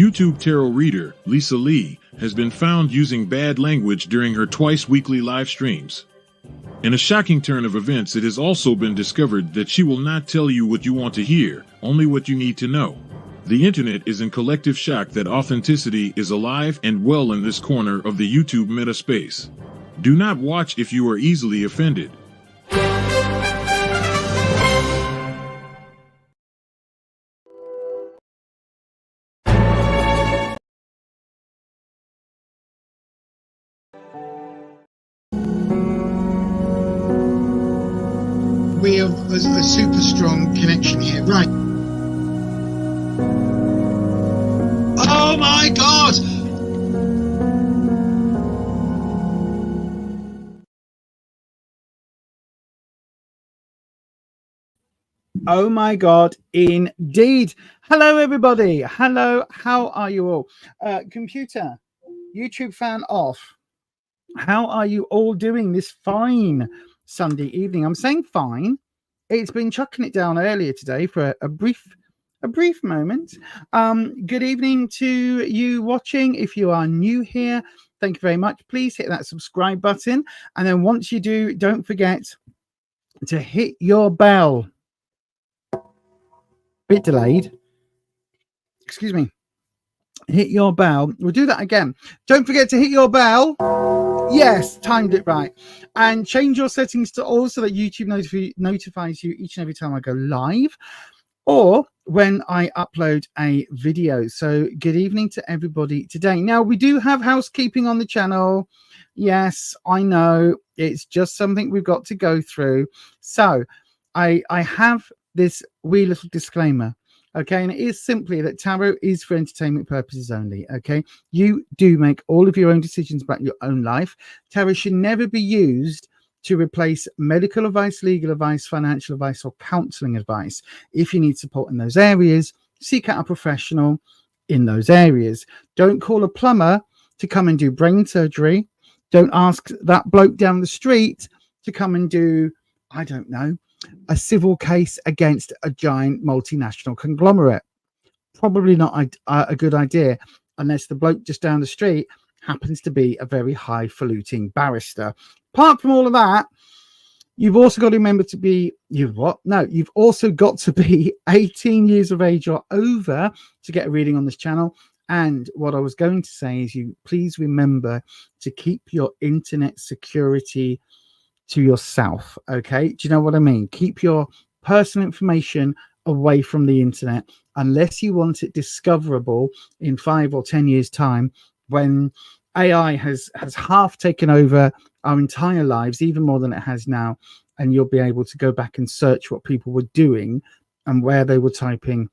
YouTube tarot reader, Lisa Lee, has been found using bad language during her twice-weekly live streams. In a shocking turn of events, it has also been discovered that she will not tell you what you want to hear, only what you need to know. The internet is in collective shock that authenticity is alive and well in this corner of the YouTube meta space. Do not watch if you are easily offended. We have a super strong connection here, right? Oh my God! Oh my God, indeed. Hello, everybody. Hello, how are you all? Computer, YouTube fan off. How are you all doing this fine Sunday evening? I'm saying fine. It's been chucking it down earlier today for a brief moment. Good evening to you watching. If you are new here, thank you very much. Please hit that subscribe button. And then once you do, don't forget to hit your bell. Bit delayed. Excuse me. Hit your bell. We'll do that again. Don't forget to hit your bell. Yes, timed it right. And change your settings to all so that YouTube notifies you each and every time I go live or when I upload a video. So good evening to everybody today. Now, we do have housekeeping on the channel. Yes, I know. It's just something we've got to go through. So I have this wee little disclaimer. Okay, and it is simply that tarot is for entertainment purposes only. Okay, you do make all of your own decisions about your own life. Tarot should never be used to replace medical advice, legal advice, financial advice, or counseling advice. If you need support in those areas, seek out a professional in those areas. Don't call a plumber to come and do brain surgery. Don't ask that bloke down the street to come and do, I don't know, a civil case against a giant multinational conglomerate. Probably not a good idea unless the bloke just down the street happens to be a very highfalutin barrister. Apart from all of that, you've also got to remember to be, you've also got to be 18 years of age or over to get a reading on this channel. And what I was going to say is you please remember to keep your internet security to yourself. Okay, do you know what I mean? Keep your personal information away from the internet unless you want it discoverable in 5 or 10 years time when AI has half taken over our entire lives, even more than it has now, and you'll be able to go back and search what people were doing and where they were typing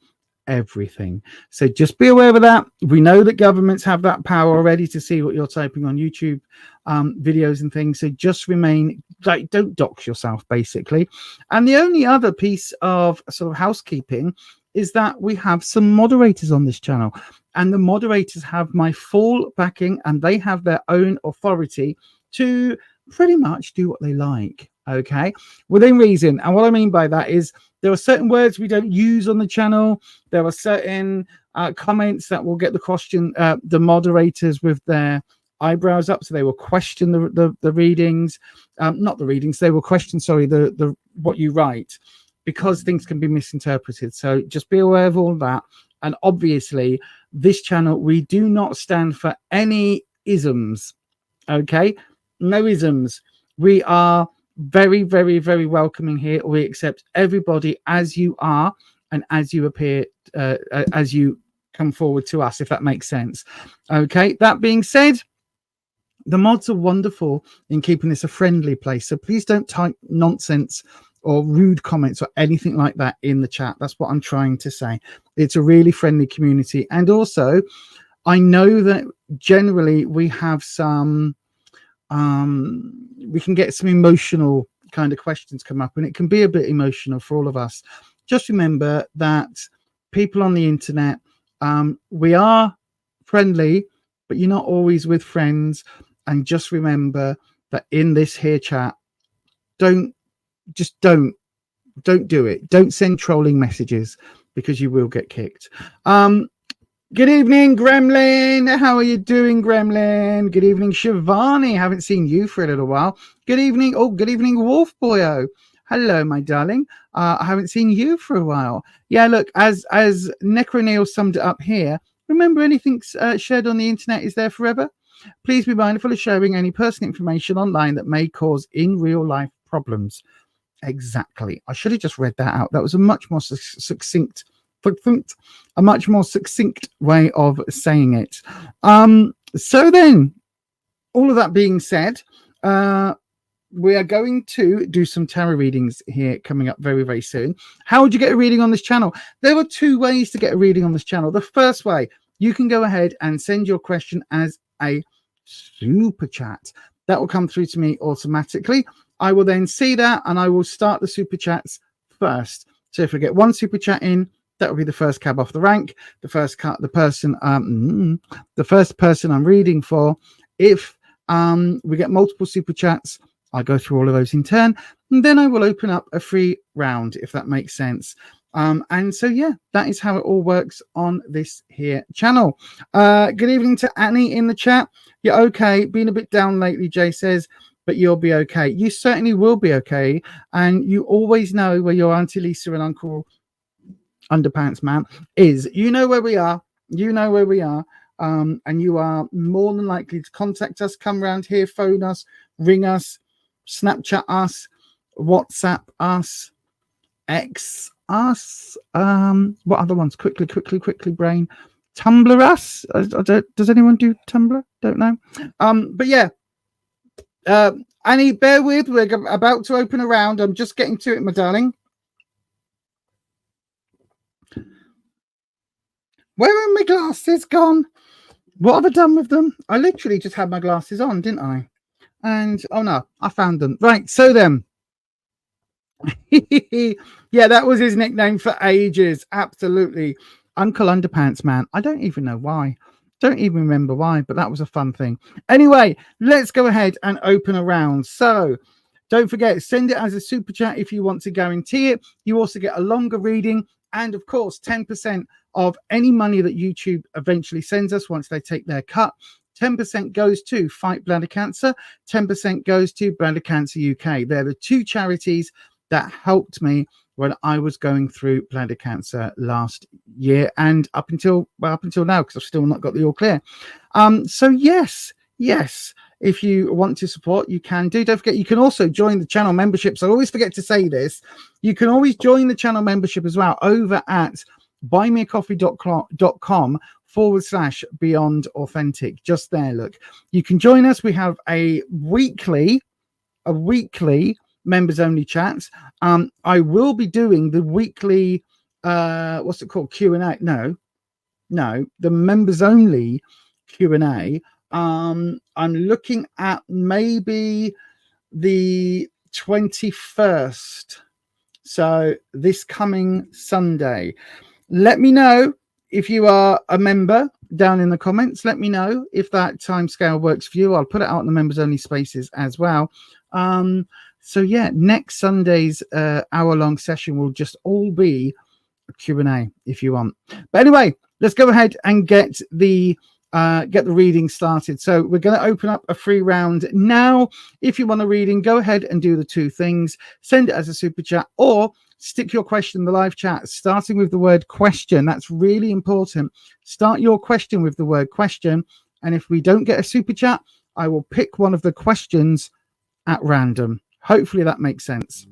everything. So just be aware of that. We know that governments have that power already to see what you're typing on YouTube videos and things. So just remain, like, don't dox yourself, basically. And the only other piece of sort of housekeeping is that we have some moderators on this channel, and the moderators have my full backing, and they have their own authority to pretty much do what they like. Okay, within reason. And what I mean by that is there are certain words we don't use on the channel. There are certain comments that will get the moderators with their eyebrows up, so they will question the readings, not the readings. They will question, sorry, the what you write, because things can be misinterpreted. So just be aware of all that. And obviously, this channel, we do not stand for any isms. Okay, no isms. We are very, very, very welcoming here. We accept everybody as you are and as you appear, as you come forward to us, if that makes sense. Okay, that being said, the mods are wonderful in keeping this a friendly place, so please don't type nonsense or rude comments or anything like that in the chat. That's what I'm trying to say. It's a really friendly community. And also, I know that generally we have some we can get some emotional kind of questions come up, and it can be a bit emotional for all of us. Just remember that people on the internet, we are friendly, but you're not always with friends. And just remember that in this here chat, don't do it. Don't send trolling messages, because you will get kicked. Good evening, Gremlin. How are you doing, Gremlin? Good evening, Shivani. Haven't seen you for a little while. Good evening. Oh, good evening, Wolf Boyo. Hello, my darling. I haven't seen you for a while. Yeah, look, as Necroneil summed it up here, remember anything shared on the internet is there forever? Please be mindful of sharing any personal information online that may cause in real life problems. Exactly. I should have just read that out. That was a much more succinct way of saying it. So then, all of that being said, we are going to do some tarot readings here coming up very, very soon. How would you get a reading on this channel? There are two ways to get a reading on this channel. The first way, you can go ahead and send your question as a super chat. That will come through to me automatically. I will then see that and I will start the super chats first. So if we get one super chat in, that will be the first cab off the rank. The first person I'm reading for. If we get multiple super chats, I'll go through all of those in turn, and then I will open up a free round, if that makes sense. And so, yeah, that is how it all works on this here channel. Good evening to Annie in the chat. You're okay. Been a bit down lately, Jay says, but you'll be okay. You certainly will be okay. And you always know where your Auntie Lisa and Uncle Underpants Man is. You know where we are. You know where we are. And you are more than likely to contact us, come around here, phone us, ring us, Snapchat us, WhatsApp us, X us. What other ones? Quickly, brain. Tumblr us. Does anyone do Tumblr? Don't know. But yeah. Annie, bear with. We're about to open a round. I'm just getting to it, my darling. Where are my glasses gone? What have I done with them? I literally just had my glasses on, didn't I? And oh no, I found them. Right, so then. Yeah, that was his nickname for ages. Absolutely. Uncle Underpants Man. I don't even know why. Don't even remember why, but that was a fun thing. Anyway, let's go ahead and open a round. So don't forget, send it as a super chat if you want to guarantee it. You also get a longer reading. And of course, 10% of any money that YouTube eventually sends us once they take their cut, 10% goes to Fight Bladder Cancer, 10% goes to Bladder Cancer UK. They're the two charities that helped me when I was going through bladder cancer last year and up until now, because I've still not got the all clear. So yes, if you want to support, you can do. Don't forget, you can also join the channel memberships. I always forget to say this. You can always join the channel membership as well over at buymeacoffee.com/beyond authentic. Just there, look. You can join us. We have a weekly members only chats. I will be doing the weekly what's it called, Q&A. No, the members only Q&A. I'm looking at maybe the 21st, so this coming Sunday. Let me know if you are a member down in the comments. Let me know if that time scale works for you. I'll put it out in the members only spaces as well. So yeah, next Sunday's hour-long session will just all be a Q&A if you want. But anyway, let's go ahead and get the reading started. So we're going to open up a free round now. If you want a reading, go ahead and do the two things. Send it as a super chat or stick your question in the live chat, starting with the word question. That's really important. Start your question with the word question. And if we don't get a super chat, I will pick one of the questions at random. Hopefully that makes sense.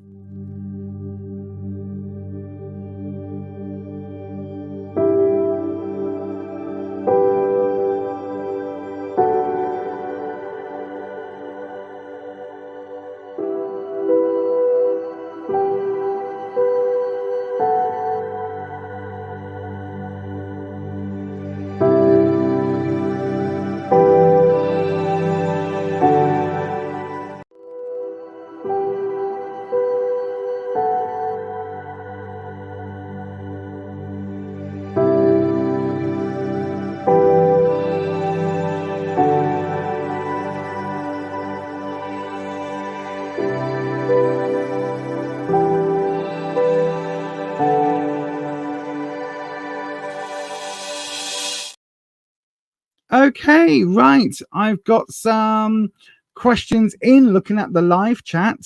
Okay, right. I've got some questions in looking at the live chat.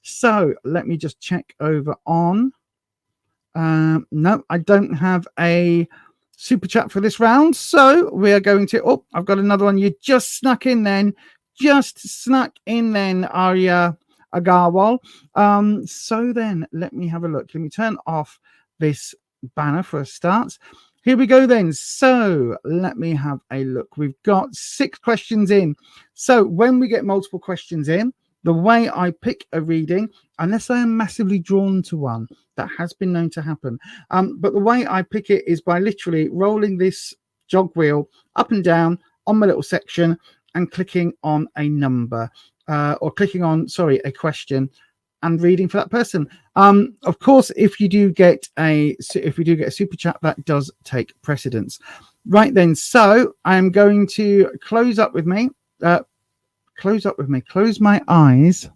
So let me just check over on. No, I don't have a super chat for this round. So we are going to. Oh, I've got another one. You just snuck in then. Arya Agarwal. So then let me have a look. Let me turn off this banner for a start. Here we go then. So let me have a look. We've got 6 questions in. So when we get multiple questions in, the way I pick a reading, unless I am massively drawn to one, that has been known to happen. But the way I pick it is by literally rolling this jog wheel up and down on my little section and clicking on a number or clicking on, a question and reading for that person. Of course, if you do get a super chat, that does take precedence. Right then, so I'm going to close my eyes.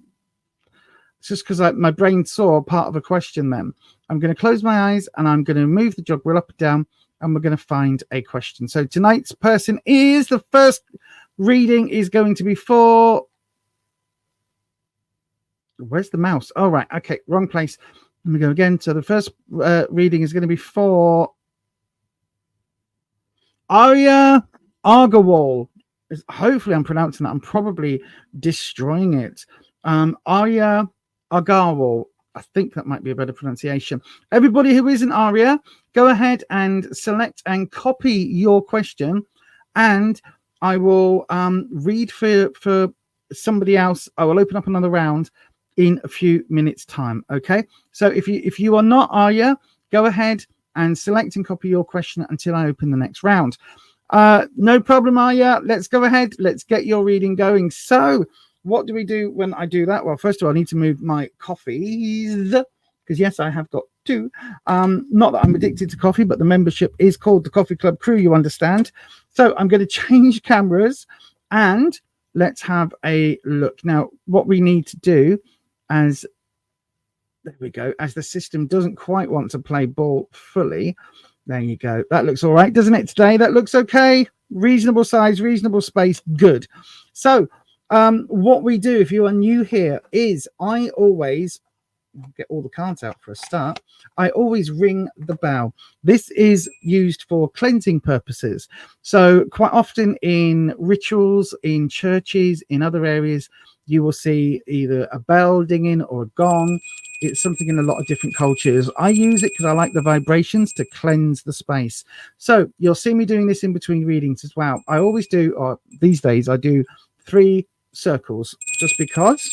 It's just because my brain saw part of a question then. I'm going to close my eyes and I'm going to move the jog wheel up and down and we're going to find a question. So tonight's person is, the first reading is going to be for... Where's the mouse? Oh, right. Okay, wrong place. Let me go again. So the first reading is going to be for Arya Agarwal. Hopefully I'm pronouncing that. I'm probably destroying it. Arya Agarwal. I think that might be a better pronunciation. Everybody who isn't Arya, go ahead and select and copy your question, and I will read for somebody else. I will open up another round in a few minutes' time. Okay. So if you are not Arya, go ahead and select and copy your question until I open the next round. No problem, Arya. Let's go ahead. Let's get your reading going. So what do we do when I do that? Well, first of all, I need to move my coffees because yes, I have got 2. Not that I'm addicted to coffee, but the membership is called the Coffee Club Crew, you understand. So I'm going to change cameras and let's have a look. Now, what we need to do there we go, as the system doesn't quite want to play ball fully. There you go. That looks all right, doesn't it, today? That looks okay. Reasonable size, reasonable space. Good. So what we do, if you are new here, is I always get all the cards out for a start. I always ring the bell. This is used for cleansing purposes. So quite often in rituals, in churches, in other areas, you will see either a bell dinging or a gong. It's something in a lot of different cultures. I use it because I like the vibrations to cleanse the space. So you'll see me doing this in between readings as well. I always do, or these days I do 3 circles just because.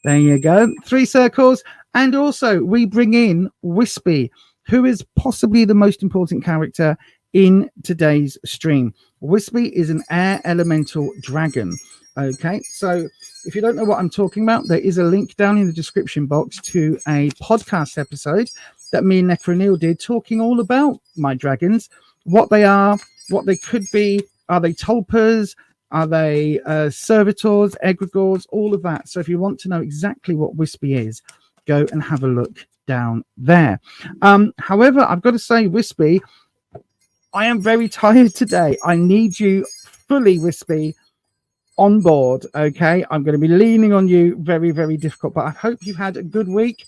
There you go. 3 circles. And also we bring in Wispy, who is possibly the most important character in today's stream. Wispy is an air elemental dragon. Okay, so if you don't know what I'm talking about, there is a link down in the description box to a podcast episode that me and Necronil did, talking all about my dragons, what they are, what they could be. Are they tulpas? Are they servitors, egregores, all of that? So if you want to know exactly what Wispy is, go and have a look down there. However, I've got to say, Wispy, I am very tired today. I need you fully, Wispy, on board. Okay, I'm going to be leaning on you. Very, very difficult, but I hope you've had a good week.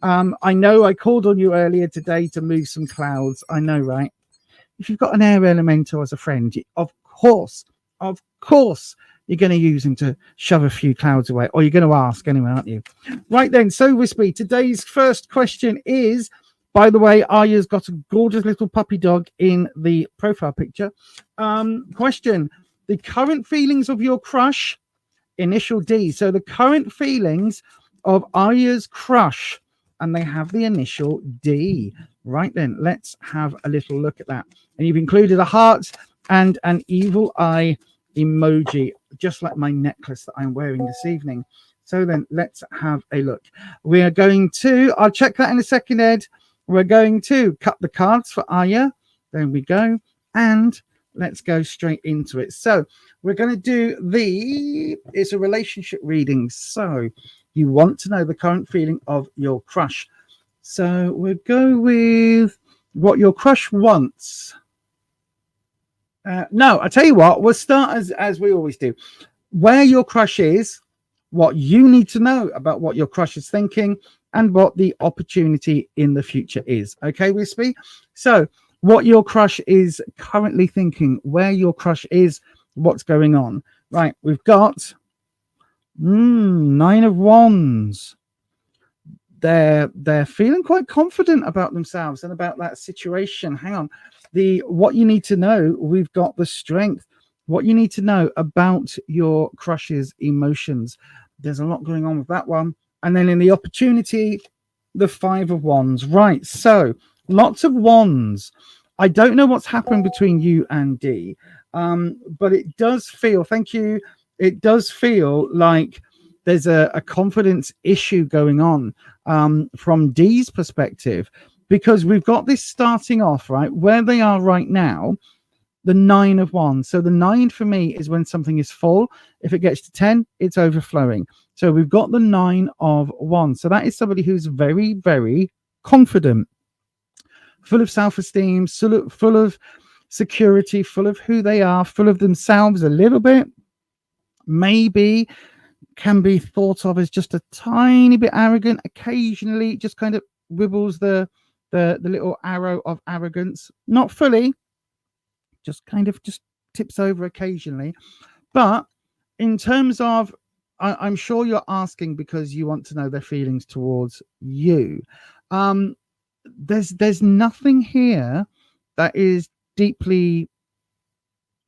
I know I called on you earlier today to move some clouds. I know, right? If you've got an air elemental as a friend, of course, you're going to use him to shove a few clouds away, or you're going to ask anyway, aren't you? Right then, so Wispy, today's first question is, by the way, Arya's got a gorgeous little puppy dog in the profile picture. Question: the current feelings of your crush, initial D. So the current feelings of Arya's crush, and they have the initial D. Right then, let's have a little look at that. And you've included a heart and an evil eye emoji, just like my necklace that I'm wearing this evening. So then let's have a look. We are going to, I'll check that in a second, Ed. We're going to cut the cards for Arya. There we go. And let's go straight into it. So we're going to do it's a relationship reading. So you want to know the current feeling of your crush. So we'll go with what your crush wants. No, I tell you what, we'll start as we always do. Where your crush is, what you need to know about what your crush is thinking, and what the opportunity in the future is. Okay, Wispy? So, what your crush is currently thinking, where your crush is, what's going on. Right, we've got 9 of Wands. They're feeling quite confident about themselves and about that situation. Hang on. What you need to know, we've got the Strength. What you need to know about your crush's emotions. There's a lot going on with that one. And then in the opportunity, the 5 of Wands. Right, so lots of wands. I don't know what's happened between you and D, but it does feel, thank you, it does feel like there's a confidence issue going on from D's perspective, because we've got this starting off, right, where they are right now, the 9 of Wands. So the 9 for me is when something is full. If it gets to 10, it's overflowing. So we've got the 9 of Wands. So that is somebody who's very, very confident, full of self-esteem, full of security, full of who they are, full of themselves a little bit. Maybe can be thought of as just a tiny bit arrogant. Occasionally just kind of wibbles the little arrow of arrogance. Not fully, just kind of just tips over occasionally. But in terms of, I'm sure you're asking because you want to know their feelings towards you. There's nothing here that is deeply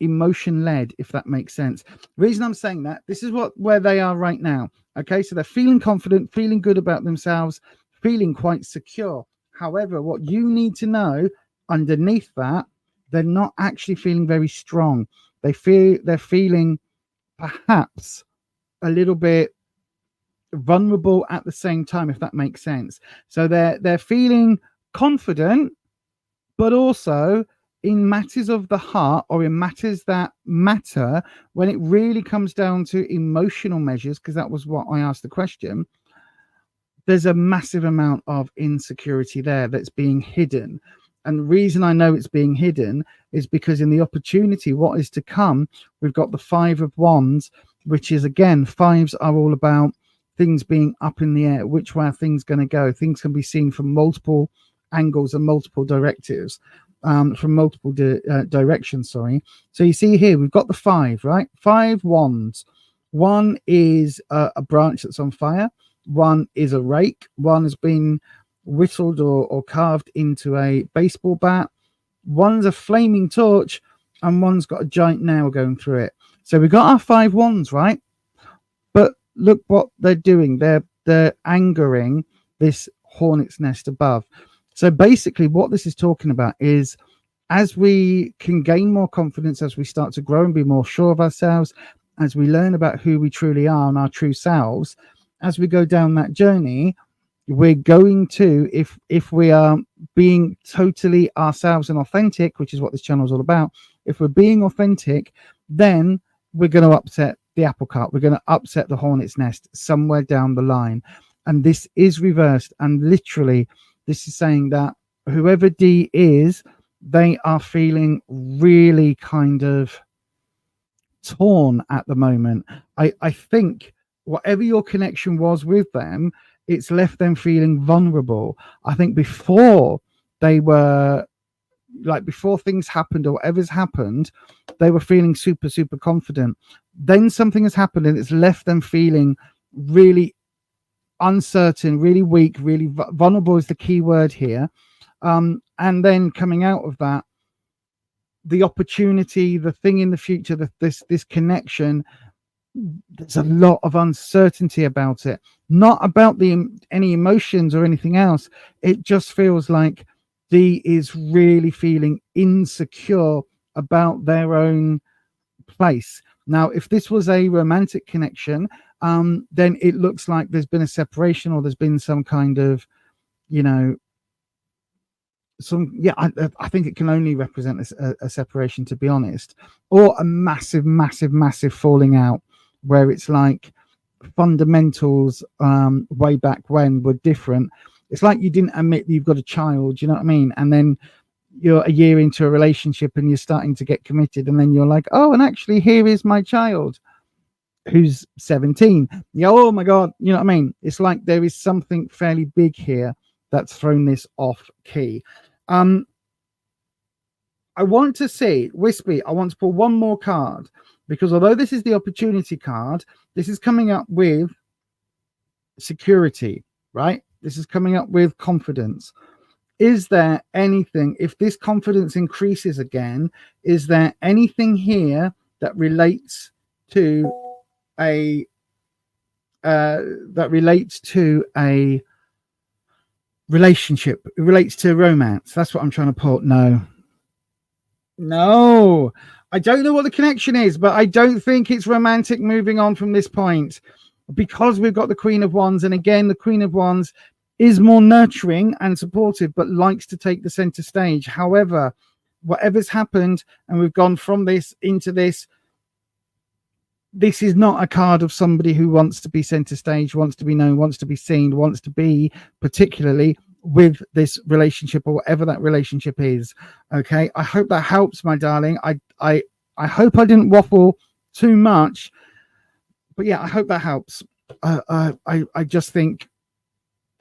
emotion led, if that makes sense. The reason I'm saying that, this is where they are right now. Okay, so they're feeling confident, feeling good about themselves, feeling quite secure. However, what you need to know underneath that, they're not actually feeling very strong. They're feeling perhaps a little bit vulnerable at the same time, if that makes sense. So they're feeling confident, but also in matters of the heart, or in matters that matter, when it really comes down to emotional measures, because that was what I asked the question, there's a massive amount of insecurity there that's being hidden. And the reason I know it's being hidden is because in the opportunity, what is to come, we've got the 5 of Wands, which is, again, 5s are all about things being up in the air. Which way are things going to go? Things can be seen from multiple angles and multiple directives, from multiple directions, sorry. So you see here, we've got the 5, right? 5 wands. One is a branch that's on fire. One is a rake. One has been whittled or carved into a baseball bat. One's a flaming torch, and one's got a giant nail going through it. So we've got our 5 wands, right? But look what they're doing. They're angering this hornet's nest above. So basically what this is talking about is, as we can gain more confidence, as we start to grow and be more sure of ourselves, as we learn about who we truly are and our true selves, as we go down that journey, we're going to, if we are being totally ourselves and authentic, which is what this channel is all about, if we're being authentic, then we're going to upset the apple cart. We're going to upset the hornet's nest somewhere down the line. And this is reversed. And literally, this is saying that whoever D is, they are feeling really kind of torn at the moment. I think whatever your connection was with them, it's left them feeling vulnerable. I think before they were, like, before things happened or whatever's happened, they were feeling super, super confident. Then something has happened and it's left them feeling really uncertain, really weak, really vulnerable is the key word here. And then coming out of that, the opportunity, the thing in the future, this connection, there's a lot of uncertainty about it. Not about any emotions or anything else. It just feels like D is really feeling insecure about their own place. Now, if this was a romantic connection, then it looks like there's been a separation, or there's been some kind of, I think it can only represent a separation, to be honest, or a massive, massive, massive falling out, where it's like fundamentals way back when were different. It's like you didn't admit that you've got a child, you know what I mean? And then you're a year into a relationship and you're starting to get committed, and then you're like, oh, and actually here is my child who's 17. Yeah, oh my god, you know what I mean? It's like there is something fairly big here that's thrown this off key. I want to see, Wispy, I want to pull one more card, because although this is the opportunity card, this is coming up with security, right? This is coming up with confidence. Is there anything, if this confidence increases again, is there anything here that relates to a relationship? It relates to romance. That's what I'm trying to put. No, I don't know what the connection is, but I don't think it's romantic moving on from this point, because we've got the Queen of Wands. And again, the Queen of Wands is more nurturing and supportive, but likes to take the center stage. However, whatever's happened and we've gone from this into this, this is not a card of somebody who wants to be center stage, wants to be known, wants to be seen, wants to be particularly with this relationship or whatever that relationship is. Okay, I hope that helps, my darling. I hope I didn't waffle too much, but yeah, I hope that helps. I just think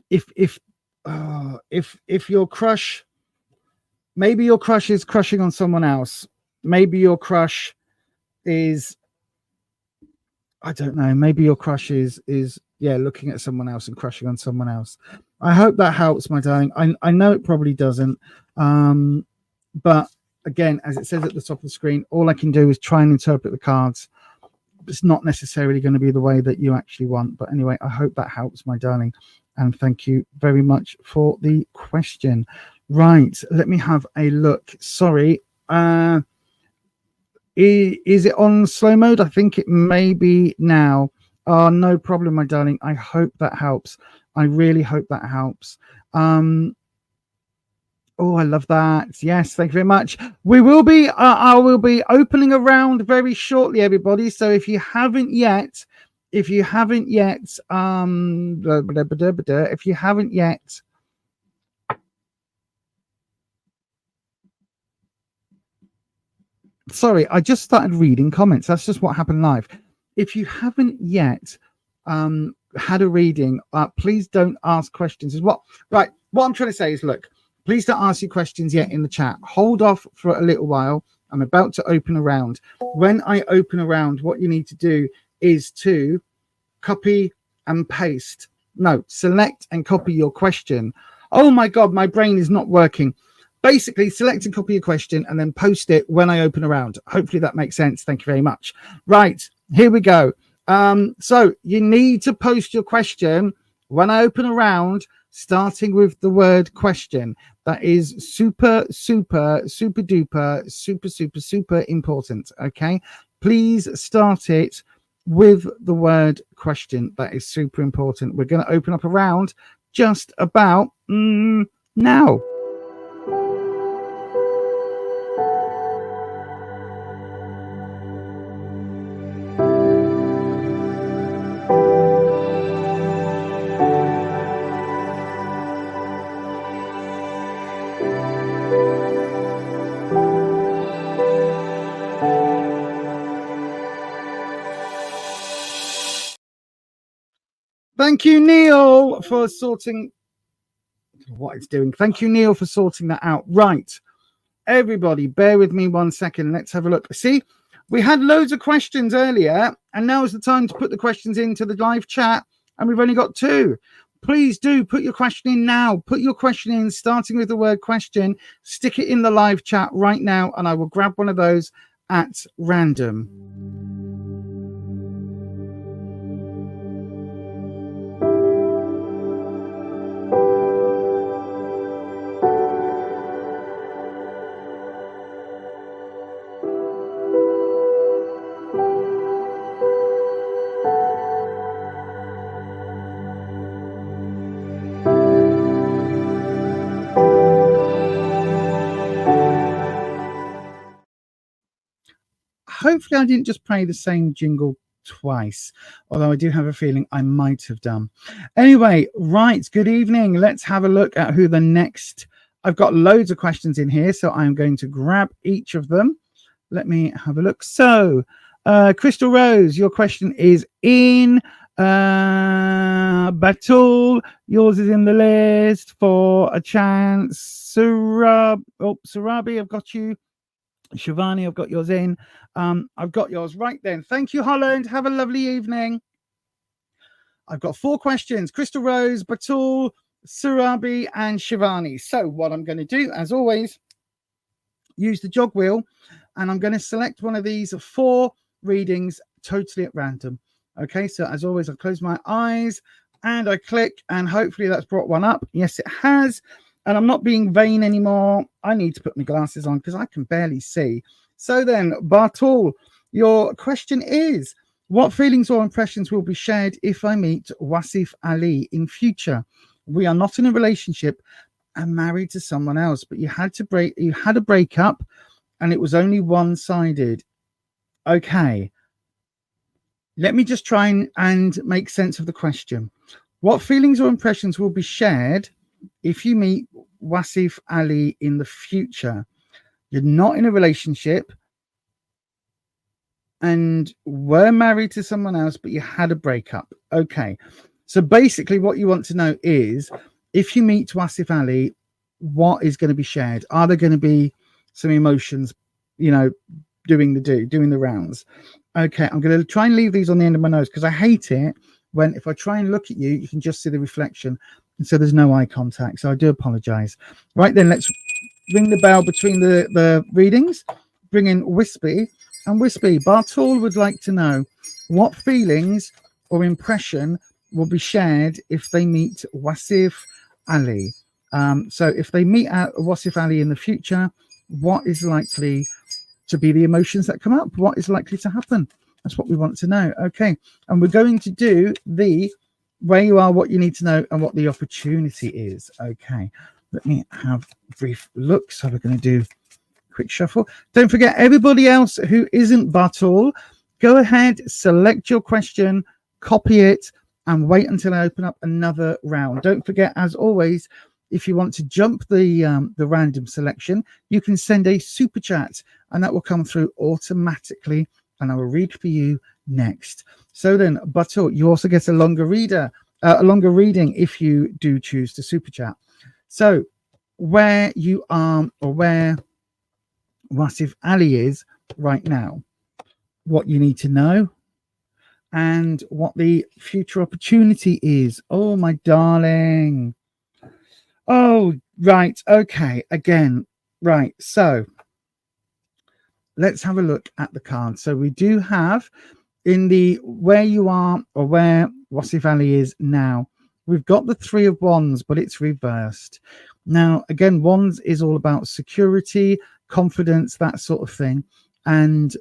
if your crush, maybe your crush is crushing on someone else, maybe your crush is, I don't know, maybe your crush is looking at someone else and crushing on someone else. I hope that helps, my darling. I know it probably doesn't, but again, as it says at the top of the screen, all I can do is try and interpret the cards. It's not necessarily going to be the way that you actually want, but anyway, I hope that helps, my darling, and thank you very much for the question. Right, let me have a look. Sorry, is it on slow mode? I think it may be now. Oh, no problem, my darling. I hope that helps. I really hope that helps. Oh, I love that. Yes, thank you very much. We will be, I will be opening a round very shortly, everybody. So if you haven't yet, sorry, I just started reading comments. That's just what happened live. If you haven't yet had a reading, please don't ask questions. What I'm trying to say is, look, please don't ask your questions yet in the chat. Hold off for a little while. I'm about to open a round. When I open a round, what you need to do is to copy and paste. No, select and copy your question. Oh my God, my brain is not working. Basically, select and copy your question and then post it when I open a round. Hopefully that makes sense. Thank you very much. Right, here we go. So you need to post your question when I open a round, starting with the word question. That is super important. Okay, please start it with the word question. That is super important. We're going to open up a round just about now. Thank you, Neil, for sorting what it's doing. Thank you, Neil, for sorting that out. Right. Everybody, bear with me 1 second. Let's have a look. See, we had loads of questions earlier, and now is the time to put the questions into the live chat, and we've only got 2. Please do put your question in now. Put your question in, starting with the word question. Stick it in the live chat right now, and I will grab one of those at random. Hopefully I didn't just play the same jingle twice, although I do have a feeling I might have done. Anyway, right, good evening. Let's have a look at who the next I've got loads of questions in here, so I'm going to grab each of them. Let me have a look. So, Crystal Rose, your question is in. Batul, yours is in the list for a chance. Sarabi, I've got you. Shivani, I've got yours in. I've got yours right then. Thank you, Holland. Have a lovely evening. I've got 4 questions. Crystal Rose, Batul, Sarabi, and Shivani. So what I'm going to do, as always, use the jog wheel, and I'm going to select one of these 4 readings totally at random. Okay, so as always, I close my eyes and I click, and hopefully that's brought one up. Yes, it has. And I'm not being vain anymore. I need to put my glasses on because I can barely see. So then, Bartul, your question is, what feelings or impressions will be shared if I meet Wasif Ali in future? We are not in a relationship and married to someone else, but you had a breakup and it was only one-sided. Okay. Let me just try and make sense of the question. What feelings or impressions will be shared if you meet Wasif Ali in the future? You're not in a relationship and were married to someone else, but you had a breakup. Okay. So basically what you want to know is, if you meet Wasif Ali, what is going to be shared? Are there going to be some emotions, doing the rounds? Okay, I'm going to try and leave these on the end of my nose because I hate it when, if I try and look at you, you can just see the reflection. And so there's no eye contact. So I do apologize. Right then, let's ring the bell between the readings. Bring in Wispy. And Wispy, Bartul would like to know what feelings or impression will be shared if they meet Wasif Ali. So if they meet Wasif Ali in the future, what is likely to be the emotions that come up? What is likely to happen? That's what we want to know. Okay. And we're going to do the where you are, what you need to know, and what the opportunity is. Okay. Let me have a brief look. So we're going to do a quick shuffle. Don't forget, everybody else who isn't Bartul, go ahead, select your question, copy it, and wait until I open up another round. Don't forget, as always, if you want to jump the random selection, you can send a super chat and that will come through automatically and I will read for you next. So then, Batul, you also get a longer reading if you do choose to super chat. So where you are, or where Wasif Ali is right now, what you need to know, and what the future opportunity is. Oh, my darling. Oh, right. Okay. Again. Right. So let's have a look at the cards. So we do have in the where you are, or where Wasif Ali is now, we've got the 3 of Wands, but it's reversed. Now, again, Wands is all about security, confidence, that sort of thing. And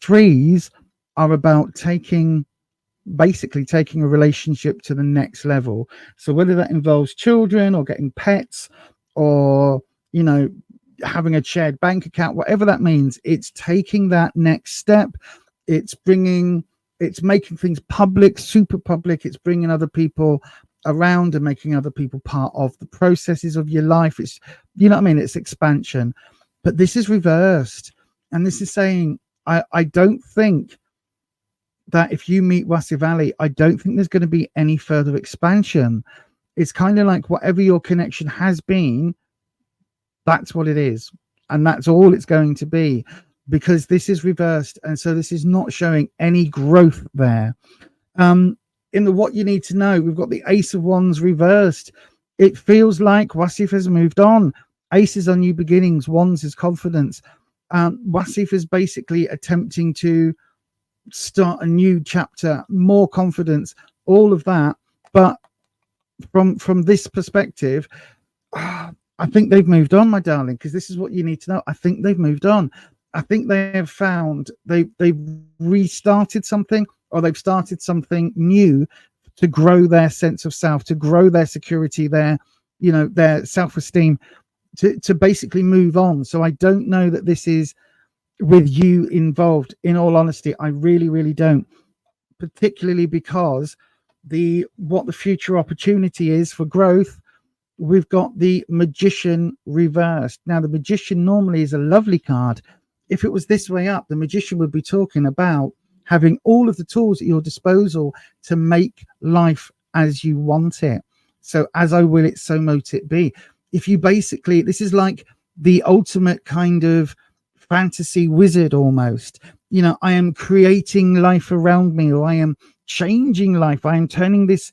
3s are about basically taking a relationship to the next level. So whether that involves children or getting pets or, having a shared bank account, whatever that means, it's taking that next step. It's making things public, super public. It's bringing other people around and making other people part of the processes of your life. It's, it's expansion. But this is reversed. And this is saying, I don't think that if you meet Wasif Ali, I don't think there's going to be any further expansion. It's kind of like whatever your connection has been, that's what it is. And that's all it's going to be, because this is reversed. And so this is not showing any growth there. In the what you need to know, we've got the Ace of Wands reversed. It feels like Wasif has moved on. Aces are new beginnings. Wands is confidence. Wasif is basically attempting to start a new chapter, more confidence, all of that. But from this perspective, I think they've moved on, my darling, because this is what you need to know. I think they've moved on. I think they have found they've restarted something, or they've started something new to grow their sense of self, to grow their security, their self-esteem, to basically move on. So I don't know that this is with you involved. In all honesty, I really, really don't, particularly because what the future opportunity is for growth we've got the Magician reversed. Now, the Magician normally is a lovely card. If it was this way up, the Magician would be talking about having all of the tools at your disposal to make life as you want it. So as I will it, so mote it be. If you basically, this is like the ultimate kind of fantasy wizard almost. You know, I am creating life around me, or I am changing life. I am turning this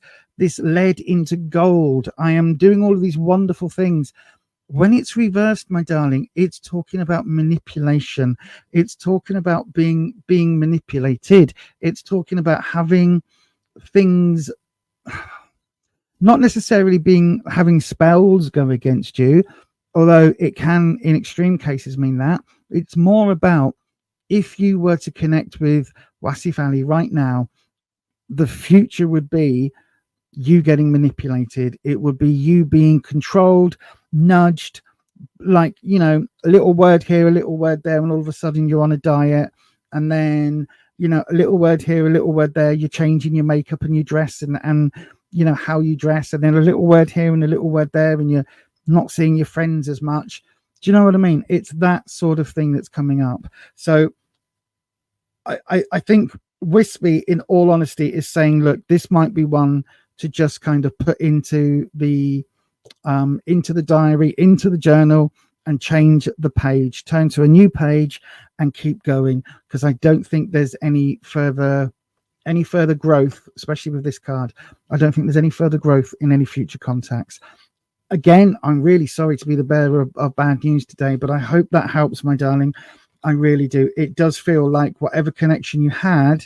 lead into gold. I am doing all of these wonderful things. When it's reversed, my darling, it's talking about manipulation. It's talking about being manipulated. It's talking about having things, not necessarily having spells go against you, although it can in extreme cases mean that. It's more about, if you were to connect with Wasif Ali right now, the future would be you getting manipulated. It would be you being controlled, nudged, like, you know, a little word here, a little word there, and all of a sudden you're on a diet, and then, you know, a little word here, a little word there, you're changing your makeup and your dress and you know how you dress, and then a little word here and a little word there, and you're not seeing your friends as much. Do you know what I mean? It's that sort of thing that's coming up. So I think Wispy, in all honesty, is saying, look, this might be one to just kind of put into the diary, into the journal, and change the page, turn to a new page and keep going, because I don't think there's any further growth, especially with this card. I don't think there's any further growth in any future contacts. Again, I'm really sorry to be the bearer of bad news today, but I hope that helps, my darling. I really do. It does feel like whatever connection you had,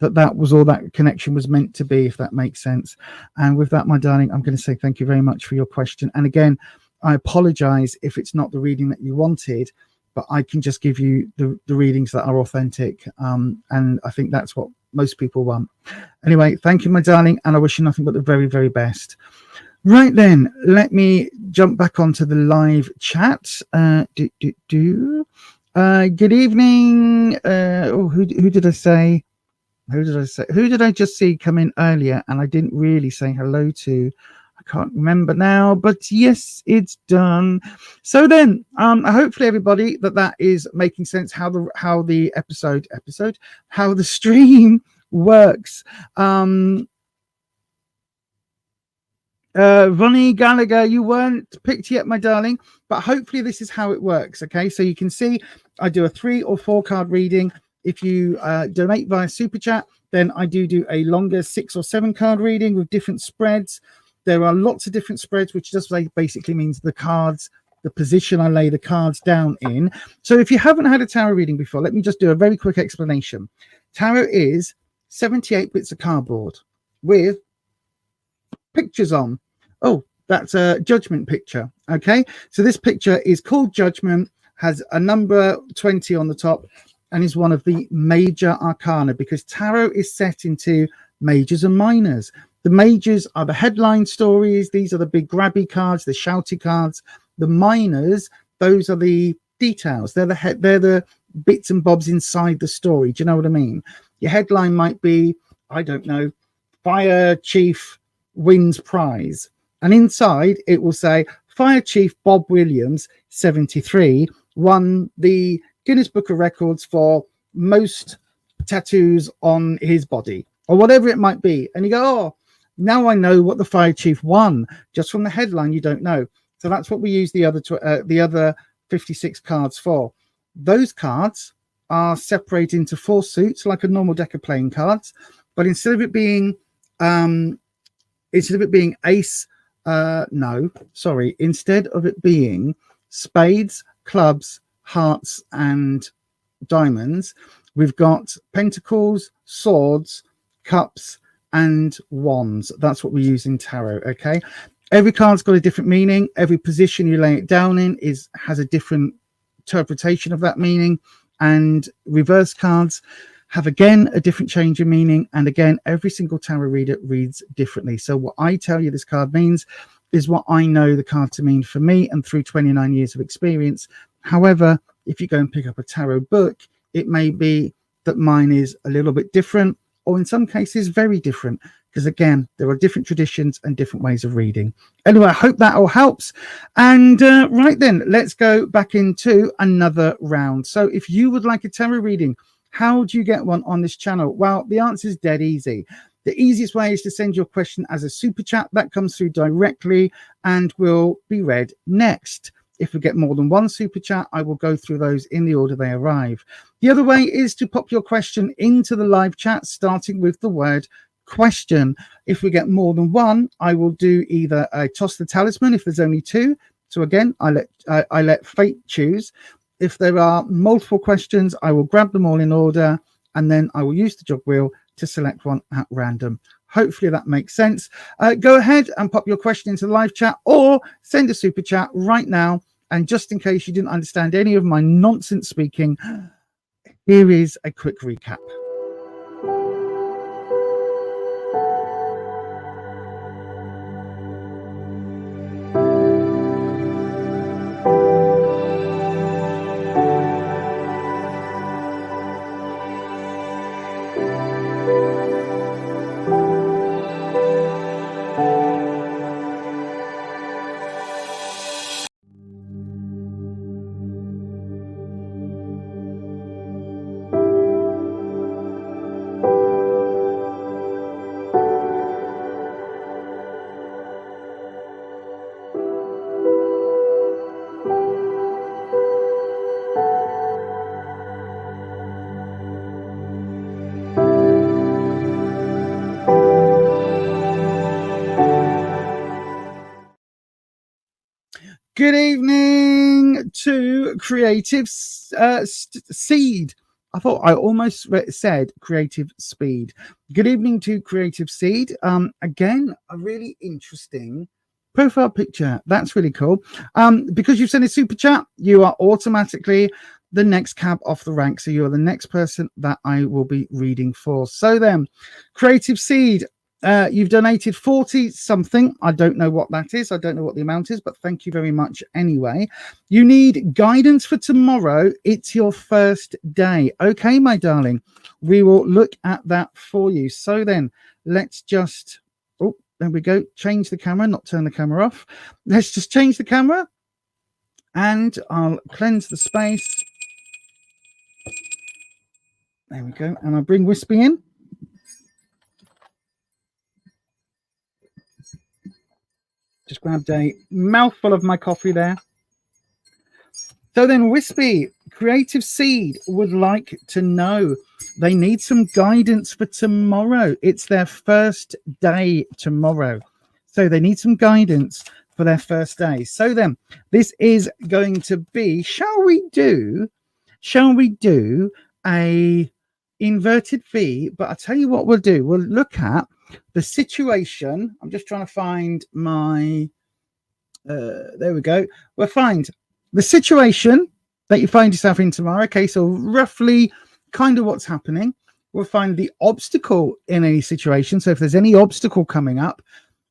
that was all that connection was meant to be, if that makes sense. And with that, my darling, I'm going to say thank you very much for your question. And again, I apologize if it's not the reading that you wanted, but I can just give you the readings that are authentic. And I think that's what most people want. Anyway, thank you, my darling, and I wish you nothing but the very, very best. Right then, let me jump back onto the live chat. Good evening. Who did I say? Who did I just see come in earlier and I didn't really say hello to? I can't remember now, but yes, it's done. So then, hopefully everybody that is making sense how the stream works. Ronnie Gallagher, you weren't picked yet, my darling, but hopefully this is how it works. Okay, so you can see I do a 3 or 4 card reading. If you donate via Super Chat, then I do a longer 6 or 7 card reading with different spreads. There are lots of different spreads, which just basically means the cards, the position I lay the cards down in. So if you haven't had a tarot reading before, let me just do a very quick explanation. Tarot is 78 bits of cardboard with pictures on. Oh, that's a judgment picture. Okay, so this picture is called Judgment, has a number 20 on the top, and is one of the major arcana, because tarot is set into majors and minors. The majors are the headline stories. These are the big grabby cards, the shouty cards. The minors, those are the details. They're the bits and bobs inside the story. Do you know what I mean? Your headline might be, I don't know, Fire Chief wins prize. And inside it will say, Fire Chief Bob Williams, 73, won the Guinness Book of Records for most tattoos on his body, or whatever it might be. And you go, oh, now I know what the Fire Chief won. Just from the headline, you don't know. So that's what we use the other 56 cards for. Those cards are separated into 4 suits, like a normal deck of playing cards. But instead of it being instead of it being spades, clubs, hearts, and diamonds, we've got pentacles, swords, cups, and wands. That's what we use in tarot. Okay, every card's got a different meaning. Every position you lay it down in has a different interpretation of that meaning, and reverse cards have again a different change in meaning, and again every single tarot reader reads differently. So what I tell you this card means is what I know the card to mean for me, and through 29 years of experience. However, if you go and pick up a tarot book, it may be that mine is a little bit different, or in some cases very different, because again, there are different traditions and different ways of reading. Anyway, I hope that all helps. And right then, let's go back into another round. So if you would like a tarot reading, how do you get one on this channel? Well, the answer is dead easy. The easiest way is to send your question as a super chat that comes through directly and will be read next. If we get more than one super chat, I will go through those in the order they arrive. The other way is to pop your question into the live chat, starting with the word question. If we get more than one, I will do either a toss the talisman if there's only two. So again, I let fate choose. If there are multiple questions, I will grab them all in order, and then I will use the jog wheel to select one at random. Hopefully that makes sense. Go ahead and pop your question into the live chat or send a super chat right now. And just in case you didn't understand any of my nonsense speaking, here is a quick recap. Good evening to Creative Seed. I thought I almost said Creative Speed. Good evening to Creative Seed. Again, a really interesting profile picture. That's really cool. Because you've sent a super chat, you are automatically the next cab off the rank. So you're the next person that I will be reading for. So then, Creative Seed. You've donated 40 something. I don't know what that is. I don't know what the amount is, but thank you very much anyway. You need guidance for tomorrow. It's your first day. Okay, my darling. We will look at that for you. So then let's just, oh, there we go. Change the camera, not turn the camera off. Let's just change the camera and I'll cleanse the space. There we go. And I'll bring Wispy in. Just grabbed a mouthful of my coffee there. So then Wispy, Creative Seed would like to know. They need some guidance for tomorrow. It's their first day tomorrow. So they need some guidance for their first day. So then this is going to be, shall we do a inverted V? But I'll tell you what we'll do. We'll look at the situation. I'm just trying to find my there we go. We'll find the situation that you find yourself in tomorrow. Okay, so roughly kind of what's happening. We'll find the obstacle in any situation, so if there's any obstacle coming up,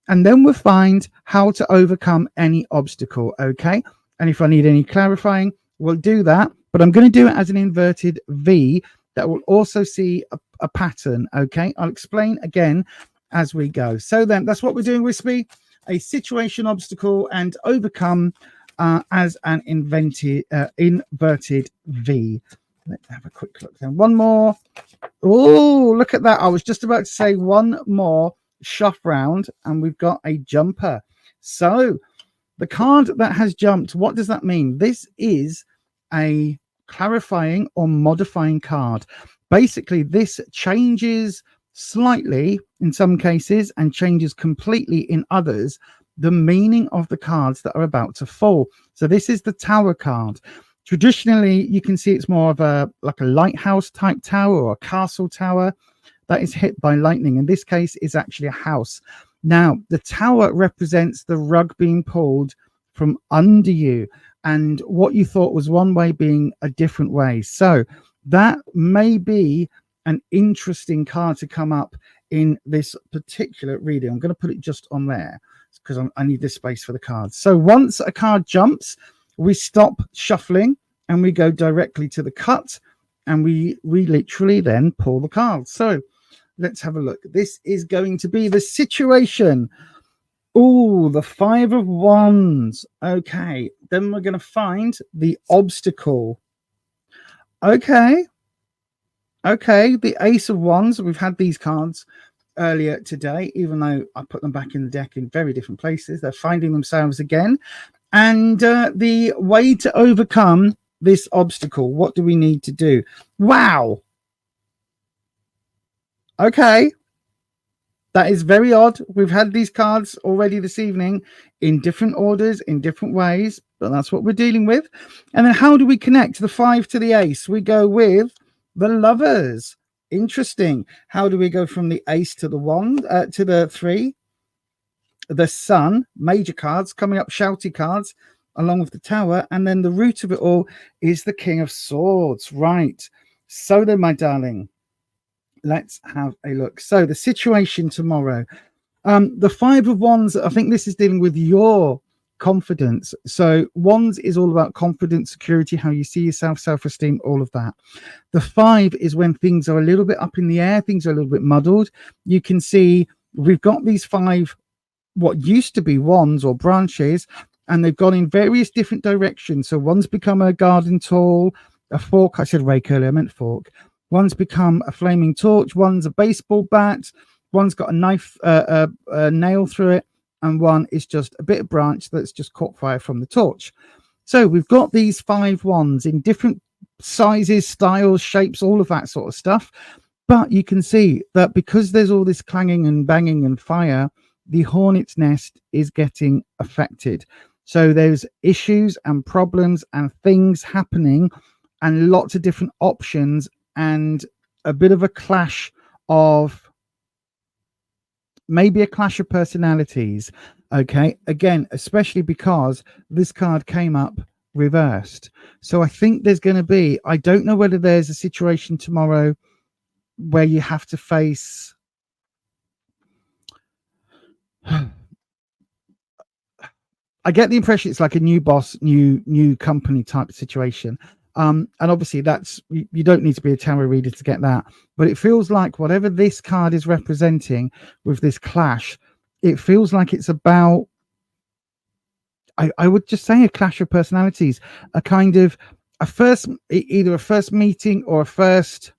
and then we'll find how to overcome any obstacle. Okay, and if I need any clarifying, we'll do that, but I'm going to do it as an inverted V that will also see a pattern. Okay, I'll explain again as we go. So then that's what we're doing, Wispy. A situation, obstacle, and overcome as an inverted V. Let's have a quick look then. One more. Oh, look at that. I was just about to say one more shuff round, and we've got a jumper. So the card that has jumped, what does that mean? This is a clarifying or modifying card. Basically, this changes slightly in some cases and changes completely in others the meaning of the cards that are about to fall. So this is the Tower card. Traditionally, you can see it's more of a like a lighthouse type tower or a castle tower that is hit by lightning. In this case, is actually a house. Now, the tower represents the rug being pulled from under you and what you thought was one way being a different way. So that may be an interesting card to come up in this particular reading. I'm going to put it just on there because I need this space for the cards. So once a card jumps, we stop shuffling and we go directly to the cut, and we literally then pull the cards. So Let's have a look. This is going to be the situation. Oh, the 5 of Wands. Okay, then we're going to find the obstacle. Okay, the Ace of Wands. We've had these cards earlier today, even though I put them back in the deck in very different places. They're finding themselves again. And the way to overcome this obstacle, what do we need to do? Wow. Okay. That is very odd. We've had these cards already this evening in different orders, in different ways, but that's what we're dealing with. And then how do we connect the 5 to the Ace? We go with the Lovers. Interesting. How do we go from the Ace to the Wand, to the 3? The Sun, major cards, coming up shouty cards, along with the Tower. And then the root of it all is the King of Swords. Right. So then, my darling, let's have a look. So the situation tomorrow, the 5 of Wands, I think this is dealing with your confidence. So Wands is all about confidence, security, how you see yourself, self-esteem, all of that. The 5 is when things are a little bit up in the air, things are a little bit muddled. You can see we've got these 5 what used to be wands or branches, and they've gone in various different directions. So one's become a garden tool, a fork. I said rake earlier, I meant fork. One's become a flaming torch. One's a baseball bat. One's got a knife, a nail through it, and one is just a bit of branch that's just caught fire from the torch. So we've got these 5 wands in different sizes, styles, shapes, all of that sort of stuff. But you can see that because there's all this clanging and banging and fire, the hornet's nest is getting affected. So there's issues and problems and things happening and lots of different options and a bit of a clash of maybe a clash of personalities. Okay, again, especially because this card came up reversed. So I think there's going to be, I don't know whether there's a situation tomorrow where you have to face I get the impression it's like a new boss, new company type situation. And obviously that's, you don't need to be a tarot reader to get that, but it feels like whatever this card is representing with this clash, it feels like it's about, I would just say a clash of personalities, a kind of either a first meeting or a first,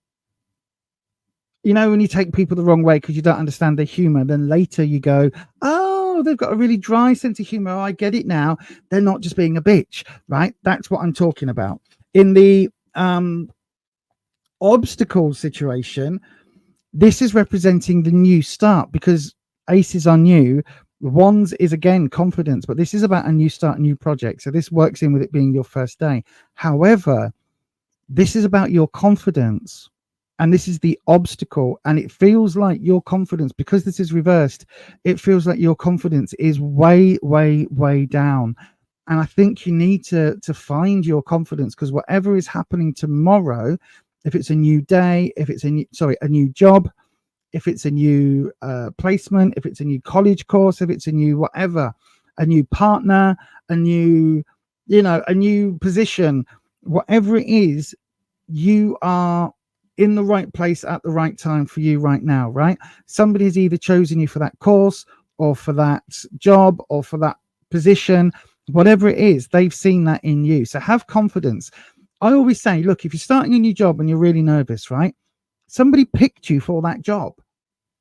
you know, when you take people the wrong way because you don't understand their humor, then later you go, oh, they've got a really dry sense of humor. Oh, I get it now. They're not just being a bitch, right? That's what I'm talking about. In the obstacle situation, this is representing the new start because aces are new. Wands is again confidence, but this is about a new start, a new project. So this works in with it being your first day. However, this is about your confidence. And this is the obstacle, and it feels like your confidence, because this is reversed, it feels like your confidence is way, way, way down. And I think you need to find your confidence, because whatever is happening tomorrow, if it's a new day, if it's a new job, if it's a new placement, if it's a new college course, if it's a new whatever, a new partner, a new, a new position, whatever it is, you are in the right place at the right time for you right now, right? Somebody's either chosen you for that course or for that job or for that position, whatever it is, they've seen that in you. So have confidence. I always say, look, if you're starting a new job and you're really nervous, right? Somebody picked you for that job.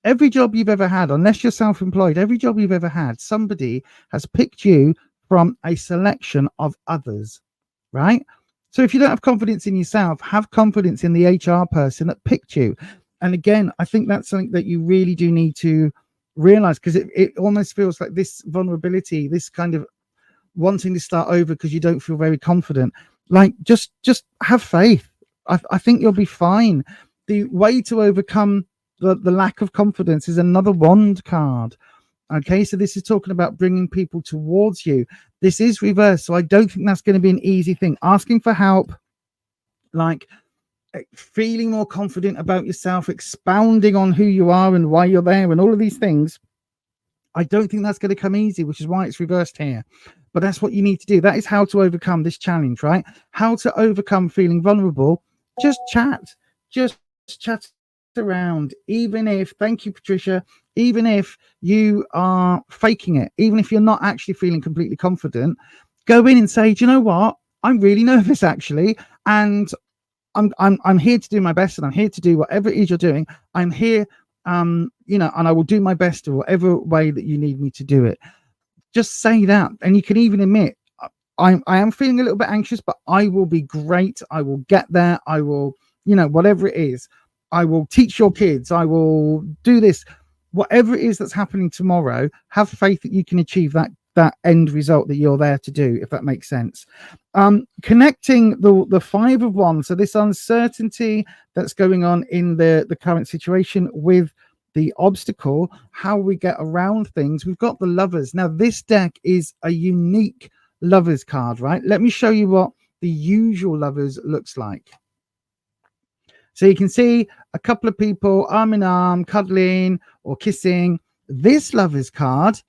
Every job you've ever had, unless you're self-employed, every job you've ever had, somebody has picked you from a selection of others, right? So if you don't have confidence in yourself, have confidence in the HR person that picked you. And again, I think that's something that you really do need to realize, because it almost feels like this vulnerability, this kind of wanting to start over because you don't feel very confident. Like, just have faith. I think you'll be fine. The way to overcome the lack of confidence is another wand card. Okay, so this is talking about bringing people towards you. This is reversed, so I don't think that's going to be an easy thing. Asking for help, like feeling more confident about yourself, expounding on who you are and why you're there and all of these things, I don't think that's going to come easy, which is why it's reversed here. But that's what you need to do. That is how to overcome this challenge, right? How to overcome feeling vulnerable. Just chat around, even if, thank you, Patricia, even if you are faking it, even if you're not actually feeling completely confident, go in and say, do you know what? I'm really nervous actually. And I'm here to do my best, and I'm here to do whatever it is you're doing. I'm here, you know, and I will do my best in whatever way that you need me to do it. Just say that. And you can even admit, I am feeling a little bit anxious, but I will be great. I will get there. I will, you know, whatever it is, I will teach your kids. I will do this. Whatever it is that's happening tomorrow, have faith that you can achieve that end result that you're there to do, if that makes sense. Connecting the 5 of Wands, so this uncertainty that's going on in the current situation with the obstacle, how we get around things. We've got the Lovers. Now, this deck is a unique Lovers card, right? Let me show you what the usual Lovers looks like. So you can see a couple of people arm in arm, cuddling or kissing. This Lovers card,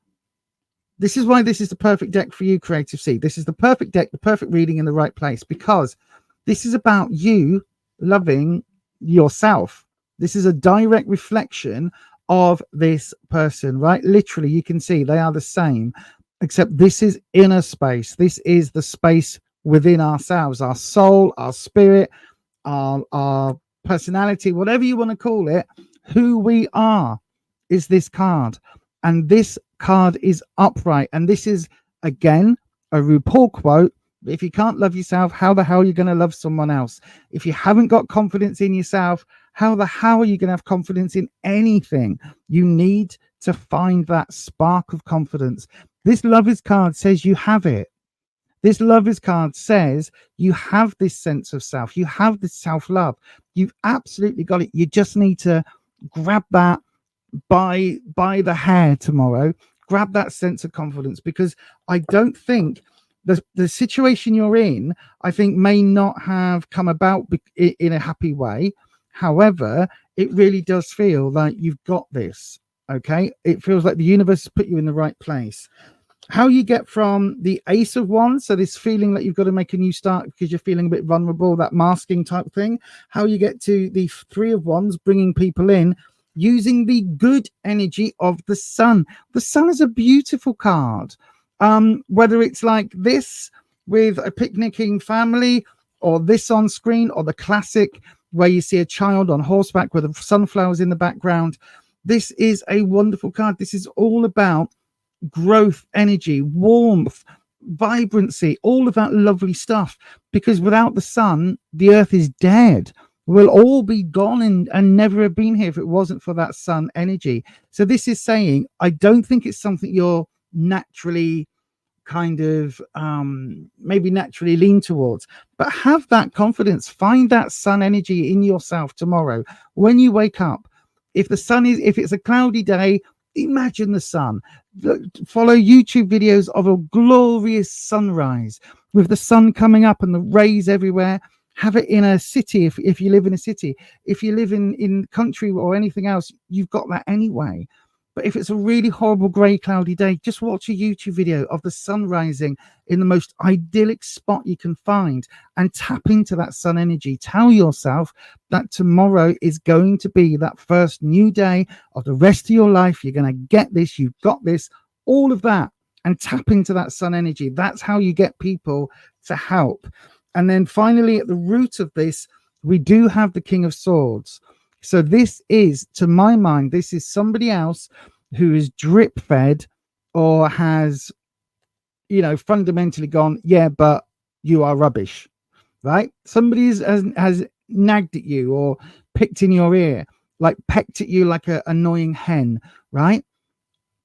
this is why this is the perfect deck for you, Creative Seed. This is the perfect deck, the perfect reading in the right place, because this is about you loving yourself. This is a direct reflection of this person, right? Literally, you can see they are the same, except this is inner space. This is the space within ourselves, our soul, our spirit, our personality, whatever you want to call it. Who we are is this card. And this card is upright. And this is, again, a RuPaul quote. If you can't love yourself, how the hell are you going to love someone else? If you haven't got confidence in yourself, how the hell are you going to have confidence in anything? You need to find that spark of confidence. This Lovers card says you have it. This Lovers card says you have this sense of self. You have this self-love. You've absolutely got it. You just need to grab that by the hair tomorrow. Grab that sense of confidence, because I don't think the situation you're in, I think, may not have come about in a happy way. However, it really does feel like you've got this. Okay, it feels like the universe has put you in the right place. How you get from the Ace of Wands, so this feeling that you've got to make a new start because you're feeling a bit vulnerable, that masking type thing. How you get to the 3 of Wands, bringing people in using the good energy of the Sun. The Sun is a beautiful card. Whether it's like this with a picnicking family, or this on screen, or the classic where you see a child on horseback with the sunflowers in the background. This is a wonderful card. This is all about growth, energy, warmth, vibrancy, all of that lovely stuff. Because without the Sun, the earth is dead. We'll all be gone and never have been here if it wasn't for that Sun energy. So this is saying, I don't think it's something you're naturally kind of maybe naturally lean towards, but have that confidence. Find that Sun energy in yourself tomorrow when you wake up. If it's a cloudy day, imagine the sun. Follow YouTube videos of a glorious sunrise with the sun coming up and the rays everywhere. Have it in a city if you live in a city. If you live in country or anything else, you've got that anyway. But if it's a really horrible grey cloudy day, just watch a YouTube video of the sun rising in the most idyllic spot you can find and tap into that sun energy. Tell yourself that tomorrow is going to be that first new day of the rest of your life. You're going to get this. You've got this, all of that, and tap into that sun energy. That's how you get people to help. And then finally, at the root of this, we do have the King of Swords. So this is, to my mind, this is somebody else who is drip fed or has, fundamentally gone, yeah, but you are rubbish, right? Somebody has nagged at you or picked in your ear, like pecked at you like an annoying hen, right?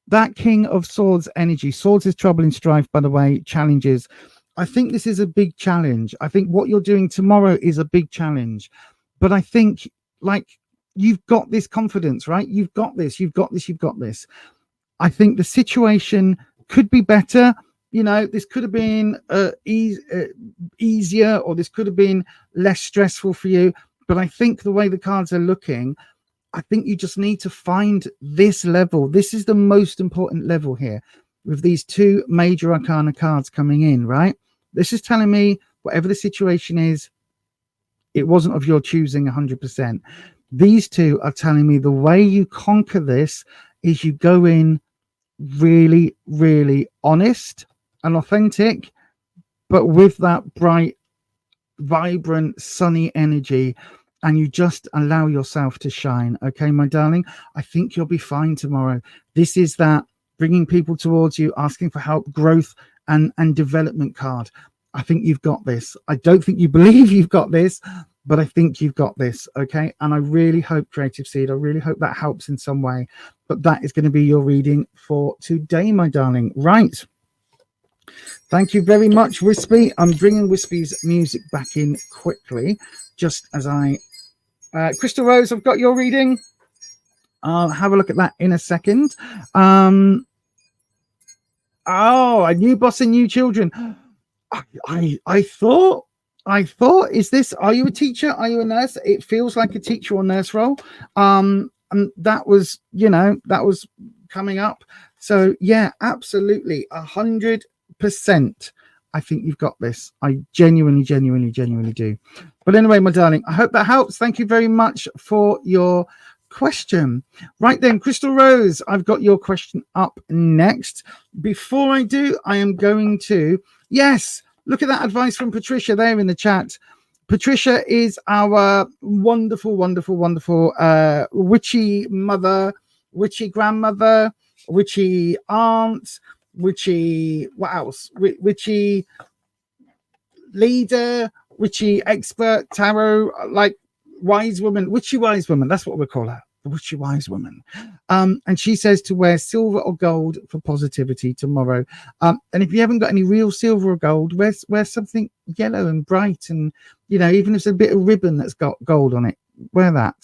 That King of Swords energy. Swords is trouble and strife, by the way, challenges. I think this is a big challenge. I think what you're doing tomorrow is a big challenge. But I think, you've got this confidence, right? You've got this. I think the situation could be better. This could have been easier, or this could have been less stressful for you. But I think the way the cards are looking, I think you just need to find this level. This is the most important level here with these 2 major arcana cards coming in, right? This is telling me whatever the situation is, it wasn't of your choosing 100%. These two are telling me the way you conquer this is you go in really, really honest and authentic, but with that bright, vibrant, sunny energy, and you just allow yourself to shine. Okay, my darling, I think you'll be fine tomorrow. This is that bringing people towards you, asking for help, growth, and development card. I think you've got this. I don't think you believe you've got this, but I think you've got this. Okay, and I really hope, Creative Seed, I really hope that helps in some way. But that is going to be your reading for today, my darling. Right. Thank you very much, Wispy. I'm bringing Wispy's music back in quickly, just as I... Crystal Rose, I've got your reading. I'll have a look at that in a second. Oh, a new boss and new children. I thought, is this, are you a teacher? Are you a nurse? It feels like a teacher or nurse role. And that was, that was coming up. So yeah, absolutely. 100%. I think you've got this. I genuinely do. But anyway, my darling, I hope that helps. Thank you very much for your question. Right then, Crystal Rose, I've got your question up next. Before I do, I am going to, yes, look at that advice from Patricia there in the chat. Patricia is our wonderful witchy mother, witchy grandmother, witchy aunt, witchy, what else? Witchy leader, witchy expert, tarot, like wise woman, witchy wise woman. That's what we call her, the witchy wise woman. And she says to wear silver or gold for positivity tomorrow. And if you haven't got any real silver or gold, wear something yellow and bright, and even if it's a bit of ribbon that's got gold on it, wear that.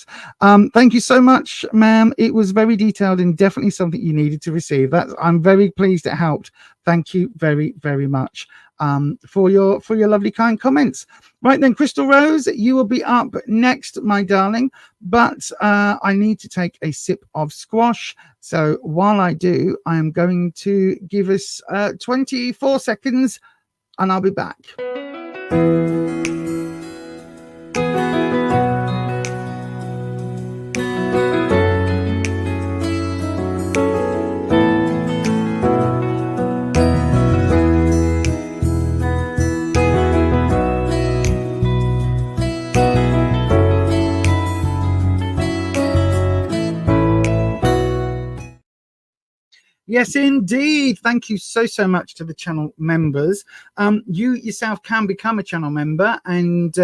Thank you so much, ma'am. It was very detailed and definitely something you needed to receive. I'm very pleased it helped. Thank you very, very much for your lovely kind comments. Right then, Crystal Rose, you will be up next, my darling, but I need to take a sip of squash. So while I do, I am going to give us 24 seconds and I'll be back. Yes, indeed. Thank you so much to the channel members. You yourself can become a channel member, and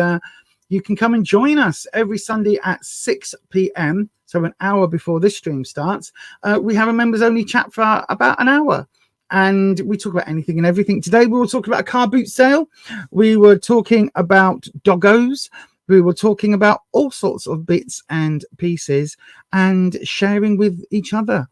you can come and join us every Sunday at 6 p.m. So an hour before this stream starts. We have a members only chat for about an hour, and we talk about anything and everything. Today we were talking about a car boot sale. We were talking about doggos. We were talking about all sorts of bits and pieces and sharing with each other.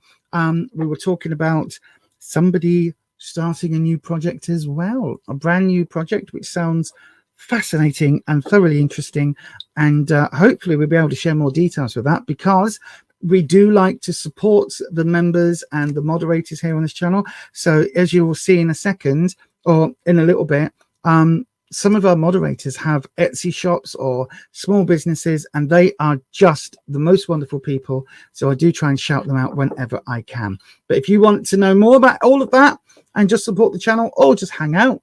We were talking about somebody starting a new project as well, a brand new project, which sounds fascinating and thoroughly interesting. And hopefully we'll be able to share more details with that, because we do like to support the members and the moderators here on this channel. So as you will see in a second, or in a little bit, some of our moderators have Etsy shops or small businesses, and they are just the most wonderful people. So I do try and shout them out whenever I can. But if you want to know more about all of that and just support the channel, or just hang out,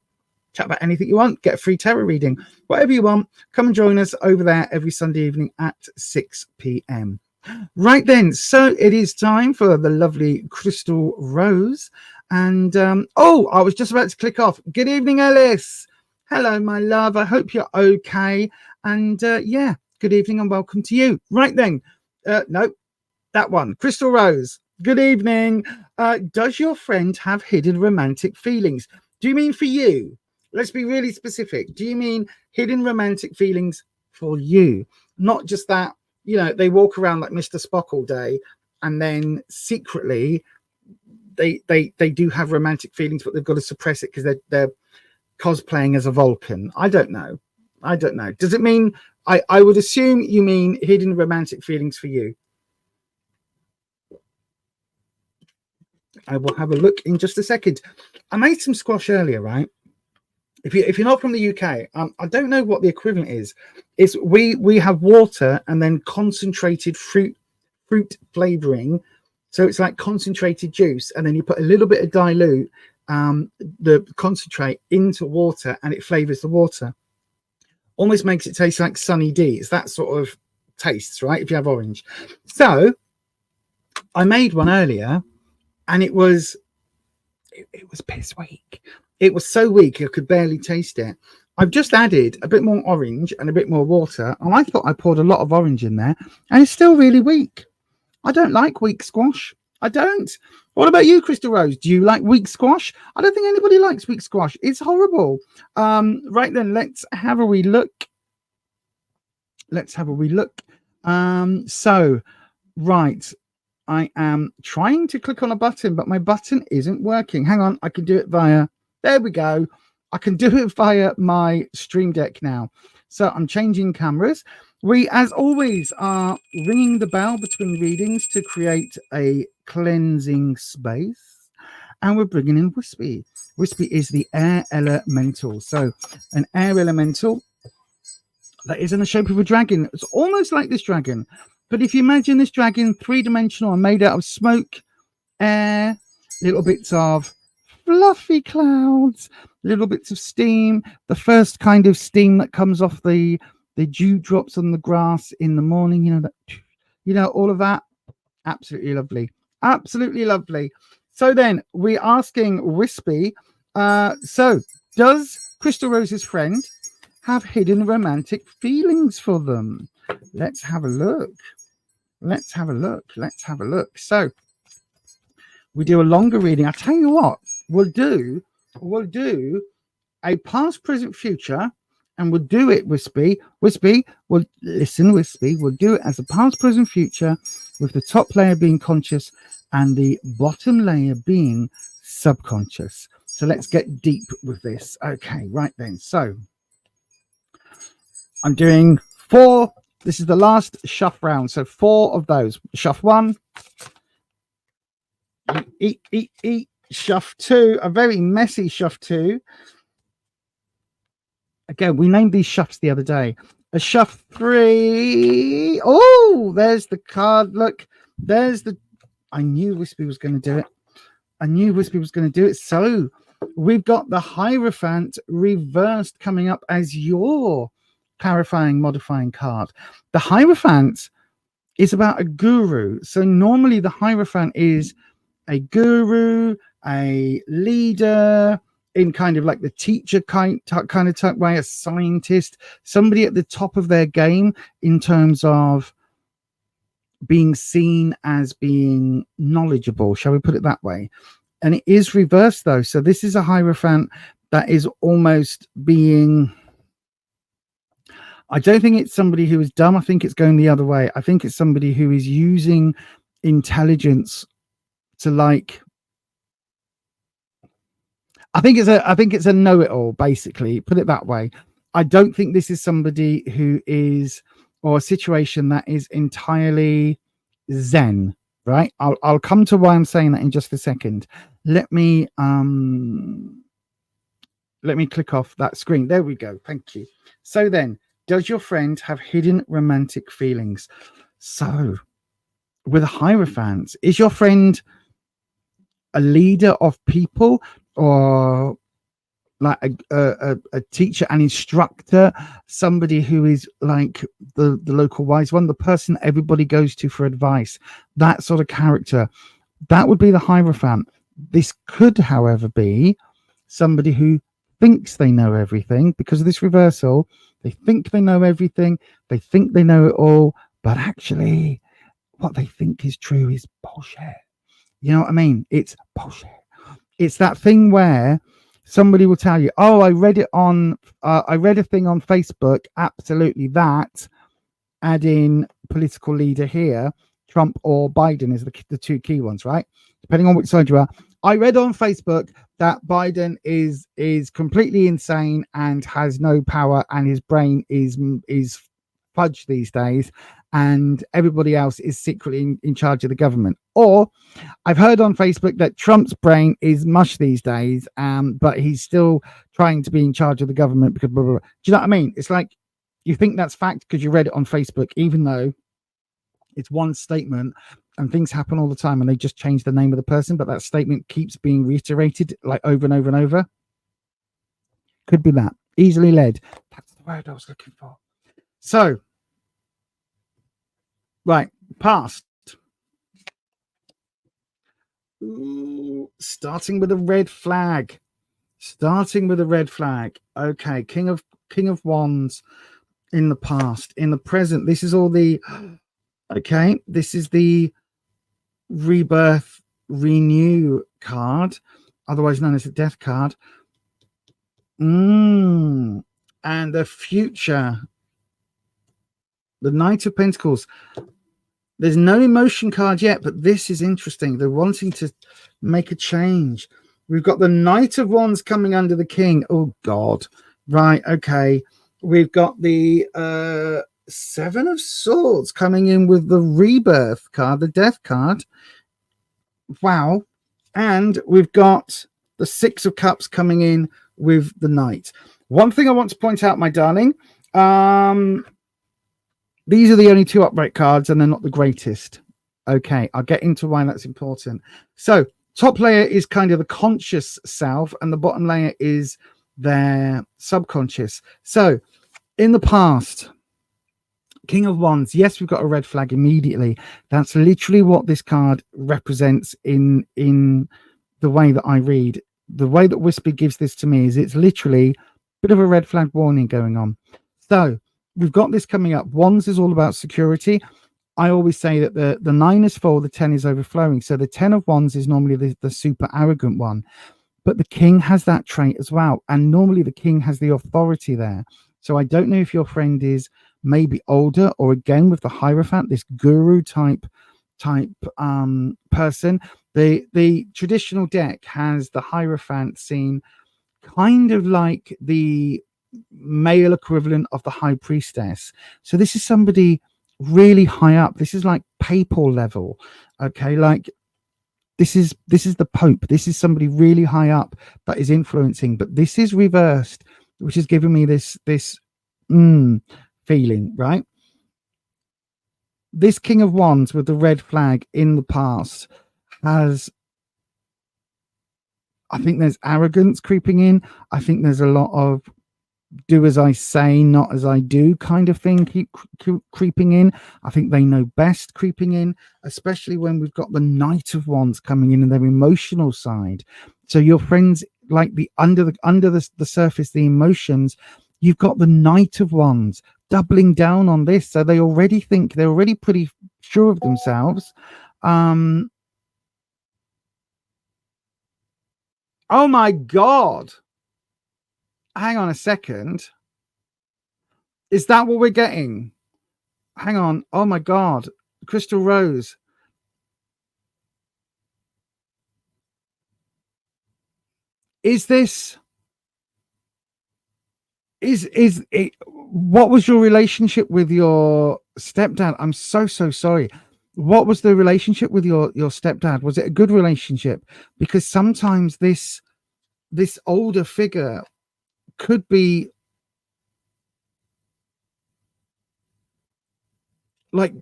chat about anything you want, get a free tarot reading, whatever you want, come and join us over there every Sunday evening at 6 p.m. Right then, so it is time for the lovely Crystal Rose. And oh, I was just about to click off. Good evening, Ellis. Hello, my love. I hope you're okay. And yeah, good evening and welcome to you. Right then. No, that one. Crystal Rose. Good evening. Does your friend have hidden romantic feelings? Do you mean for you? Let's be really specific. Do you mean hidden romantic feelings for you? Not just that, they walk around like Mr. Spock all day, and then secretly they do have romantic feelings, but they've got to suppress it because they're cosplaying as a Vulcan. I don't know. Does it mean, I would assume you mean hidden romantic feelings for you. I will have a look in just a second. I made some squash earlier, right? if you're not from the UK, I don't know what the equivalent is. It's we have water and then concentrated fruit flavoring. So it's like concentrated juice, and then you put a little bit of dilute, the concentrate into water, and it flavors the water. Almost makes it taste like Sunny D. It's that sort of tastes, right? If you have orange. So I made one earlier, and it was piss weak. It was so weak I could barely taste it. I've just added a bit more orange and a bit more water, and I thought I poured a lot of orange in there, and it's still really weak. I don't like weak squash. I don't. What about you, Crystal Rose? Do you like weak squash? I don't think anybody likes weak squash. It's horrible. Right then, let's have a wee look. So, right. I am trying to click on a button, but my button isn't working. Hang on. I can do it via... There we go. I can do it via my Stream Deck now. So I'm changing cameras. We, as always, are ringing the bell between readings to create a cleansing space. And we're bringing in Wispy. Wispy is the air elemental. So an air elemental that is in the shape of a dragon. It's almost like this dragon. But if you imagine this dragon three-dimensional and made out of smoke, air, little bits of fluffy clouds, little bits of steam, the first kind of steam that comes off the dew drops on the grass in the morning, all of that. Absolutely lovely. Absolutely lovely. So then we're asking Wispy, so does Crystal Rose's friend have hidden romantic feelings for them? Let's have a look. So we do a longer reading. I tell you what, we'll do a past, present, future, and we'll do it, Wispy. Wispy, well, listen, Wispy, we'll do it as a past, present, future, with the top layer being conscious and the bottom layer being subconscious. So let's get deep with this. Okay, right then. So I'm doing 4. This is the last shuff round. So 4 of those. Shuff 1. Eat. Shuff 2. A very messy shuff 2. Again, we named these shuffs the other day. A shuff 3. Oh, there's the card. Look, there's the... I knew Wispy was going to do it. So we've got the Hierophant reversed coming up as your clarifying, modifying card. The Hierophant is about a guru. So normally the Hierophant is a guru, a leader, in kind of like the teacher kind of way, a scientist, somebody at the top of their game in terms of being seen as being knowledgeable, shall we put it that way? And it is reversed though. So this is a Hierophant that is almost being... I don't think it's somebody who is dumb. I think it's going the other way. I think it's somebody who is using intelligence to like... I think it's a know-it-all, basically. Put it that way. I don't think this is somebody who is... or a situation that is entirely zen, right? I'll come to why I'm saying that in just a second. Let me click off that screen. There we go. Thank you. So then, does your friend have hidden romantic feelings? So, with a Hierophant, is your friend a leader of people, or like a teacher, an instructor, somebody who is like the local wise one, the person everybody goes to for advice, that sort of character? That would be the Hierophant. This could, however, be somebody who thinks they know everything because of this reversal. They think they know everything. They think they know it all, but actually what they think is true is bullshit. You know what I mean? It's bullshit. It's that thing where somebody will tell you, oh, I read a thing on Facebook. Absolutely. That, add in political leader here, Trump or Biden is the 2 key ones, right? Depending on which side you are. I read on Facebook that Biden is completely insane and has no power, and his brain is fudge these days, and everybody else is secretly in charge of the government. Or I've heard on Facebook that Trump's brain is mush these days, but he's still trying to be in charge of the government because blah, blah, blah. Do you know what I mean? It's like you think that's fact because you read it on Facebook, even though it's one statement and things happen all the time and they just change the name of the person, but that statement keeps being reiterated like over and over and over. Could be that. Easily led. That's the word I was looking for. So, right, past. Ooh, starting with a red flag. Okay, King of Wands in the past. In the present, this is all the... Okay, this is the rebirth renew card, otherwise known as the death card. And the future, the Knight of Pentacles. There's no emotion card yet, but this is interesting. They're wanting to make a change. We've got the Knight of Wands coming under the King. Oh God. Right, okay. We've got the Seven of Swords coming in with the rebirth card, the death card. Wow. And we've got the Six of Cups coming in with the Knight. One thing I want to point out, my darling, these are the only two upright cards and they're not the greatest. Okay, I'll get into why that's important. So top layer is kind of the conscious self and the bottom layer is their subconscious. So in the past, King of Wands, yes, we've got a red flag immediately. That's literally what this card represents in the way that I read. The way that Whisper gives this to me is it's literally a bit of a red flag warning going on. So we've got this coming up. Wands is all about security. I always say that the 9 is full, the 10 is overflowing. So the 10 of Wands is normally the super arrogant one. But the King has that trait as well. And normally the King has the authority there. So I don't know if your friend is maybe older or again with the Hierophant, this guru type person. The traditional deck has the Hierophant seen kind of like the male equivalent of the High Priestess. So this is somebody really high up. This is like papal level. Okay, like this is the Pope. This is somebody really high up that is influencing, but this is reversed, which is giving me this feeling, right? This King of Wands with the red flag in the past has, I think there's arrogance creeping in. I think there's a lot of do as I say, not as I do kind of thing keep creeping in. I think they know best creeping in, especially when we've got the Knight of Wands coming in and their emotional side. So your friends, like the under the surface, the emotions, you've got the Knight of Wands doubling down on this. So they already think they're already pretty sure of themselves. Oh my God. Hang on a second. Is that what we're getting? Hang on. Oh my God. Crystal Rose. Is this... Is it... What was your relationship with your stepdad? I'm so sorry. What was the relationship with your stepdad? Was it a good relationship? Because sometimes this older figure could be like,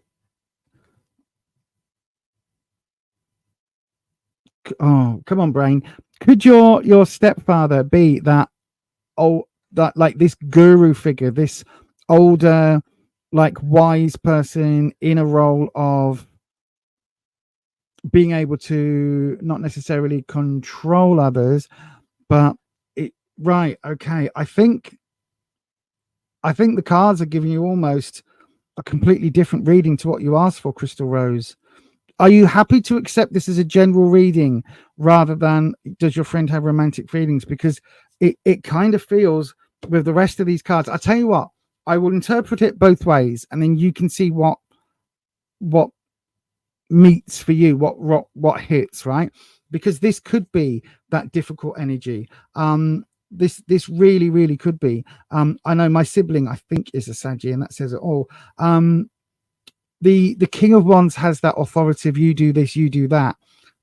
oh, come on, brain. Could your stepfather be that that like this guru figure, this older, like wise person in a role of being able to not necessarily control others, but right, okay. I think the cards are giving you almost a completely different reading to what you asked for, Crystal Rose. Are you happy to accept this as a general reading rather than does your friend have romantic feelings? Because it kind of feels with the rest of these cards. I tell you what, I will interpret it both ways, and then you can see what meets for you, what hits, right? Because this could be that difficult energy. This really could be. I know my sibling, I think, is a Saggy, and that says it all. the King of Wands has that authority of you do this, you do that.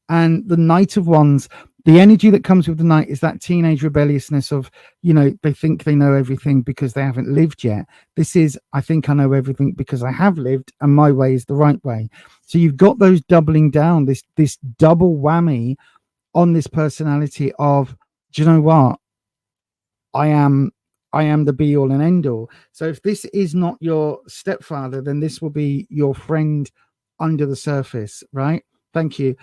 And the Knight of Wands, the energy that comes with the Knight is that teenage rebelliousness of, you know, they think they know everything because they haven't lived yet. This is, I think I know everything because I have lived, and my way is the right way. So you've got those doubling down, this double whammy on this personality of, do you know what? I am the be all and end all. So if this is not your stepfather, then this will be your friend under the surface, right? Thank you.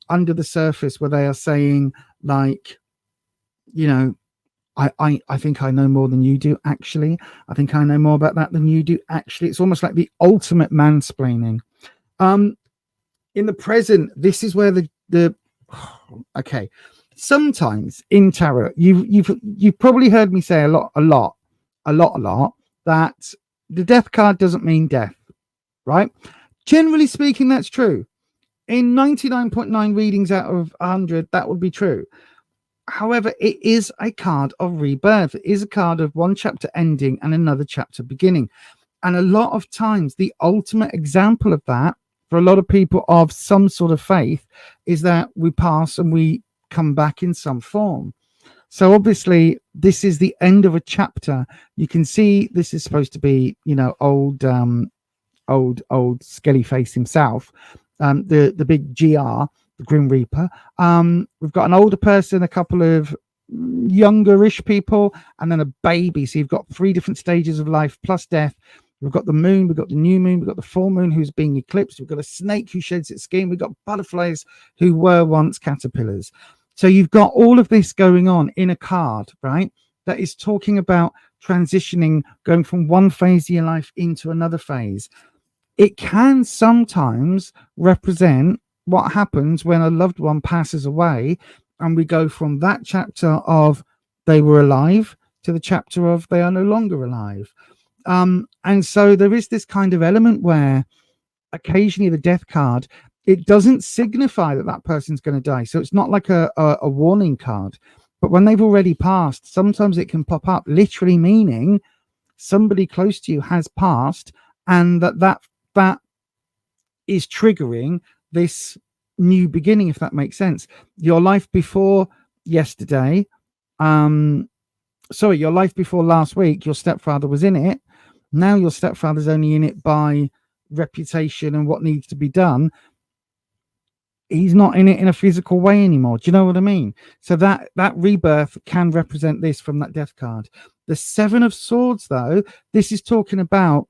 Under the surface, where they are saying, like, you know, I think I know more than you do, actually. I think I know more about that than you do, actually. It's almost like the ultimate mansplaining. In the present, this is where the okay. Sometimes in tarot, you've probably heard me say a lot that the death card doesn't mean death, right? Generally speaking, that's true. In 99.9 readings out of 100, that would be true. However, it is a card of rebirth. It is a card of one chapter ending and another chapter beginning. And a lot of times, the ultimate example of that for a lot of people of some sort of faith is that we pass and we come back in some form. So obviously, this is the end of a chapter. You can see this is supposed to be, you know, old Skelly Face himself, the big GR, the Grim Reaper. We've got an older person, a couple of younger-ish people, and then a baby. So you've got 3 different stages of life plus death. We've got the moon, we've got the new moon, we've got the full moon who's being eclipsed. We've got a snake who sheds its skin. We've got butterflies who were once caterpillars. So you've got all of this going on in a card, right? That is talking about transitioning, going from one phase of your life into another phase. It can sometimes represent what happens when a loved one passes away, and we go from that chapter of they were alive to the chapter of they are no longer alive. And so there is this kind of element where occasionally the death card, it doesn't signify that that person's going to die. So it's not like a warning card. But when they've already passed, sometimes it can pop up, literally meaning somebody close to you has passed, and that is triggering this new beginning, if that makes sense. Your life before yesterday, your life before last week, your stepfather was in it. Now your stepfather's only in it by reputation and what needs to be done. He's not in it in a physical way anymore. Do you know what I mean? So that rebirth can represent this from that death card. The 7 of Swords, though, this is talking about,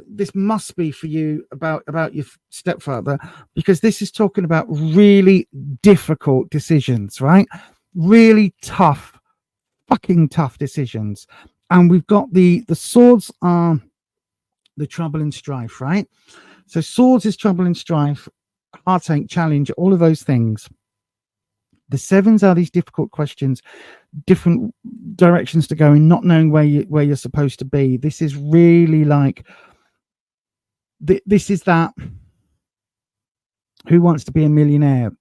this must be for you about your stepfather, because this is talking about really difficult decisions, right? Really tough, fucking tough decisions. And we've got the swords are the trouble and strife, right? So swords is trouble and strife, heartache, challenge, all of those things. The 7s are these difficult questions, different directions to go in, not knowing where you're supposed to be. This is really like, this is that who wants to be a millionaire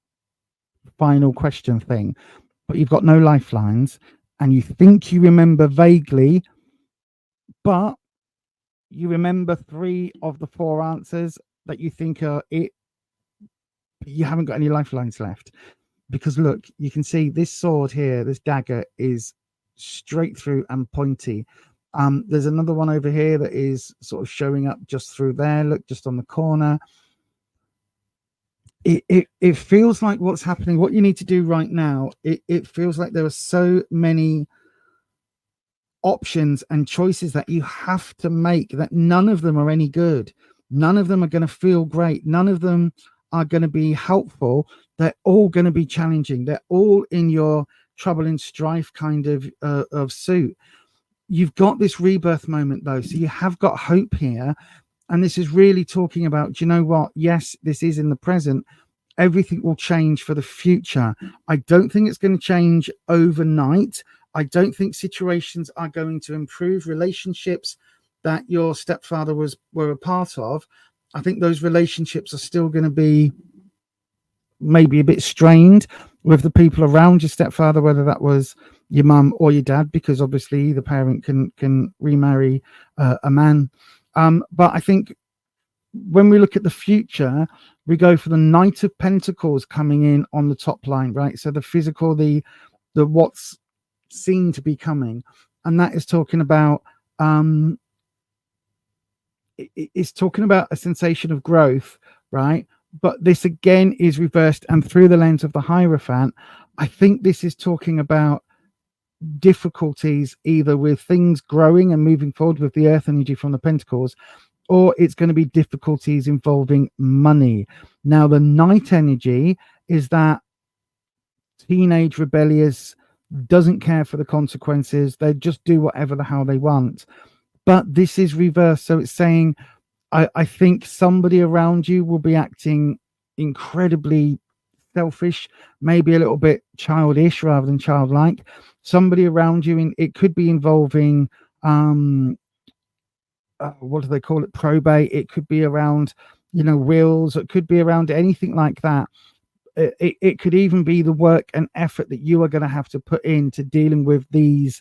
final question thing, but you've got no lifelines and you think you remember vaguely, but you remember 3 of the 4 answers that you think are it, but you haven't got any lifelines left. Because look, you can see this sword here, this dagger is straight through and pointy. There's another one over here that is sort of showing up just through there. Look, just on the corner. It feels like what's happening, what you need to do right now, it feels like there are so many options and choices that you have to make that none of them are any good. None of them are going to feel great. None of them are going to be helpful. They're all going to be challenging. They're all in your trouble and strife kind of suit. You've got this rebirth moment though, so you have got hope here. And this is really talking about, do you know what? Yes, this is in the present. Everything will change for the future. I don't think it's going to change overnight. I don't think situations are going to improve. Relationships that your stepfather were a part of, I think those relationships are still going to be maybe a bit strained with the people around your stepfather, whether that was your mum or your dad, because obviously the parent can remarry a man. But I think when we look at the future, we go for the Knight of Pentacles coming in on the top line, right? So the physical, the what's seen to be coming, and that is talking about it's talking about a sensation of growth, right? But this again is reversed, and through the lens of the Hierophant, I think this is talking about difficulties either with things growing and moving forward with the earth energy from the Pentacles, or it's going to be difficulties involving money. Now, the Knight energy is that teenage rebellious, doesn't care for the consequences. They just do whatever the hell they want. But this is reversed. So it's saying, I think somebody around you will be acting incredibly selfish, maybe a little bit childish rather than childlike. Somebody around you, it could be involving what do they call it, probate. It could be around wills. It could be around anything like that. It could even be the work and effort that you are going to have to put into dealing with these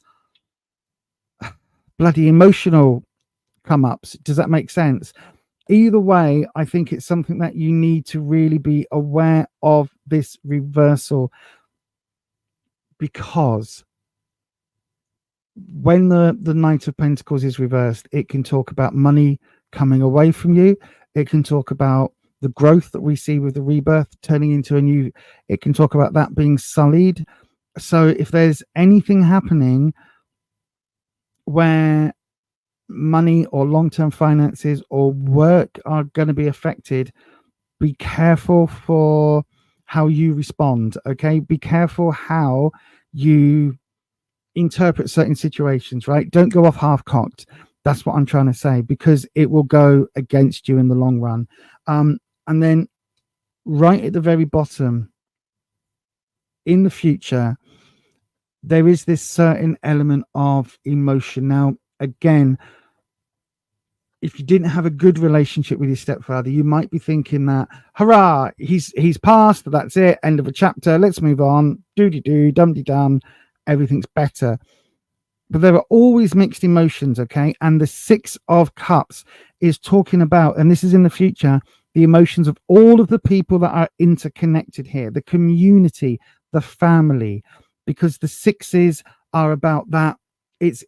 bloody emotional come ups. Does that make sense? Either way, I think it's something that you need to really be aware of, this reversal, because when the Knight of Pentacles is reversed, it can talk about money coming away from you. It can talk about the growth that we see with the rebirth turning into a new, it can talk about that being sullied. So if there's anything happening where money or long-term finances or work are going to be affected, be careful for how you respond. Okay, be careful how you interpret certain situations, right? Don't go off half-cocked. That's what I'm trying to say, because it will go against you in the long run. And then right at the very bottom, in the future, there is this certain element of emotion. Now, again, if you didn't have a good relationship with your stepfather, you might be thinking that, hurrah, he's passed, that's it, end of a chapter, let's move on, doo-dee-doo, dum-dee-dum, everything's better. But there are always mixed emotions, okay? And the Six of Cups is talking about, and this is in the future, the emotions of all of the people that are interconnected here, the community, the family, because the sixes are about that. It's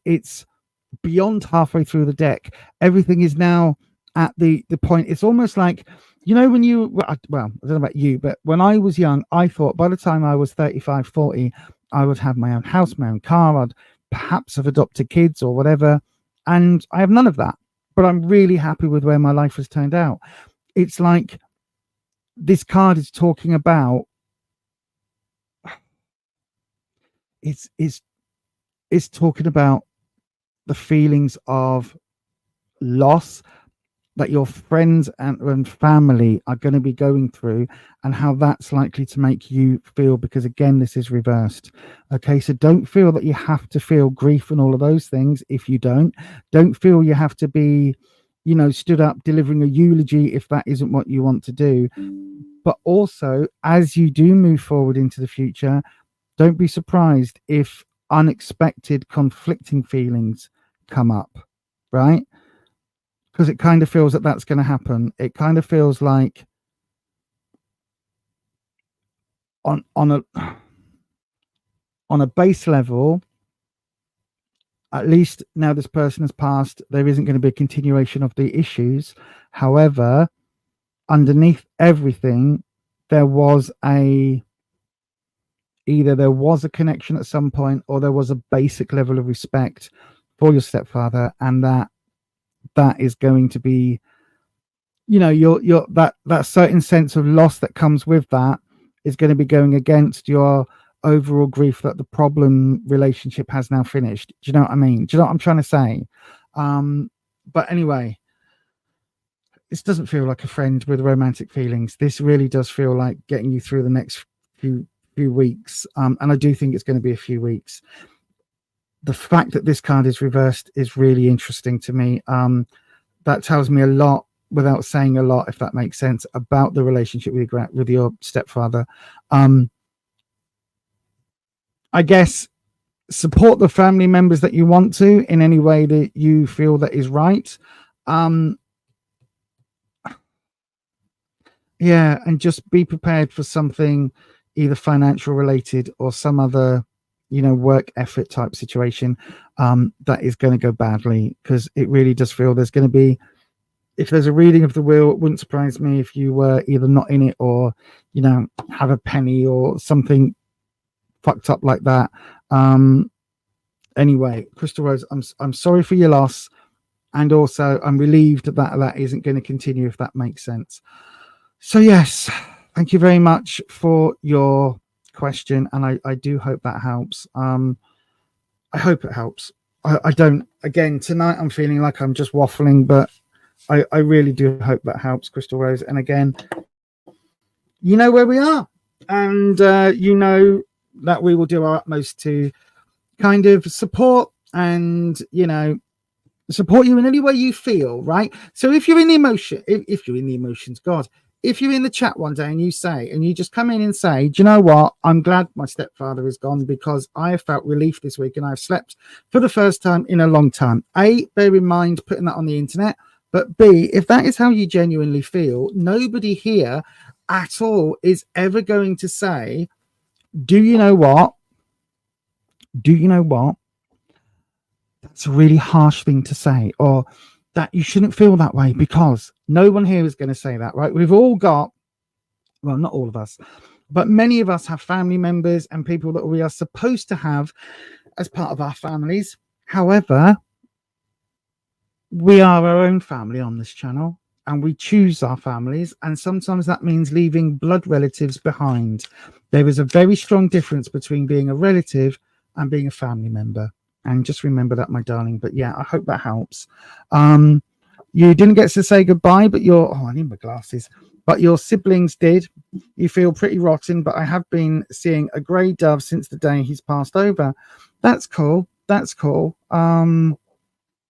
beyond halfway through the deck. Everything is now at the point. It's almost like, when you, well, I don't know about you, but when I was young, I thought by the time I was 35, 40, I would have my own house, my own car. I'd perhaps have adopted kids or whatever. And I have none of that. But I'm really happy with where my life has turned out. It's like this card is talking about, it's talking about the feelings of loss that your friends and family are going to be going through, and how that's likely to make you feel, because again, this is reversed. Okay, so don't feel that you have to feel grief and all of those things. If you don't feel you have to be, stood up delivering a eulogy if that isn't what you want to do. But also, as you do move forward into the future, don't be surprised if unexpected conflicting feelings come up, right? Because it kind of feels that that's going to happen. It kind of feels like on a base level, at least now this person has passed, there isn't going to be a continuation of the issues. However, underneath everything, either there was a connection at some point, or there was a basic level of respect for your stepfather, and that is going to be, that certain sense of loss that comes with that is going to be going against your overall grief that the problem relationship has now finished. Do you know what I mean? Do you know what I'm trying to say? But anyway, this doesn't feel like a friend with romantic feelings. This really does feel like getting you through the next few weeks. And I do think it's going to be a few weeks. The fact that this card is reversed is really interesting to me. That tells me a lot without saying a lot, if that makes sense, about the relationship with your stepfather. I guess support the family members that you want to in any way that you feel that is right. Yeah, and just be prepared for something either financial related or some other, work effort type situation that is going to go badly, because it really does feel there's going to be, if there's a reading of the will, it wouldn't surprise me if you were either not in it or, have a penny or something fucked up like that. Anyway, Crystal Rose, I'm sorry for your loss, and also I'm relieved that isn't going to continue, if that makes sense. So yes, thank you very much for your question, and I do hope that helps. I hope it helps. I don't. Again, tonight I'm feeling like I'm just waffling, but I really do hope that helps, Crystal Rose. And again, you know where we are, and you know that we will do our utmost to kind of support and support you in any way you feel, right? So if you're in the emotion, if you're in the emotions, God, if you're in the chat one day and you just come in and say, do you know what? I'm glad my stepfather is gone, because I have felt relief this week and I've slept for the first time in a long time. A, bear in mind putting that on the internet. But B, if that is how you genuinely feel, nobody here at all is ever going to say, do you know what? Do you know what? That's a really harsh thing to say, or that you shouldn't feel that way, because no one here is going to say that, right? We've all got, well, not all of us, but many of us have family members and people that we are supposed to have as part of our families. However, we are our own family on this channel, and we choose our families, and sometimes that means leaving blood relatives behind. There is a very strong difference between being a relative and being a family member. And just remember that, my darling. But yeah, I hope that helps. You didn't get to say goodbye, but I need my glasses. But your siblings did. You feel pretty rotten, but I have been seeing a grey dove since the day he's passed over. That's cool. That's cool.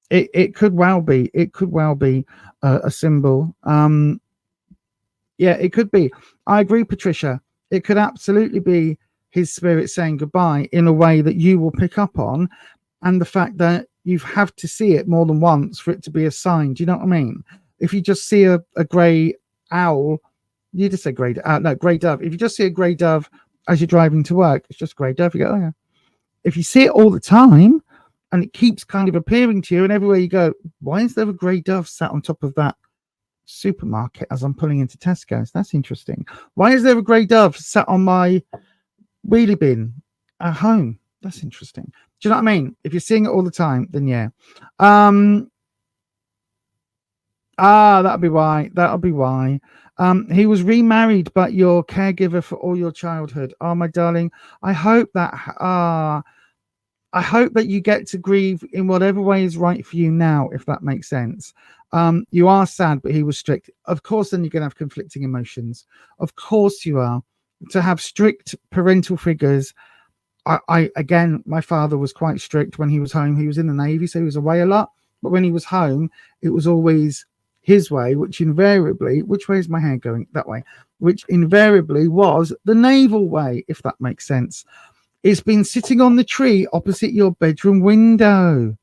It could well be. It could well be a symbol. Yeah, it could be. I agree, Patricia. It could absolutely be his spirit saying goodbye in a way that you will pick up on. And the fact that you have to see it more than once for it to be a sign. Do you know what I mean? If you just see a grey owl, you just say grey dove. If you just see a grey dove as you're driving to work, it's just grey dove. You go, oh yeah. If you see it all the time and it keeps kind of appearing to you, and everywhere you go, why is there a grey dove sat on top of that supermarket as I'm pulling into Tesco's? That's interesting. Why is there a grey dove sat on my wheelie bin at home? That's interesting. Do you know what I mean? If you're seeing it all the time, then yeah. That'll be why. That'll be why. He was remarried, but your caregiver for all your childhood. Oh, my darling. I hope that you get to grieve in whatever way is right for you now, if that makes sense. You are sad, but he was strict. Of course, then you're going to have conflicting emotions. Of course you are. To have strict parental figures. Again, my father was quite strict when he was home. He was in the Navy, so he was away a lot. But when he was home, it was always his way, which invariably, which way is my hair going? That way, which invariably was the naval way, if that makes sense. It's been sitting on the tree opposite your bedroom window.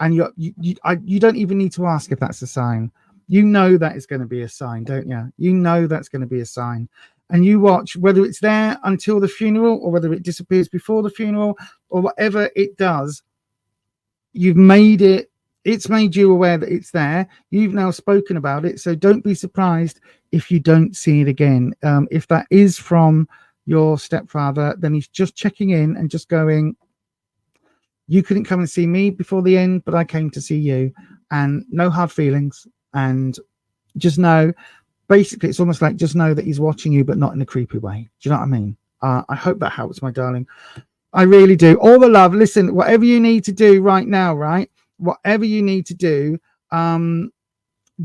And you don't even need to ask if that's a sign. You know that is going to be a sign, don't you? You know that's going to be a sign. And you watch whether it's there until the funeral or whether it disappears before the funeral or whatever it does. You've made it. It's made you aware that it's there. You've now spoken about it. So don't be surprised if you don't see it again. If that is from your stepfather, then he's just checking in and just going, you couldn't come and see me before the end, but I came to see you. And no hard feelings. And just know, basically, it's almost like just know that he's watching you, but not in a creepy way. Do you know what I mean? I hope that helps, my darling. I really do. All the love. Listen, whatever you need to do right now, right? Whatever you need to do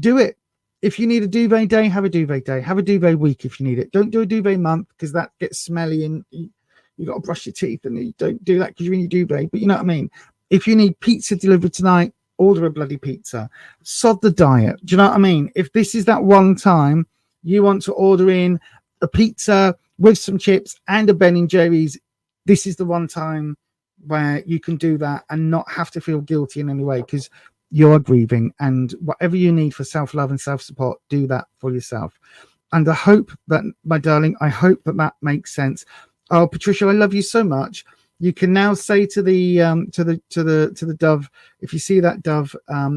it. If you need a duvet day, have a duvet day. Have a duvet week if you need it. Don't do a duvet month because that gets smelly and you got to brush your teeth, and you don't do that because you're in your duvet. But you know what I mean? If you need pizza delivered tonight, order a bloody pizza. Sod the diet. Do you know what I mean? If this is that one time you want to order in a pizza with some chips and a Ben & Jerry's, this is the one time where you can do that and not have to feel guilty in any way, because you're grieving, and whatever you need for self-love and self-support, do that for yourself. And I hope that, my darling, I hope that that makes sense. Oh, Patricia, I love you so much. You can now say to the dove, if you see that dove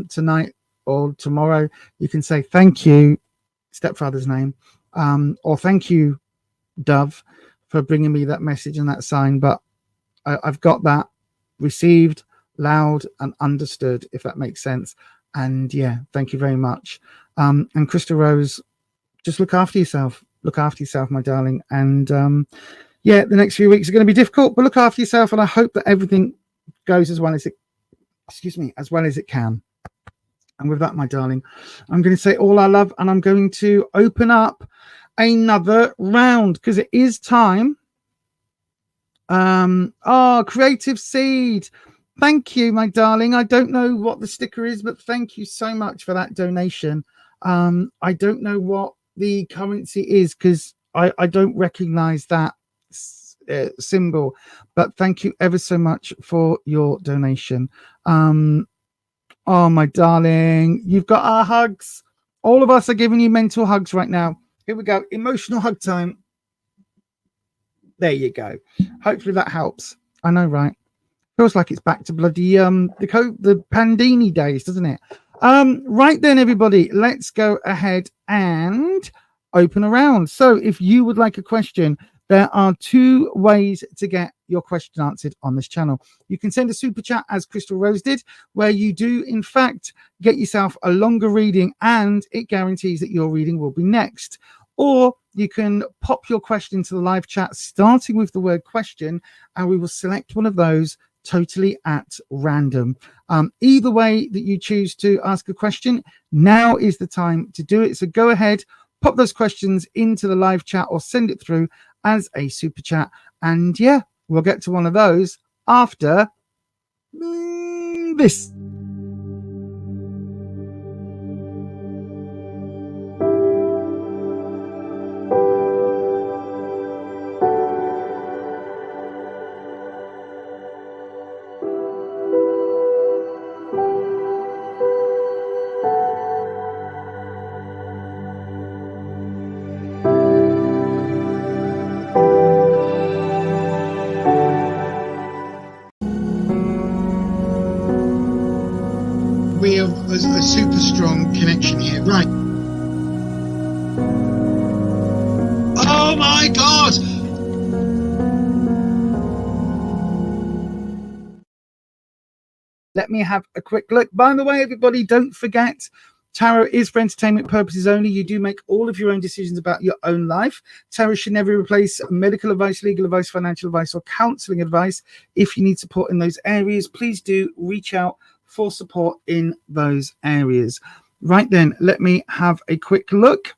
tonight or tomorrow, you can say thank you, stepfather's name, or thank you, dove, for bringing me that message and that sign. But I've got that received, loud, and understood, if that makes sense. And yeah, thank you very much. And Crystal Rose, just look after yourself. Look after yourself, my darling. And yeah, the next few weeks are going to be difficult, but look after yourself. And I hope that everything goes as well as it, as well as it can. And with that, my darling, I'm going to say all our love, and I'm going to open up another round because it is time. Creative Seed. Thank you, my darling. I don't know what the sticker is, but thank you so much for that donation. I don't know what the currency is because I don't recognize that symbol, but thank you ever so much for your donation. Oh, my darling, you've got our hugs. All of us are giving you mental hugs right now. Here we go. Emotional hug time. There you go. Hopefully that helps. I know, right? Feels like it's back to bloody the Pandini days, doesn't it? Right then, everybody, let's go ahead and open a round. So if you would like a question, there are two ways to get your question answered on this channel. You can send a super chat, as Crystal Rose did, where you do, in fact, get yourself a longer reading, and it guarantees that your reading will be next. Or you can pop your question into the live chat, starting with the word question, and we will select one of those totally at random. Either way that you choose to ask a question, now is the time to do it. So go ahead, pop those questions into the live chat or send it through as a super chat. And yeah, we'll get to one of those after this. We have a super strong connection here. Right. Oh my God! Let me have a quick look. By the way, everybody, don't forget, tarot is for entertainment purposes only. You do make all of your own decisions about your own life. Tarot should never replace medical advice, legal advice, financial advice, or counseling advice. If you need support in those areas, please do reach out for support in those areas. Right then, let me have a quick look.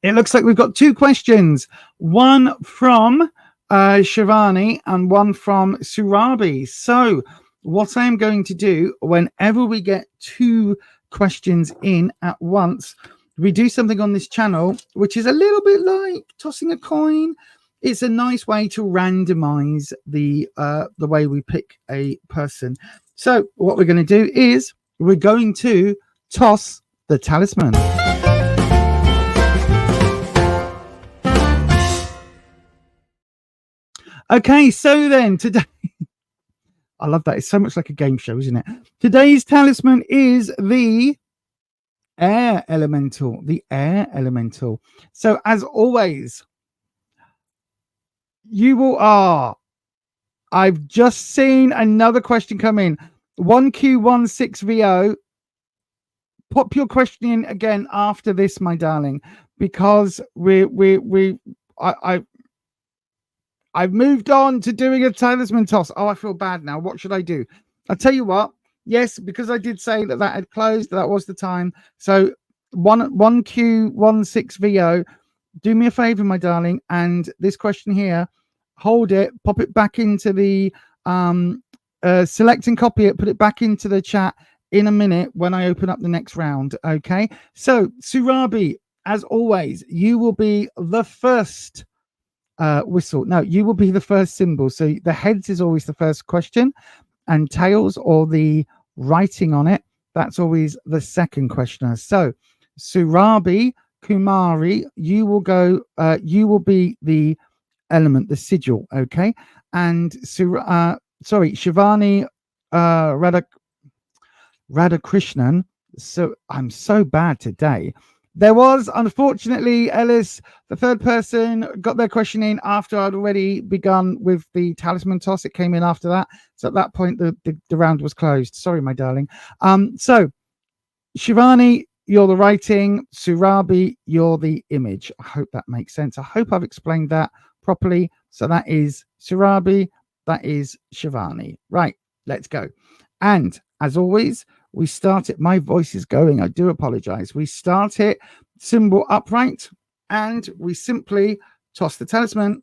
It looks like we've got two questions, one from Shivani and one from Surabi. So what I am going to do, whenever we get two questions in at once, we do something on this channel which is a little bit like tossing a coin. It's a nice way to randomize the way we pick a person. So what we're going to do is we're going to toss the talisman. Okay, so then today, I love that. It's so much like a game show, isn't it? Today's talisman is the air elemental. The air elemental. So as always, you will I've just seen another question come in. 1Q16VO. Pop your question in again after this, my darling, because I've moved on to doing a talisman toss. Oh, I feel bad now. What should I do? I'll tell you what. Yes, because I did say that had closed. That was the time. So 1Q16VO. Do me a favor, my darling, and this question here, hold it, pop it back into the select and copy it, put it back into the chat in a minute when I open up the next round. Okay, so Surabi, as always, you will be the first whistle. No, you will be the first symbol. So the heads is always the first question, and tails, or the writing on it, That's always the second questioner. So, Surabi Kumari, you will go. You will be the element, the sigil. Okay, and Shivani Radhakrishnan. So I'm so bad today. There was, unfortunately, Ellis, the third person, got their question in after I'd already begun with the talisman toss. It came in after that. So at that point, the round was closed. Sorry, my darling. So, Shivani, you're the writing. Surabi, you're the image. I hope that makes sense. I hope I've explained that properly. So that is Surabi. That is Shivani. Right, let's go. And as always, we start it. My voice is going. I do apologize. We start it symbol upright and we simply toss the talisman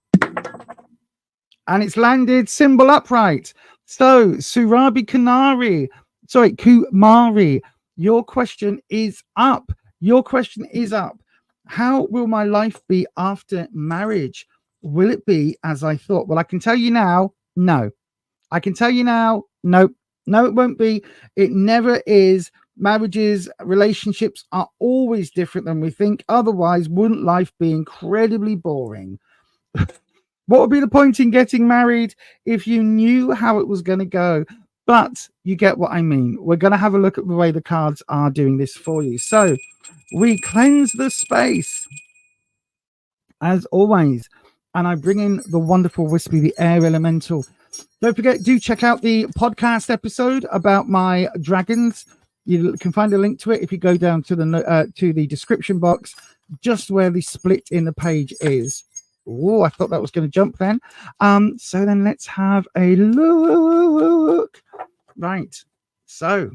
and it's landed symbol upright. So Surabi Kumari, your question is up. Your question is up. How will my life be after marriage? Will it be as I thought? Well, I can tell you now, no. I can tell you now, nope. No, it won't be. It never is. Marriages, relationships are always different than we think. Otherwise, wouldn't life be incredibly boring? What would be the point in getting married if you knew how it was going to go? But you get what I mean. We're going to have a look at the way the cards are doing this for you. So we cleanse the space, as always. And I bring in the wonderful Wispy, the air elemental. Don't forget, do check out the podcast episode about my dragons. You can find a link to it if you go down to the description box, just where the split in the page is. Oh, I thought that was going to jump then. So then let's have a look. Right. So,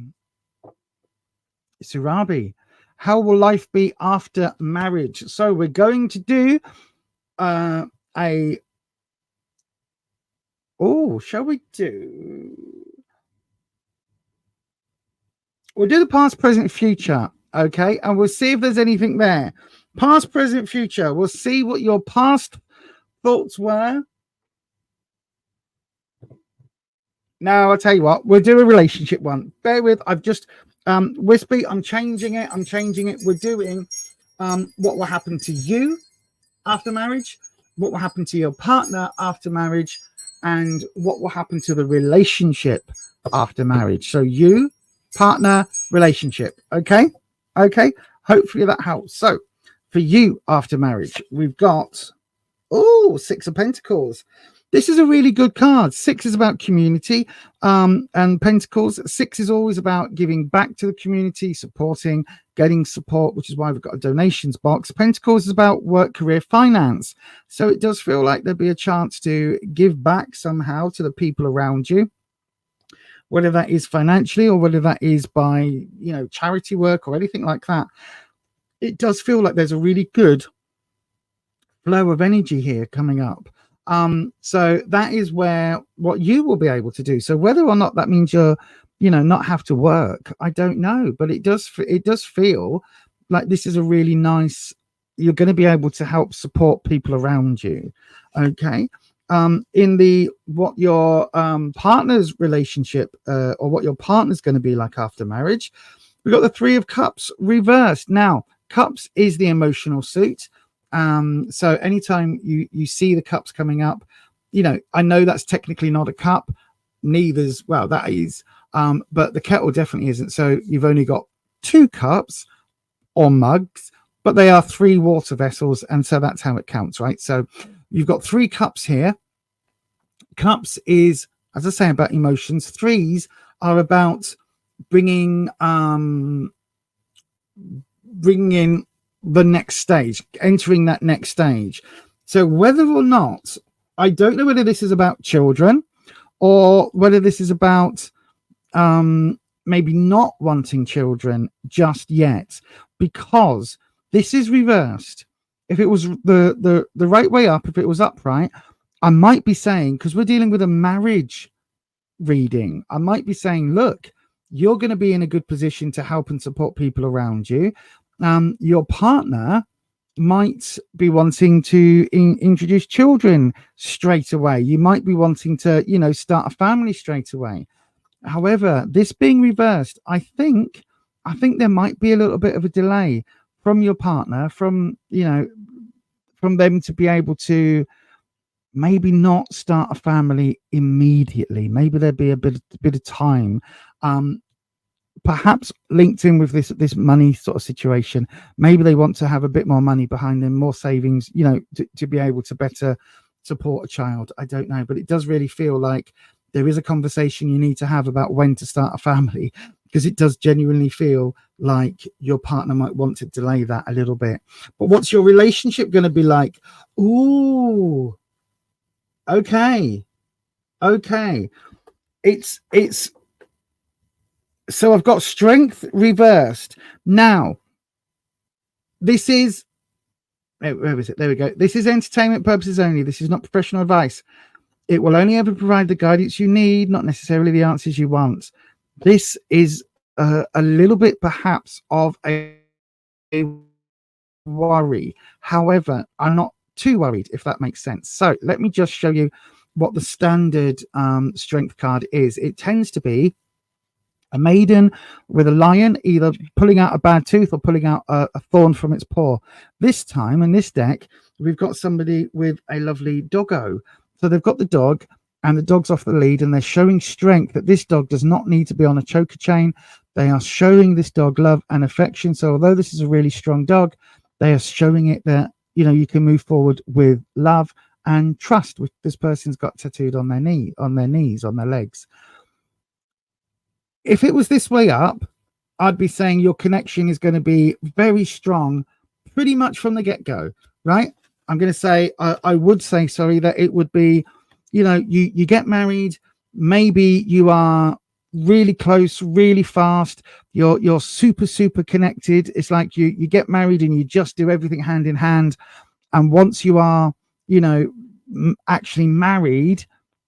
Surabi, how will life be after marriage? So we're going to do shall we do? We'll do the past, present, future, okay? And we'll see if there's anything there. Past, present, future. We'll see what your past thoughts were. Now, I'll tell you what, we'll do a relationship one. Bear with, I've just, Wispy, I'm changing it. We're doing what will happen to you after marriage, what will happen to your partner after marriage, and what will happen to the relationship after marriage. So you, partner, relationship. Okay. Hopefully that helps. So for you after marriage, we've got Six of Pentacles. This is a really good card. Six is about community, and Pentacles. Six is always about giving back to the community, supporting, getting support, which is why we've got a donations box. Pentacles is about work, career, finance. So it does feel like there'd be a chance to give back somehow to the people around you, whether that is financially or whether that is by, charity work or anything like that. It does feel like there's a really good flow of energy here coming up. So that is what you will be able to do. So whether or not that means you're, not have to work, I don't know, but it does feel like this is a really nice, you're going to be able to help support people around you. Okay. In what your partner's relationship or what your partner's going to be like after marriage, we've got the Three of Cups reversed. Now, Cups is the emotional suit. So anytime you see the cups coming up, I know that's technically not a cup, that is, but the kettle definitely isn't. So you've only got 2 cups or mugs, but they are 3 water vessels, and so that's how it counts, right? So you've got 3 cups here. Cups is, as I say, about emotions. 3s are about bringing in the next stage, entering that next stage. So whether or not, I don't know whether this is about children or whether this is about maybe not wanting children just yet, because this is reversed. If it was the right way up, if it was upright, I might be saying, because we're dealing with a marriage reading, I might be saying, look, you're going to be in a good position to help and support people around you. Your partner might be wanting to introduce children straight away. You might be wanting to, start a family straight away. However, this being reversed, I think I think there might be a little bit of a delay from your partner, from them to be able to maybe not start a family immediately. Maybe there'd be a bit of time. Perhaps linked in with this money sort of situation. Maybe they want to have a bit more money behind them, more savings, to be able to better support a child. I don't know, but it does really feel like there is a conversation you need to have about when to start a family, because it does genuinely feel like your partner might want to delay that a little bit. But what's your relationship going to be like? Ooh, okay. It's so I've got strength reversed. Now, this is, where is it? There we go. This is entertainment purposes only. This is not professional advice. It will only ever provide the guidance you need, not necessarily the answers you want. This is a little bit perhaps of a worry. However, I'm not too worried, if that makes sense. So let me just show you what the standard strength card is. It tends to be a maiden with a lion, either pulling out a bad tooth or pulling out a thorn from its paw. This time in this deck, we've got somebody with a lovely doggo. So they've got the dog and the dog's off the lead, and they're showing strength that this dog does not need to be on a choker chain. They are showing this dog love and affection. So although this is a really strong dog, they are showing it that, you can move forward with love and trust, which this person's got tattooed on their knees, on their legs. If it was this way up, I'd be saying your connection is going to be very strong pretty much from the get-go, right? I'm going to say, I would say, sorry, that it would be, you get married, maybe you are really close, really fast, you're super connected. It's like you get married and you just do everything hand in hand. And once you are, actually married,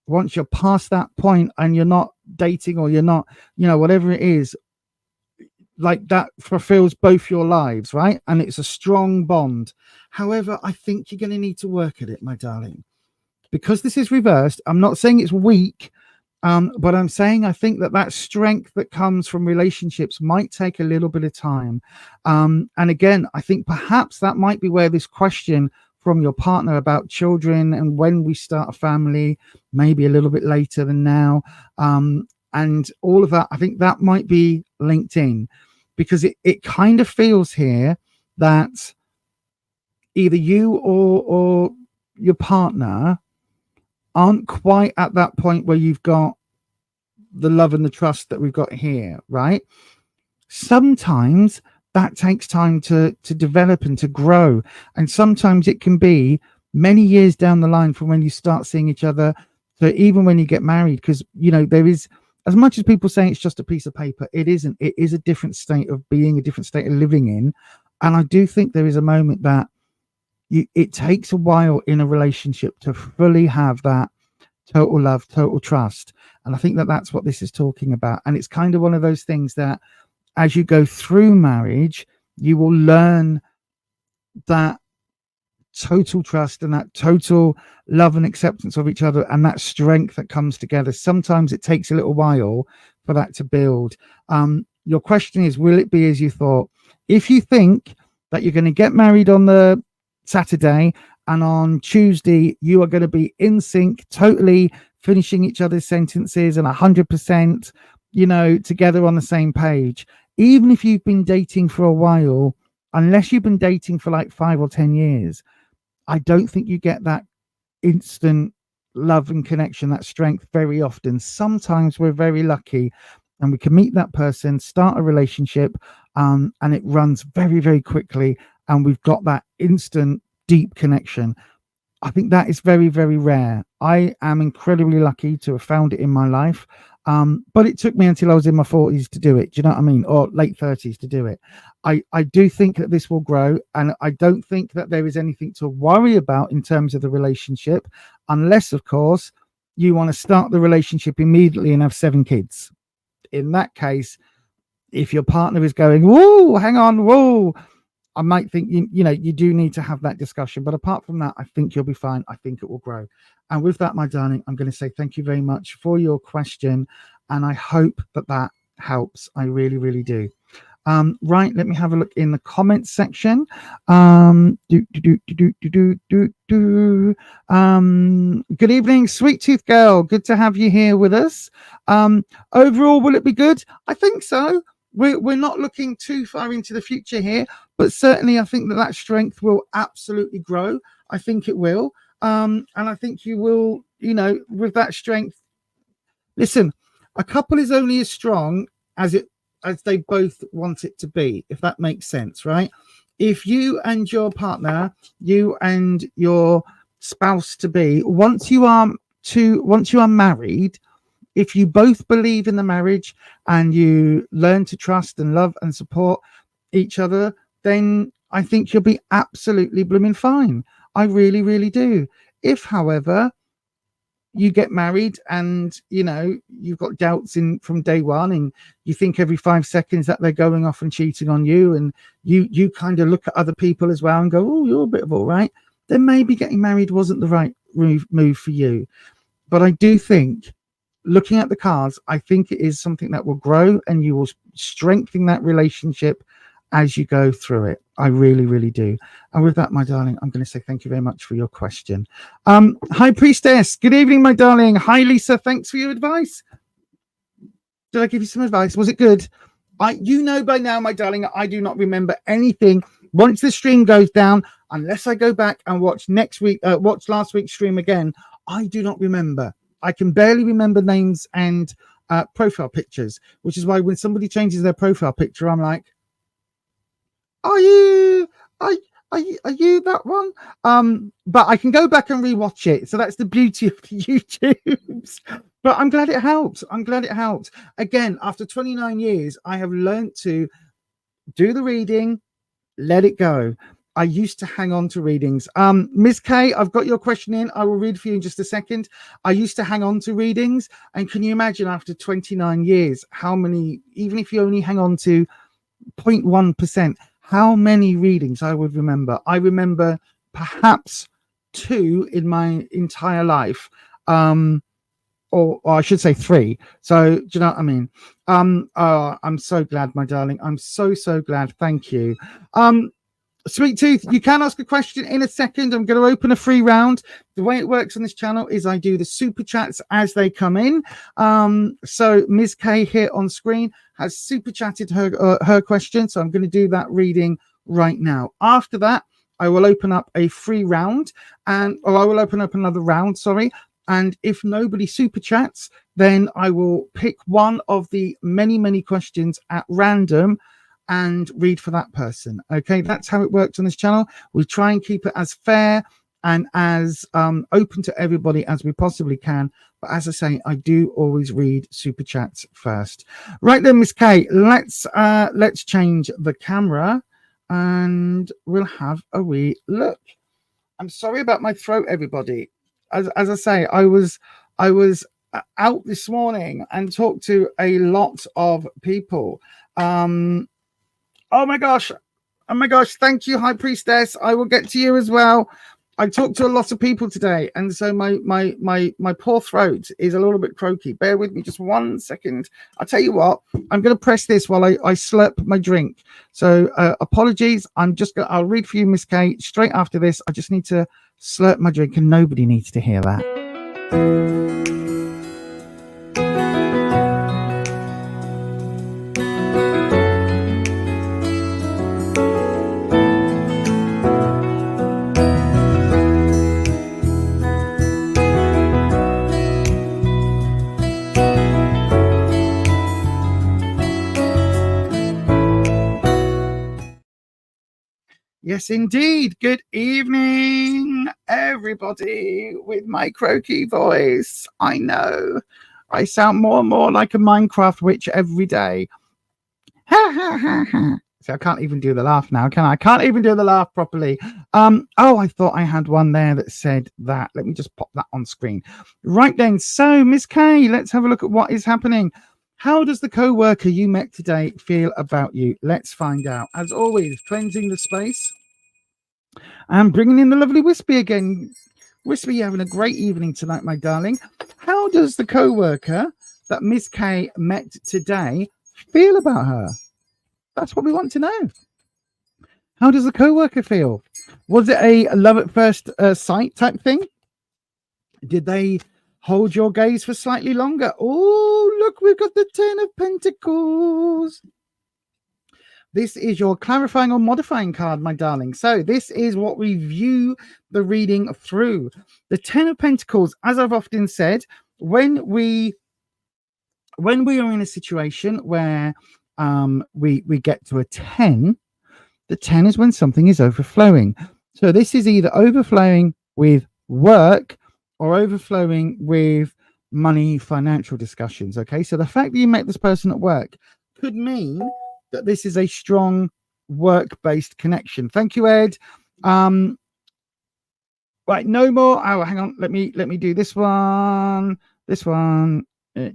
once you're past that point and you're not dating or you're not, whatever it is, like that fulfills both your lives, right? And it's a strong bond. However, I think you're going to need to work at it, my darling, because this is reversed. I'm not saying it's weak, but I'm saying I think that strength that comes from relationships might take a little bit of time. And again, I think perhaps that might be where this question from your partner about children and when we start a family, maybe a little bit later than now, and all of that, I think that might be linked in, because it kind of feels here that either you or your partner aren't quite at that point where you've got the love and the trust that we've got here, right? Sometimes that takes time to develop and to grow. And sometimes it can be many years down the line from when you start seeing each other. So even when you get married, because, there is, as much as people say it's just a piece of paper, it isn't. It is a different state of being, a different state of living in. And I do think there is a moment that it takes a while in a relationship to fully have that total love, total trust. And I think that's what this is talking about. And it's kind of one of those things that as you go through marriage, you will learn that total trust and that total love and acceptance of each other and that strength that comes together. Sometimes it takes a little while for that to build. Your question is, will it be as you thought? If you think that you're going to get married on the Saturday and on Tuesday you are going to be in sync, totally finishing each other's sentences and 100%, together on the same page, even if you've been dating for a while, unless you've been dating for like 5 or 10 years, I don't think you get that instant love and connection, that strength very often. Sometimes we're very lucky and we can meet that person, start a relationship, and it runs very, very quickly. And we've got that instant deep connection. I think that is very, very rare. I am incredibly lucky to have found it in my life. But it took me until I was in my 40s to do it. Do you know what I mean? Or late 30s to do it. I do think that this will grow, and I don't think that there is anything to worry about in terms of the relationship, unless, of course, you want to start the relationship immediately and have 7 kids. In that case, if your partner is going, whoa, hang on, whoa, I might think, you do need to have that discussion. But apart from that, I think you'll be fine. I think it will grow. And with that, my darling, I'm going to say thank you very much for your question. And I hope that helps. I really, really do. Right, let me have a look in the comments section. Good evening, Sweet Tooth Girl. Good to have you here with us. Overall, will it be good? I think so. We're not looking too far into the future here, but certainly I think that strength will absolutely grow. I think it will. And I think you will, with that strength. Listen, a couple is only as strong as they both want it to be, if that makes sense, right? If you and your partner, you and your spouse to be, once you are married, if you both believe in the marriage and you learn to trust and love and support each other, then I think you'll be absolutely blooming fine. I really, really do. If, however, you get married and you've got doubts from day one, and you think every 5 seconds that they're going off and cheating on you, and you kind of look at other people as well and go, oh, you're a bit of all right, then maybe getting married wasn't the right move for you. But I do think, looking at the cards, I think it is something that will grow, and you will strengthen that relationship as you go through it. I really, really do. And with that, my darling, I'm going to say thank you very much for your question. Hi, Priestess. Good evening, my darling. Hi, Lisa. Thanks for your advice. Did I give you some advice? Was it good? You know by now, my darling, I do not remember anything once the stream goes down, unless I go back and watch last week's stream again. I do not remember. I can barely remember names and profile pictures, which is why when somebody changes their profile picture, I'm like, Are you that one? But I can go back and rewatch it. So that's the beauty of the YouTubes. But I'm glad it helps. Again, after 29 years, I have learned to do the reading, let it go. I used to hang on to readings. Miss K, I've got your question in. I will read for you in just a second. I used to hang on to readings. And can you imagine after 29 years, how many, even if you only hang on to 0.1%, how many readings I would remember? I remember perhaps 2 in my entire life, or I should say 3. So do you know what I mean? I'm so glad, my darling. I'm so glad. Thank you. Sweet Tooth, you can ask a question in a second. I'm going to open a free round. The way it works on this channel is I do the super chats as they come in. So Ms. K here on screen has super chatted her question. So I'm going to do that reading right now. After that, I will open up a free round, I will open up another round, sorry. And if nobody super chats, then I will pick one of the many questions at random and read for that person. Okay, that's how it works on this channel. We try and keep it as fair and as open to everybody as we possibly can. But as I say, I do always read super chats first. Right then, Miss K, let's change the camera and we'll have a wee look. I'm sorry about my throat, everybody. As I say, I was out this morning and talked to a lot of people. Oh my gosh. Thank you, High Priestess. I will get to you as well. I talked to a lot of people today, and so my poor throat is a little bit croaky. Bear with me just 1 second. I'll tell you what, I'm going to press this while I slurp my drink. So apologies. I'll read for you, Miss K, straight after this. I just need to slurp my drink, and nobody needs to hear that. Yes, indeed. Good evening, everybody, with my croaky voice. I know. I sound more and more like a Minecraft witch every day. Ha, ha, ha, ha. So I can't even do the laugh now, can I? I can't even do the laugh properly. Oh, I thought I had one there that said that. Let me just pop that on screen. Right then. So, Miss K, let's have a look at what is happening. How does the co-worker you met today feel about you? Let's find out. As always, cleansing the space and bringing in the lovely Wispy again. Wispy, you're having a great evening tonight, my darling. How does the co-worker that Miss K met today feel about her? That's what we want to know. How does the co-worker feel? Was it a love at first sight type thing? Did they hold your gaze for slightly longer? Oh, look, we've got the 10 of Pentacles. This is your clarifying or modifying card, my darling. So this is what we view the reading through. The 10 of Pentacles, as I've often said, when we are in a situation where we get to a 10, the 10 is when something is overflowing. So this is either overflowing with work or overflowing with money, financial discussions. Okay, so the fact that you met this person at work could mean that this is a strong work-based connection. Thank you, Ed. Right, no more. Oh, hang on. Let me do this one. This one. I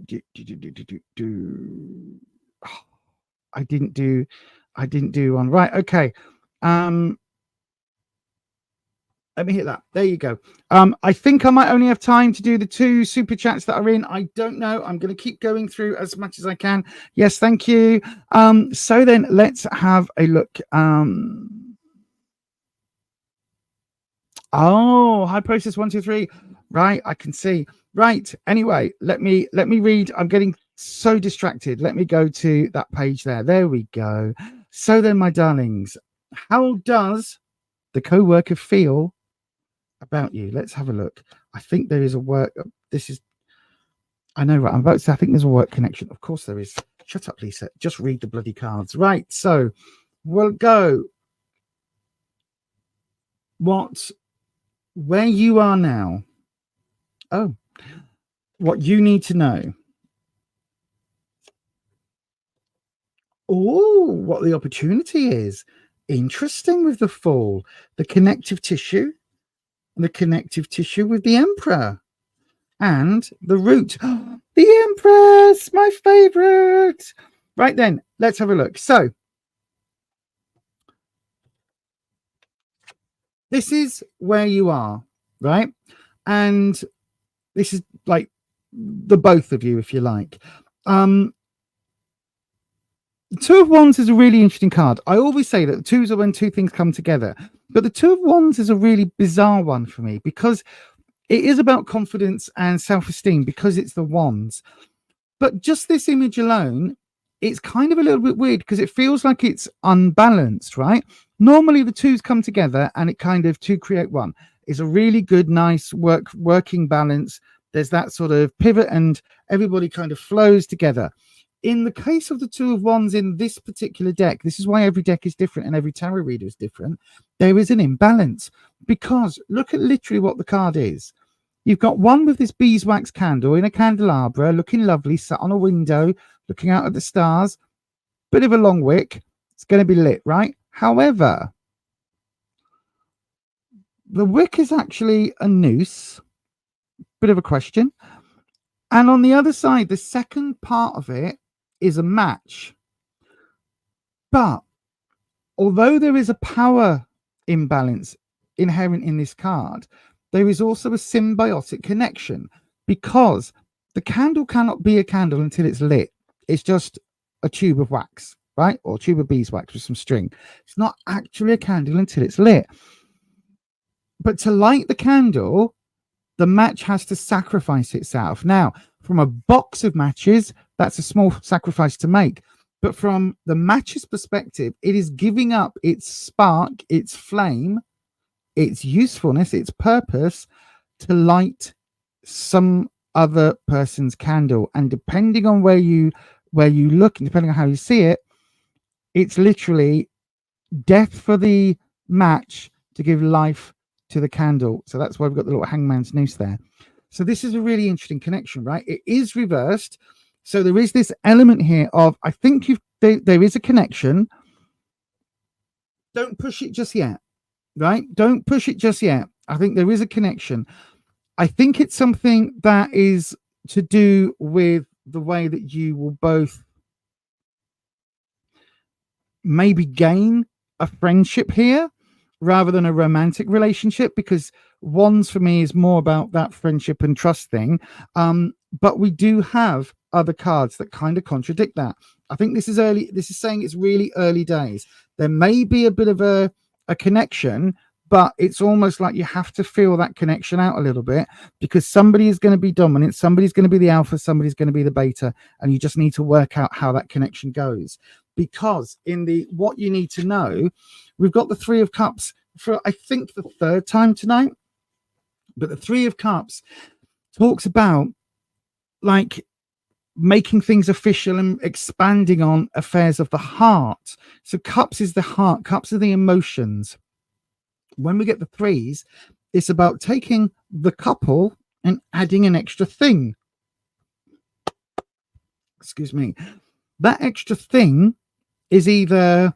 didn't do one. Right. Okay. Let me hit that. There you go. I think I might only have time to do the 2 super chats that are in. I don't know. I'm going to keep going through as much as I can. Yes, thank you. So then let's have a look. Oh, high process 1, 2, 3. Right, I can see. Right. Anyway, let me read. I'm getting so distracted. Let me go to that page there. There we go. So then, my darlings, how does the co-worker feel about you? Let's have a look. I think there is a work. I know, right? I'm about to say I think there's a work connection. Of course there is. Shut up, Lisa. Just read the bloody cards. Right. So we'll go. Where you are now. Oh, what you need to know. Oh, what the opportunity is. Interesting with the Fool, the connective tissue, the connective tissue with the Emperor, and the Root. The Empress, my favorite. Right then, let's have a look. So, this is where you are, right? And this is like the both of you, if you like. The 2 of Wands is a really interesting card. I always say that the 2s are when 2 things come together. But the 2 of Wands is a really bizarre one for me because it is about confidence and self-esteem because it's the Wands. But just this image alone, it's kind of a little bit weird because it feels like it's unbalanced, right? Normally the 2s come together and it kind of 2 create 1. It's a really good, nice working balance. There's that sort of pivot and everybody kind of flows together. In the case of the 2 of Wands in this particular deck, this is why every deck is different and every tarot reader is different. There is an imbalance because look at literally what the card is. You've got one with this beeswax candle in a candelabra, looking lovely, sat on a window, looking out at the stars. Bit of a long wick. It's going to be lit, right? However, the wick is actually a noose. Bit of a question. And on the other side, the second part of it is a match. But although there is a power imbalance inherent in this card, there is also a symbiotic connection because the candle cannot be a candle until it's lit. It's just a tube of wax, right? Or a tube of beeswax with some string. It's not actually a candle until it's lit. But to light the candle, the match has to sacrifice itself. Now, from a box of matches, that's a small sacrifice to make. But from the match's perspective, it is giving up its spark, its flame, its usefulness, its purpose to light some other person's candle. And depending on where you look and depending on how you see it, it's literally death for the match to give life to the candle. So that's why we've got the little hangman's noose there. So this is a really interesting connection, right? It is reversed. So there is this element here of, I think there is a connection. Don't push it just yet, right? Don't push it just yet. I think there is a connection. I think it's something that is to do with the way that you will both maybe gain a friendship here rather than a romantic relationship, because Wands for me is more about that friendship and trust thing. But we do have other cards that kind of contradict that. I think this is early. This is saying it's really early days. There may be a bit of a connection, but it's almost like you have to feel that connection out a little bit, because somebody is going to be dominant, somebody's going to be the alpha, somebody's going to be the beta, and you just need to work out how that connection goes. Because in the what you need to know, we've got the Three of Cups for, I think, the third time tonight. But the Three of Cups talks about like making things official and expanding on affairs of the heart. So cups is the heart, cups are the emotions. When we get the threes, it's about taking the couple and adding an extra thing. Excuse me. That extra thing is either,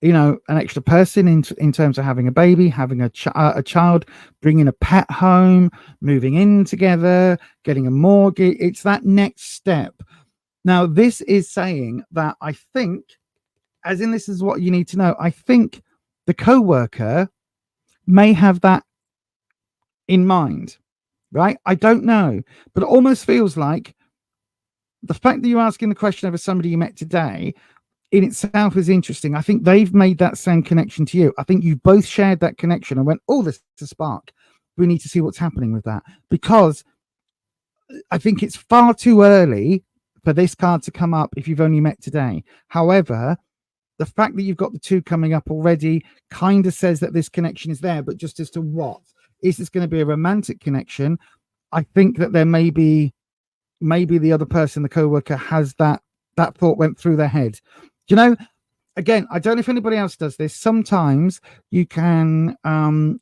you know, an extra person in terms of having a baby, having a child, bringing a pet home, moving in together, getting a mortgage. It's that next step. Now, this is saying that I think, as in this is what you need to know, I think the co-worker may have that in mind, right? I don't know, but it almost feels like the fact that you're asking the question over somebody you met today in itself is interesting. I think they've made that same connection to you. I think you both shared that connection and went, oh, this is a spark. We need to see what's happening with that, because I think it's far too early for this card to come up if you've only met today. However, the fact that you've got the two coming up already kind of says that this connection is there, but just as to what, is this going to be a romantic connection? I think that there may be, maybe the other person, the co-worker, has that thought went through their head. You know, again, I don't know if anybody else does this. Sometimes you can,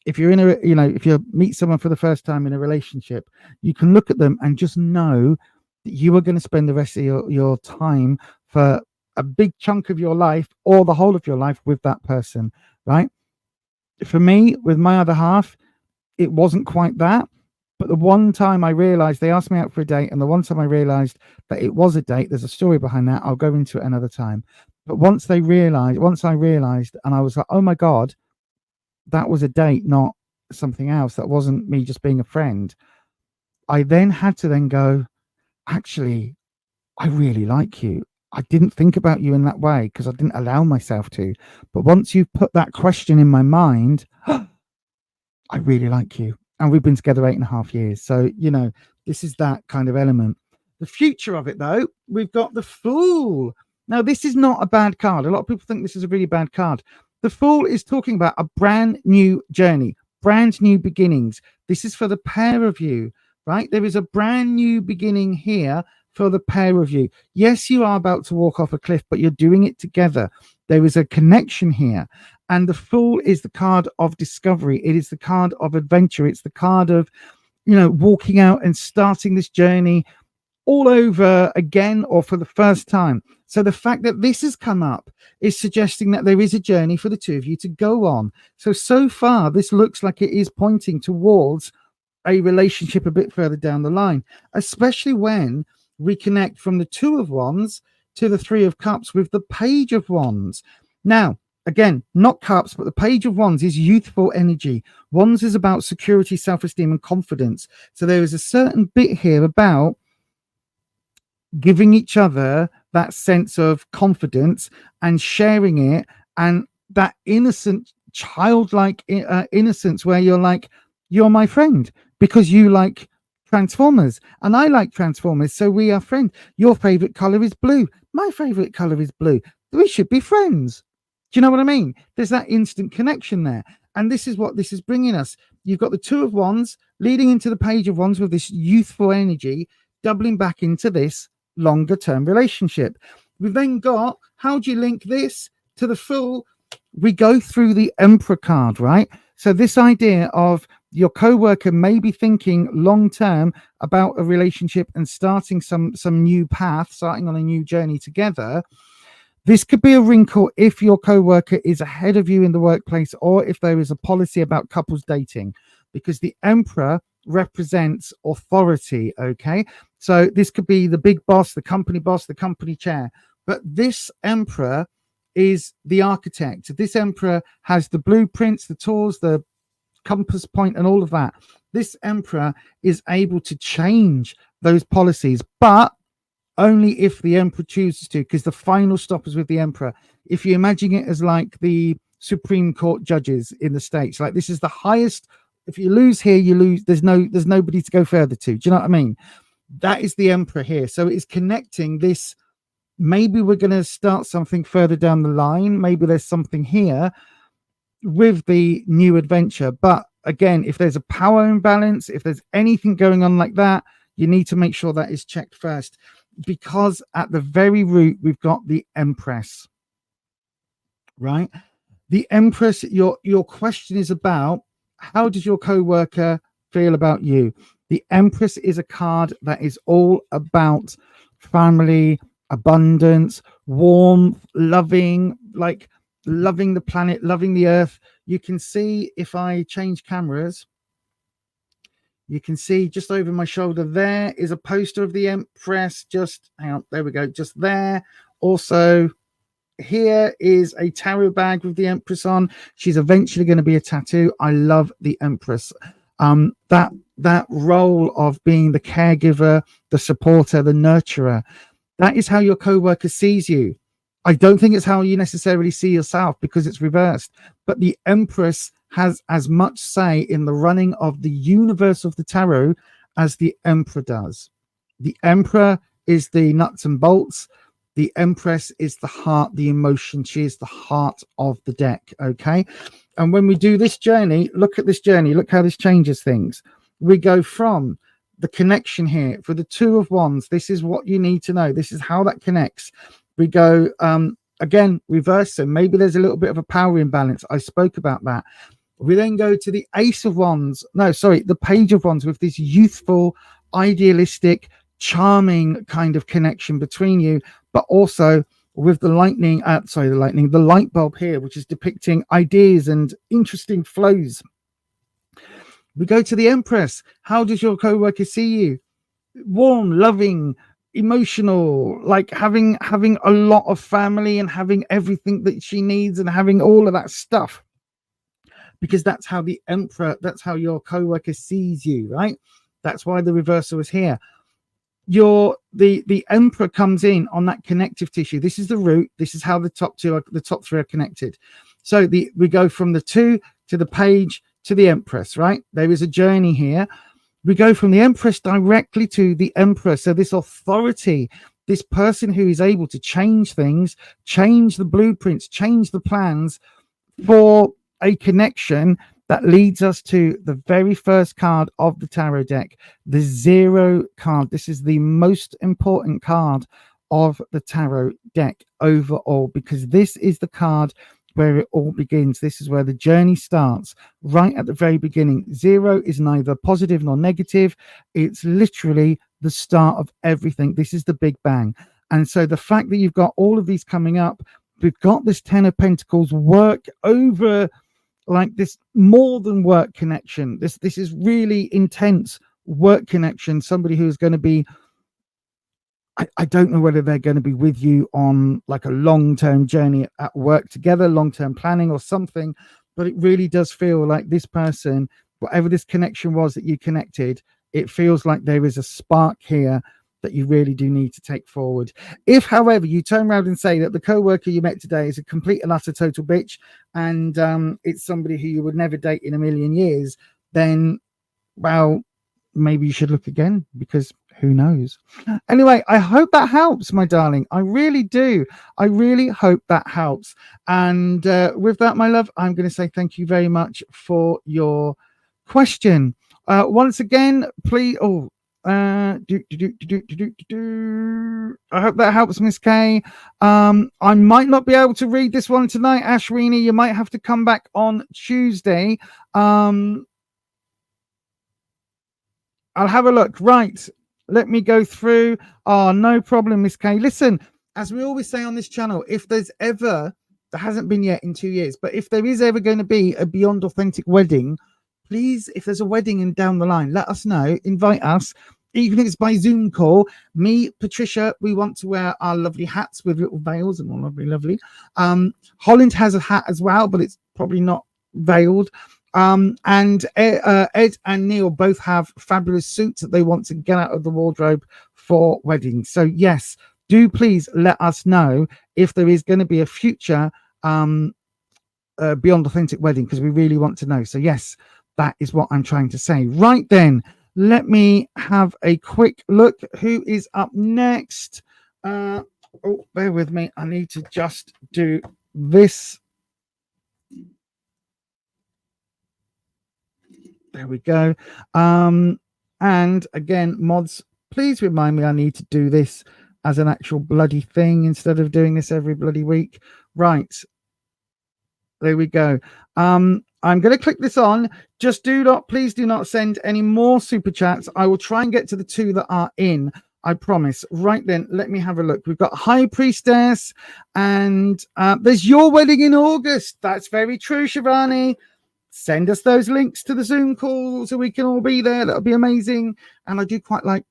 if you're in a, you know, if you meet someone for the first time in a relationship, you can look at them and just know that you are going to spend the rest of your time, for a big chunk of your life or the whole of your life, with that person, right? For me, with my other half, it wasn't quite that. But the one time I realized, they asked me out for a date, and the one time I realized that it was a date, there's a story behind that. I'll go into it another time. But once I realized, and I was like, oh my God, that was a date, not something else. That wasn't me just being a friend. I then had to then go, actually, I really like you. I didn't think about you in that way because I didn't allow myself to. But once you put that question in my mind, I really like you. And we've been together 8.5 years. So, you know, this is that kind of element. The future of it, though, we've got the Fool. Now, this is not a bad card. A lot of people think this is a really bad card. The Fool is talking about a brand new journey, brand new beginnings. This is for the pair of you, right? There is a brand new beginning here for the pair of you. Yes, you are about to walk off a cliff, but you're doing it together. There is a connection here. And the Fool is the card of discovery. It is the card of adventure. It's the card of, you know, walking out and starting this journey all over again, or for the first time. So the fact that this has come up is suggesting that there is a journey for the two of you to go on. So far, this looks like it is pointing towards a relationship a bit further down the line, especially when we connect from the Two of Wands to the Three of Cups with the Page of Wands. Now, again, not cups, but the Page of Wands is youthful energy. Wands is about security, self-esteem, and confidence. So there is a certain bit here about giving each other that sense of confidence and sharing it, and that innocent, childlike innocence where you're like, you're my friend because you like Transformers and I like Transformers, so we are friends. Your favorite color is blue. My favorite color is blue. We should be friends. Do you know what I mean? There's that instant connection there. And this is what this is bringing us. You've got the Two of Wands leading into the Page of Wands with this youthful energy, doubling back into this longer term relationship. We've then got, how do you link this to the Fool? We go through the Emperor card, right? So this idea of your co-worker may be thinking long term about a relationship and starting some new path, starting on a new journey together. This could be a wrinkle if your co-worker is ahead of you in the workplace, or if there is a policy about couples dating, because the Emperor represents authority. Okay, so this could be the big boss, the company chair, but this Emperor is the architect. This Emperor has the blueprints, the tools, the compass point, and all of that. This Emperor is able to change those policies, but only if the emperor chooses to, because the final stop is with the emperor. If you imagine it as like the Supreme Court judges in the States, like this is the highest. If you lose here, you lose. There's nobody to go further to. Do you know what I mean? That is the emperor here. So it's connecting this. Maybe we're going to start something further down the line. Maybe there's something here with the new adventure. But again, if there's a power imbalance, if there's anything going on like that, you need to make sure that is checked first, because at the very root, we've got the Empress, right? The Empress, your question is about, how does your co-worker feel about you? The Empress is a card that is all about family, abundance, warmth, loving, like loving the planet, loving the earth. You can see, if I change cameras, you can see just over my shoulder there is a poster of the Empress. Just hang on, there we go, just there. Also, here is a tarot bag with the Empress on. She's eventually going to be a tattoo. I love the Empress. That role of being the caregiver, the supporter, the nurturer. That is how your co-worker sees you. I don't think it's how you necessarily see yourself, because it's reversed. But the Empress has as much say in the running of the universe of the tarot as the Emperor does. The Emperor is the nuts and bolts. The Empress is the heart, the emotion. She is the heart of the deck, okay? And when we do this journey, look at this journey. Look how this changes things. We go from the connection here for the Two of Wands. This is what you need to know. This is how that connects. We go, again, reverse. So maybe there's a little bit of a power imbalance. I spoke about that. We then go to the Ace of Wands. No, sorry, the Page of Wands, with this youthful, idealistic, charming kind of connection between you, but also with the the light bulb here, which is depicting ideas and interesting flows. We go to the Empress. How does your co-worker see you? Warm, loving, emotional, like having a lot of family and having everything that she needs and having all of that stuff. Because that's how the Emperor, that's how your co-worker sees you, right? That's why the reversal is here. The Emperor comes in on that connective tissue. This is the root. This is how the top three are connected. So we go from the Two to the Page to the Empress, right? There is a journey here. We go from the Empress directly to the Emperor. So this authority, this person who is able to change things, change the blueprints, change the plans for a connection that leads us to the very first card of the tarot deck, the Zero card. This is the most important card of the tarot deck overall, because this is the card where it all begins. This is where the journey starts, right at the very beginning. Zero is neither positive nor negative. It's literally the start of everything. This is the Big Bang. And so the fact that you've got all of these coming up, we've got this Ten of Pentacles work over, like this more than work connection. This is really intense work connection. Somebody who is going to be, I don't know whether they're going to be with you on like a long-term journey at work together, long-term planning or something, but it really does feel like this person, whatever this connection was that you connected, it feels like there is a spark here that you really do need to take forward. If, however, you turn around and say that the co-worker you met today is a complete and utter total bitch, and it's somebody who you would never date in a million years, then, well, maybe you should look again, because who knows? Anyway, I hope that helps, my darling. I really do. I really hope that helps. And with that, my love, I'm going to say thank you very much for your question. Once again, please... I hope that helps, Miss K. I might not be able to read this one tonight, Ashwini. You might have to come back on Tuesday. I'll have a look. Right, let me go through. Oh, no problem, Miss K. Listen, as we always say on this channel, if there's ever, there hasn't been yet in 2 years, but if there is ever going to be a Beyond Authentic wedding, please, if there's a wedding and down the line, let us know, invite us, even if it's by Zoom call. Me, Patricia, we want to wear our lovely hats with little veils and all lovely. Holland has a hat as well, but it's probably not veiled. And Ed and Neil both have fabulous suits that they want to get out of the wardrobe for weddings. So yes, do please let us know if there is going to be a future Beyond Authentic wedding, because we really want to know. So yes, that is what I'm trying to say. Right then, let me have a quick look. Who is up next? Oh, bear with me. I need to just do this. There we go. And again, mods, please remind me I need to do this as an actual bloody thing instead of doing this every bloody week. Right. There we go. I'm going to click this on. Just please do not send any more super chats. I will try and get to the 2 that are in. I promise. Right then, let me have a look. We've got High Priestess, and there's your wedding in August. That's very true, Shivani. Send us those links to the Zoom call so we can all be there. That'll be amazing. And I do quite like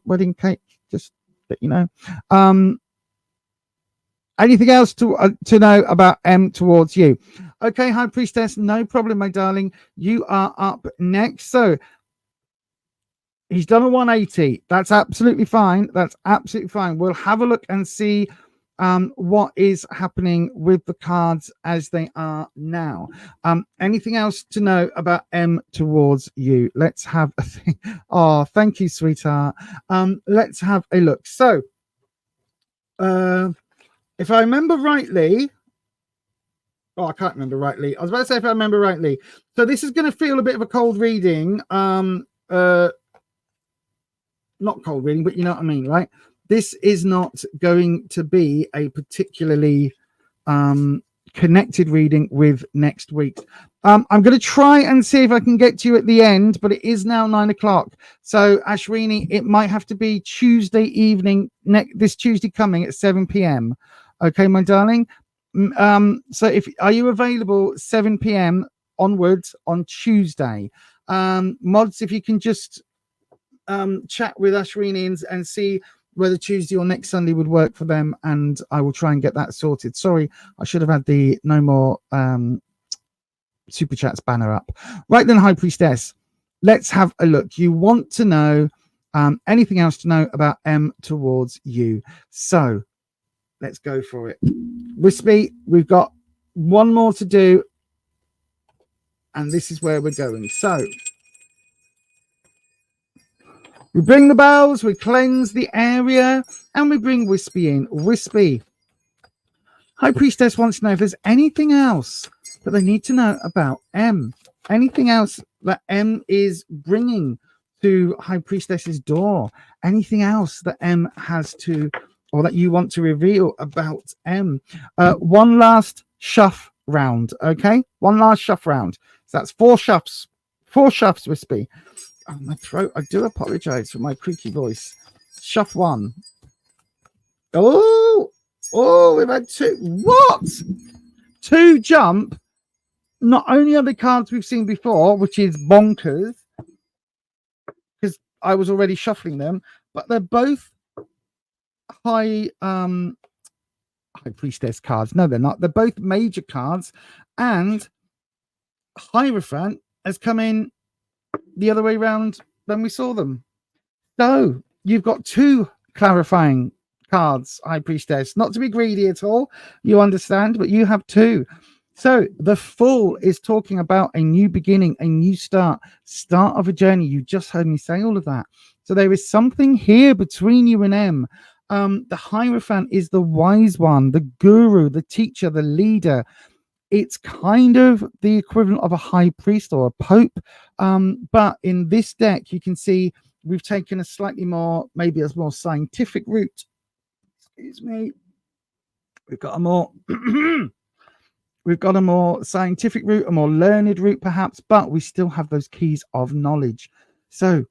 wedding cake, just that you know. Anything else to know about M towards you? Okay, High Priestess, no problem, my darling. You are up next. So he's done a 180. That's absolutely fine. That's absolutely fine. We'll have a look and see what is happening with the cards as they are now. Anything else to know about M towards you? Let's have a thing. Oh, thank you, sweetheart. Let's have a look. So if I remember rightly, I can't remember rightly. I was about to say if I remember rightly. So this is going to feel a bit of a cold reading. Not cold reading, but you know what I mean, right? This is not going to be a particularly connected reading with next week. I'm going to try and see if I can get to you at the end, but it is now 9 o'clock. So Ashwini, it might have to be Tuesday evening, this Tuesday coming at 7 p.m. Okay, my darling. So are you available 7 p.m. onwards on Tuesday? Mods, if you can just chat with Ashwini and see whether Tuesday or next Sunday would work for them, and I will try and get that sorted. Sorry, I should have had the no more super chats banner up. Right then, High Priestess, let's have a look. You want to know anything else to know about M towards you? So let's go for it. Wispy, we've got one more to do, and this is where we're going. So we bring the bells, we cleanse the area, and we bring Wispy in. Wispy, High Priestess wants to know if there's anything else that they need to know about M. Anything else that M is bringing to High Priestess's door. Anything else that M has to, or that you want to reveal about M. One last shuff round, okay? One last shuff round. So that's 4 shuffs. 4 shuffs, Wispy. Oh, my throat. I do apologize for my creaky voice. Shuff 1. Oh, we've had 2. What? 2 jump. Not only are the cards we've seen before, which is bonkers, because I was already shuffling them, but they're both High Priestess cards. No, they're not. They're both major cards, and Hierophant has come in the other way around than we saw them. So you've got 2 clarifying cards, High Priestess. Not to be greedy at all, you understand, but you have 2. So the Fool is talking about a new beginning, a new start of a journey. You just heard me say all of that. So there is something here between you and M. The Hierophant is the wise one, the guru, the teacher, the leader. It's kind of the equivalent of a high priest or a pope. But in this deck, you can see we've taken a slightly more, maybe a more scientific route. Excuse me. We've got a more scientific route, a more learned route, perhaps, but we still have those keys of knowledge. So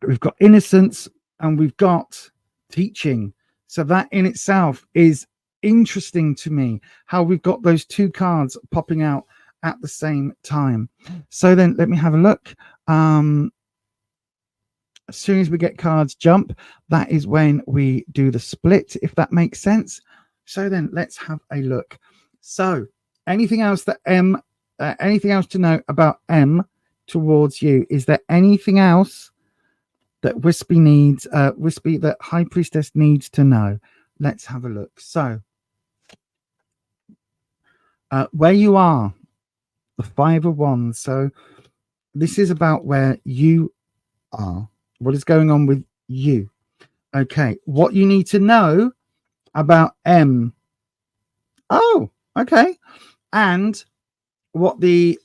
we've got innocence and we've got teaching. So that in itself is interesting to me, how we've got those 2 cards popping out at the same time. So then let me have a look. As soon as we get cards jump, that is when we do the split, if that makes sense. So then let's have a look. So anything else that anything else to know about M towards you? Is there anything else that that High Priestess needs to know? Let's have a look. So, where you are, the Five of Wands. So, this is about where you are. What is going on with you? Okay. What you need to know about M. Oh, okay. And what the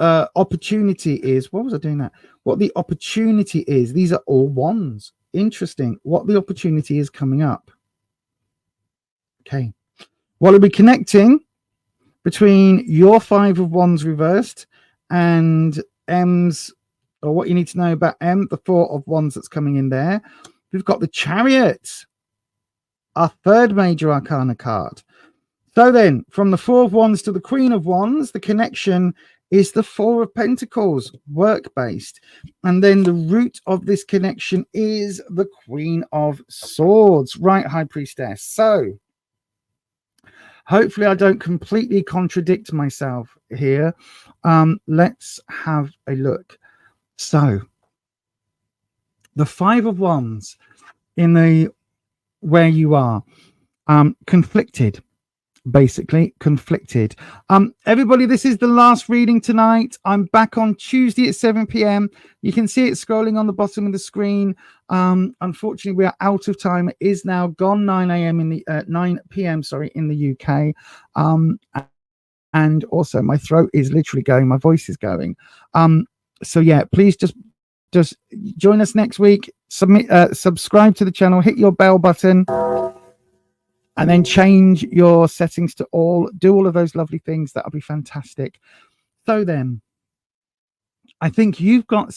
opportunity is. What was I doing that? What the opportunity is. These are all wands. Interesting. What the opportunity is coming up. Okay. What are we connecting between your Five of Wands reversed and M's, or what you need to know about M, the Four of Wands that's coming in there? We've got the Chariot, our third major arcana card. So then, from the Four of Wands to the Queen of Wands, the connection is the Four of Pentacles, work-based. And then the root of this connection is the Queen of Swords. Right, High Priestess. So, hopefully I don't completely contradict myself here. Let's have a look. So, the Five of Wands in the where you are, conflicted. Basically conflicted. Everybody, this is the last reading tonight. I'm back on Tuesday at 7 p.m. You can see it scrolling on the bottom of the screen. Unfortunately, we are out of time. It is now gone 9 p.m. in the UK. And also my throat is literally going, my voice is going. So yeah, please just join us next week. Subscribe to the channel, hit your bell button, and then change your settings to all. Do all of those lovely things. That'll be fantastic. So then, I think you've got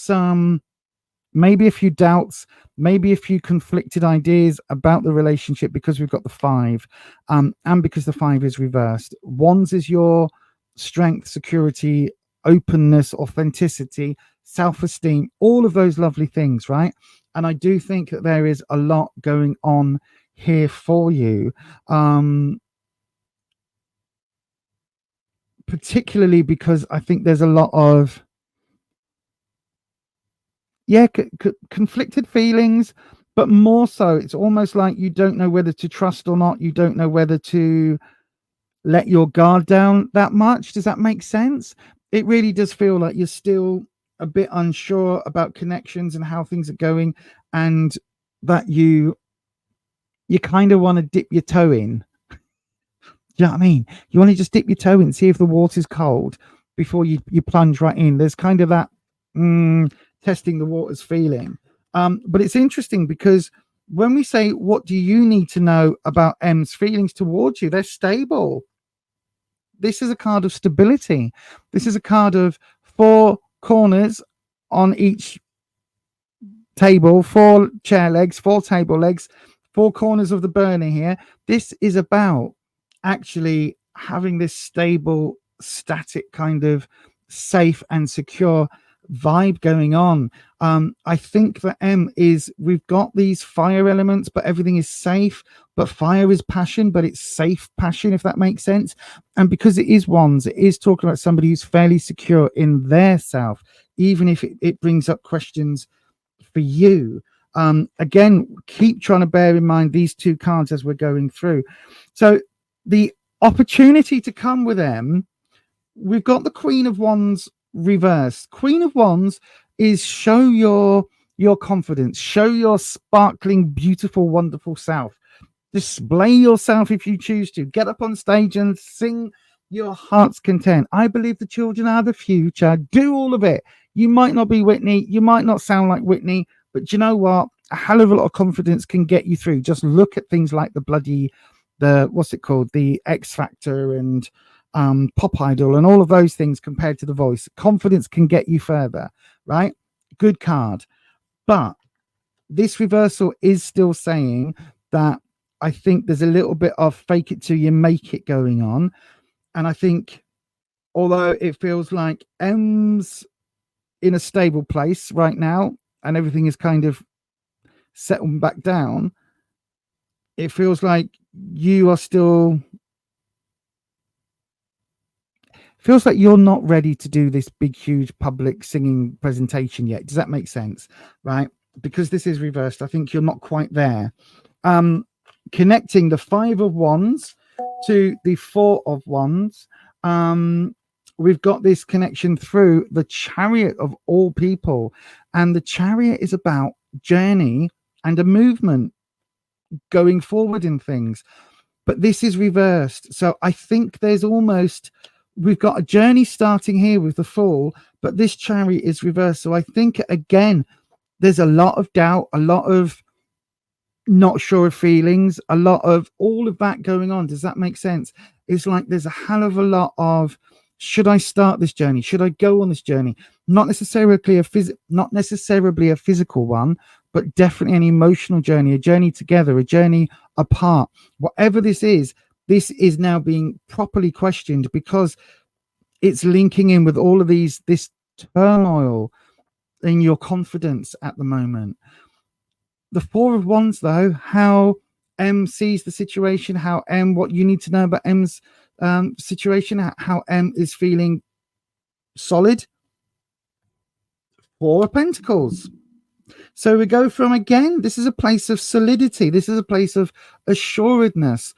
maybe a few doubts, maybe a few conflicted ideas about the relationship because we've got the Five, and because the Five is reversed. Wands is your strength, security, openness, authenticity, self-esteem, all of those lovely things, right? And I do think that there is a lot going on here for you, particularly because I think there's a lot of conflicted feelings, but more so it's almost like you don't know whether to trust or not. You don't know whether to let your guard down that much. Does that make sense? It really does feel like you're still a bit unsure about connections and how things are going, and that you kind of want to dip your toe in. Do you know what I mean? You want to just dip your toe in, see if the water's cold before you plunge right in. There's kind of that testing the waters feeling. But it's interesting because when we say, what do you need to know about M's feelings towards you? They're stable. This is a card of stability. This is a card of 4 corners on each table, 4 chair legs, 4 table legs, 4 corners of the burner here. This is about actually having this stable, static, kind of safe and secure vibe going on. I think for M is, we've got these fire elements, but everything is safe. But fire is passion, but it's safe passion, if that makes sense. And because it is Wands, it is talking about somebody who's fairly secure in their self, even if it brings up questions for you. Again, keep trying to bear in mind these 2 cards as we're going through. So the opportunity to come with them, we've got the Queen of Wands reversed. Queen of Wands is show your confidence, show your sparkling, beautiful, wonderful self. Display yourself if you choose to. Get up on stage and sing your heart's content. I believe the children are the future. Do all of it. You might not be Whitney. You might not sound like Whitney. But you know what? A hell of a lot of confidence can get you through. Just look at things like what's it called? The X Factor and Pop Idol and all of those things compared to The Voice. Confidence can get you further, right? Good card. But this reversal is still saying that I think there's a little bit of fake it till you make it going on. And I think, although it feels like M's in a stable place right now and everything is kind of settled back down, it feels like you are still, feels like you're not ready to do this big, huge public singing presentation yet. Does that make sense? Right? because this is reversed, I think you're not quite there. Connecting the 5 of Wands to the 4 of Wands, we've got this connection through the Chariot of all people, and the Chariot is about journey and a movement going forward in things, but this is reversed. So I think there's almost, we've got a journey starting here with the Fool, but this Chariot is reversed. So I think again there's a lot of doubt, a lot of not sure of feelings, a lot of all of that going on. Does that make sense? It's like there's a hell of a lot of, should I start this journey? Should I go on this journey? Not necessarily a physical one, but definitely an emotional journey, a journey together, a journey apart. Whatever this is now being properly questioned, because it's linking in with all of this turmoil in your confidence at the moment. The 4 of Wands, though, how M sees the situation, how M, what you need to know about M's situation, how M is feeling solid. 4 of Pentacles. So we go from, again, this is a place of solidity. This is a place of assuredness.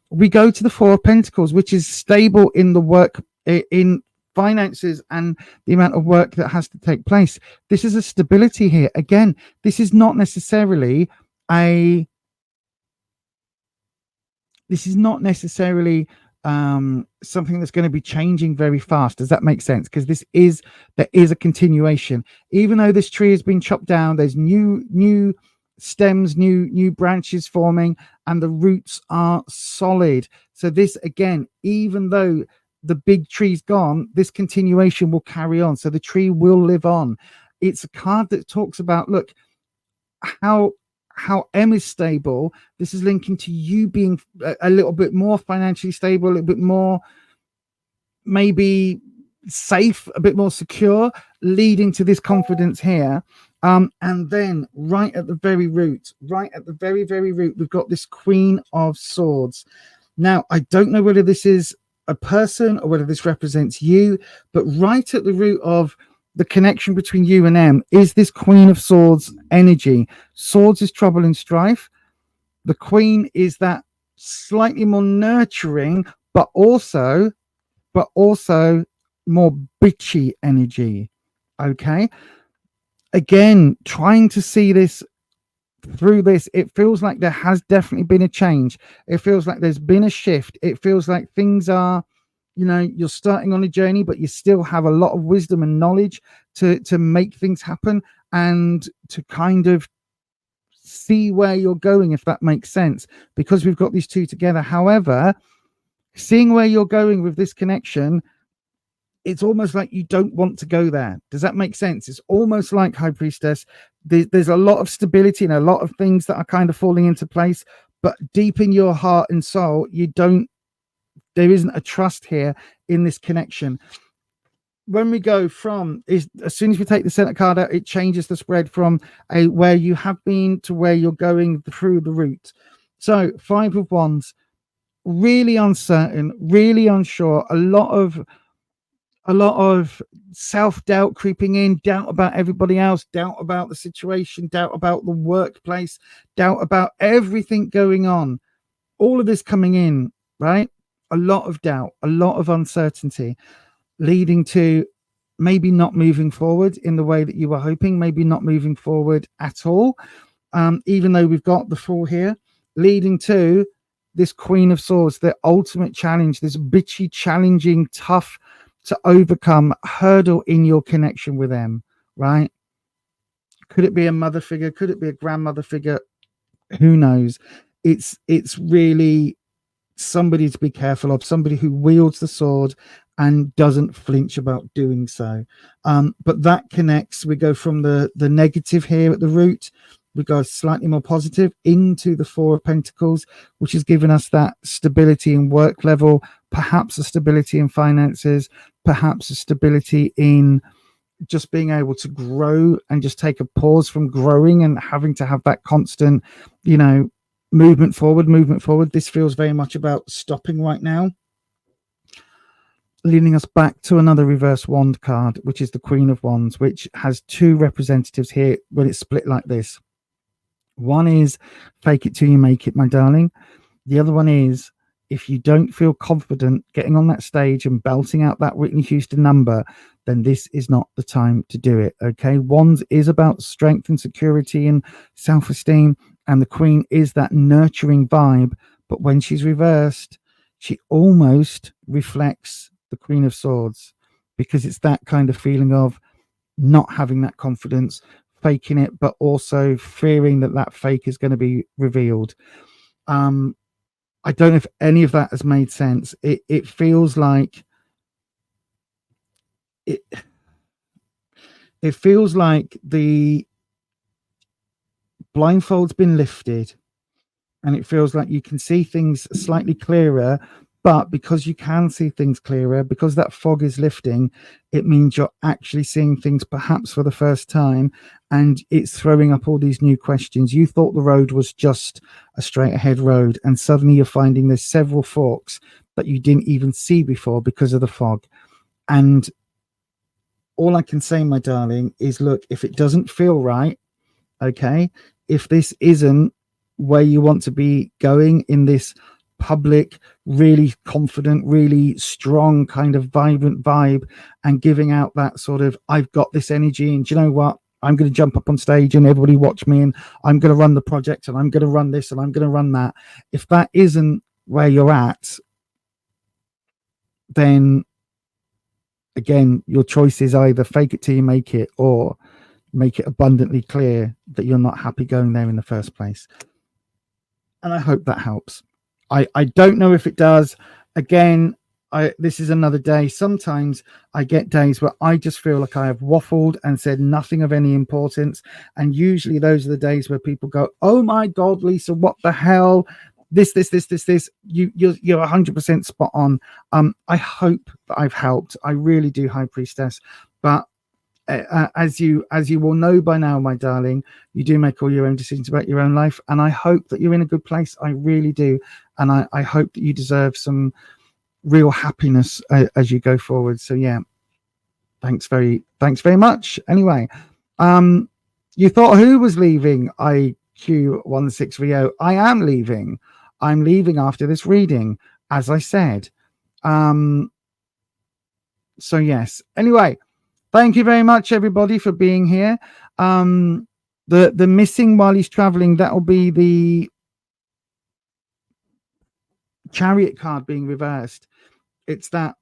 We go to the 4 of Pentacles, which is stable in the work, in finances and the amount of work that has to take place. This is a stability here. Again, this is not necessarily something that's going to be changing very fast. Does that make sense? Because there is a continuation. Even though this tree has been chopped down, there's new stems, new branches forming, and the roots are solid. So this, again, even though the big tree's gone, this continuation will carry on. So the tree will live on. It's a card that talks about, look, how M is stable. This is linking to you being a little bit more financially stable, a little bit more maybe safe, a bit more secure, leading to this confidence here. And then right at the very root, we've got this Queen of Swords. Now, I don't know whether this is a person or whether this represents you, but right at the root of the connection between you and M is this Queen of Swords energy. Swords is trouble and strife. The Queen is that slightly more nurturing, but also more bitchy energy. Okay. Again, trying to see this through this, it feels like there has definitely been a change. It feels like there's been a shift. It feels like things are, you're starting on a journey, but you still have a lot of wisdom and knowledge to make things happen and to kind of see where you're going, if that makes sense, because we've got these two together. However, seeing where you're going with this connection, it's almost like you don't want to go there. Does that make sense? It's almost like, High Priestess, there's a lot of stability and a lot of things that are kind of falling into place, but deep in your heart and soul, there isn't a trust here in this connection. When we go from, as soon as we take the center card out, it changes the spread from where you have been to where you're going through the route. So 5 of Wands, really uncertain, really unsure, a lot of self-doubt creeping in, doubt about everybody else, doubt about the situation, doubt about the workplace, doubt about everything going on. All of this coming in, right? A lot of doubt, a lot of uncertainty, leading to maybe not moving forward in the way that you were hoping, maybe not moving forward at all, even though we've got the Fool here, leading to this Queen of Swords, the ultimate challenge, this bitchy, challenging, tough to overcome hurdle in your connection with them, right? Could it be a mother figure? Could it be a grandmother figure? Who knows? It's really somebody to be careful of, somebody who wields the sword and doesn't flinch about doing so. But that connects. We go from the negative here at the root, we go slightly more positive into the 4 of Pentacles, which has given us that stability in work level, perhaps a stability in finances, perhaps a stability in just being able to grow and just take a pause from growing and having to have that constant, movement forward. This feels very much about stopping right now. leading us back to another reverse wand card, which is the Queen of Wands, which has two representatives here when it's split like this. One is fake it till you make it, my darling. The other one is, if you don't feel confident getting on that stage and belting out that Whitney Houston number, then this is not the time to do it. Okay. Wands is about strength and security and self-esteem. And the Queen is that nurturing vibe. But when she's reversed, she almost reflects the Queen of Swords, because it's that kind of feeling of not having that confidence, faking it, but also fearing that that fake is going to be revealed. I don't know if any of that has made sense. It feels like it feels like the blindfold's been lifted, and it feels like you can see things slightly clearer. But because you can see things clearer, because that fog is lifting, it means you're actually seeing things perhaps for the first time, and it's throwing up all these new questions. You thought the road was just a straight ahead road, and suddenly you're finding there's several forks that you didn't even see before because of the fog. And all I can say, my darling, is look, if it doesn't feel right, okay, if this isn't where you want to be going in this public, really confident, really strong kind of vibrant vibe, and giving out that sort of I've got this energy, and do you know what, I'm going to jump up on stage and everybody watch me, and I'm going to run the project, and I'm going to run this, and I'm going to run that. If that isn't where you're at, then again, your choice is either fake it till you make it, or make it abundantly clear that you're not happy going there in the first place. And I hope that helps. I don't know if it does. Again, this is another day. Sometimes I get days where I just feel like I have waffled and said nothing of any importance. And usually those are the days where people go, oh my God, Lisa, what the hell? This. You're 100% spot on. I hope that I've helped. I really do, High Priestess. But as you will know by now, my darling, you do make all your own decisions about your own life, and I hope that you're in a good place. I really do, and I hope that you deserve some real happiness as you go forward. So yeah, thanks very much. Anyway, you thought who was leaving? IQ16VO. I am leaving. I'm leaving after this reading, as I said. So yes. Anyway. Thank you very much, everybody, for being here. The missing while he's traveling, that will be the Chariot card being reversed. It's that,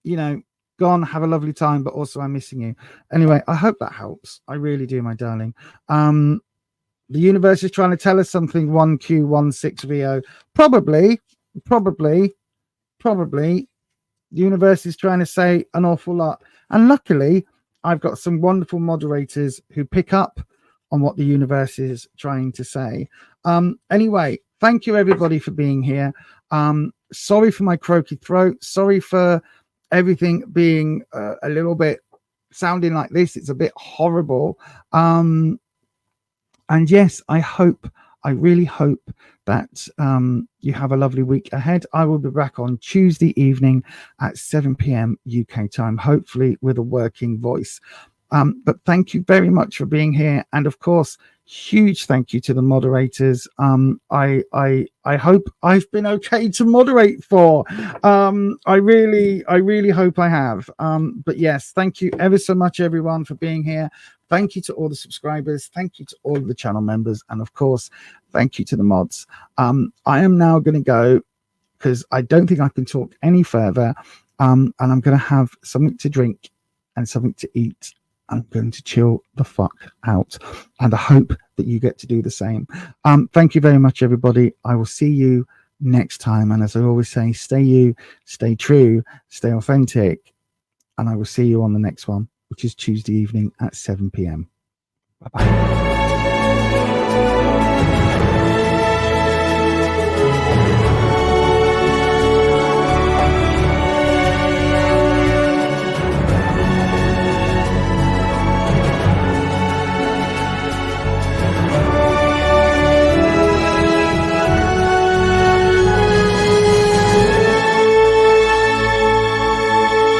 you know, gone, have a lovely time, but also I'm missing you. Anyway, I hope that helps. I really do, my darling. The universe is trying to tell us something, 1Q16VO. Probably. The universe is trying to say an awful lot. And luckily, I've got some wonderful moderators who pick up on what the universe is trying to say. Anyway, thank you, everybody, for being here. Sorry for my croaky throat. Sorry for everything being a little bit sounding like this. It's a bit horrible. And yes, I really hope that you have a lovely week ahead. I will be back on Tuesday evening at 7 p.m. UK time, hopefully with a working voice. But thank you very much for being here. And of course, huge thank you to the moderators. I hope I've been okay to moderate for. I really hope I have. But yes, thank you ever so much, everyone, for being here. Thank you to all the subscribers. Thank you to all of the channel members. And of course, thank you to the mods. I am now going to go because I don't think I can talk any further. And I'm going to have something to drink and something to eat. I'm going to chill the fuck out. And I hope that you get to do the same. Thank you very much, everybody. I will see you next time. And as I always say, stay you, stay true, stay authentic. And I will see you on the next one, which is Tuesday evening at 7 p.m. Bye-bye.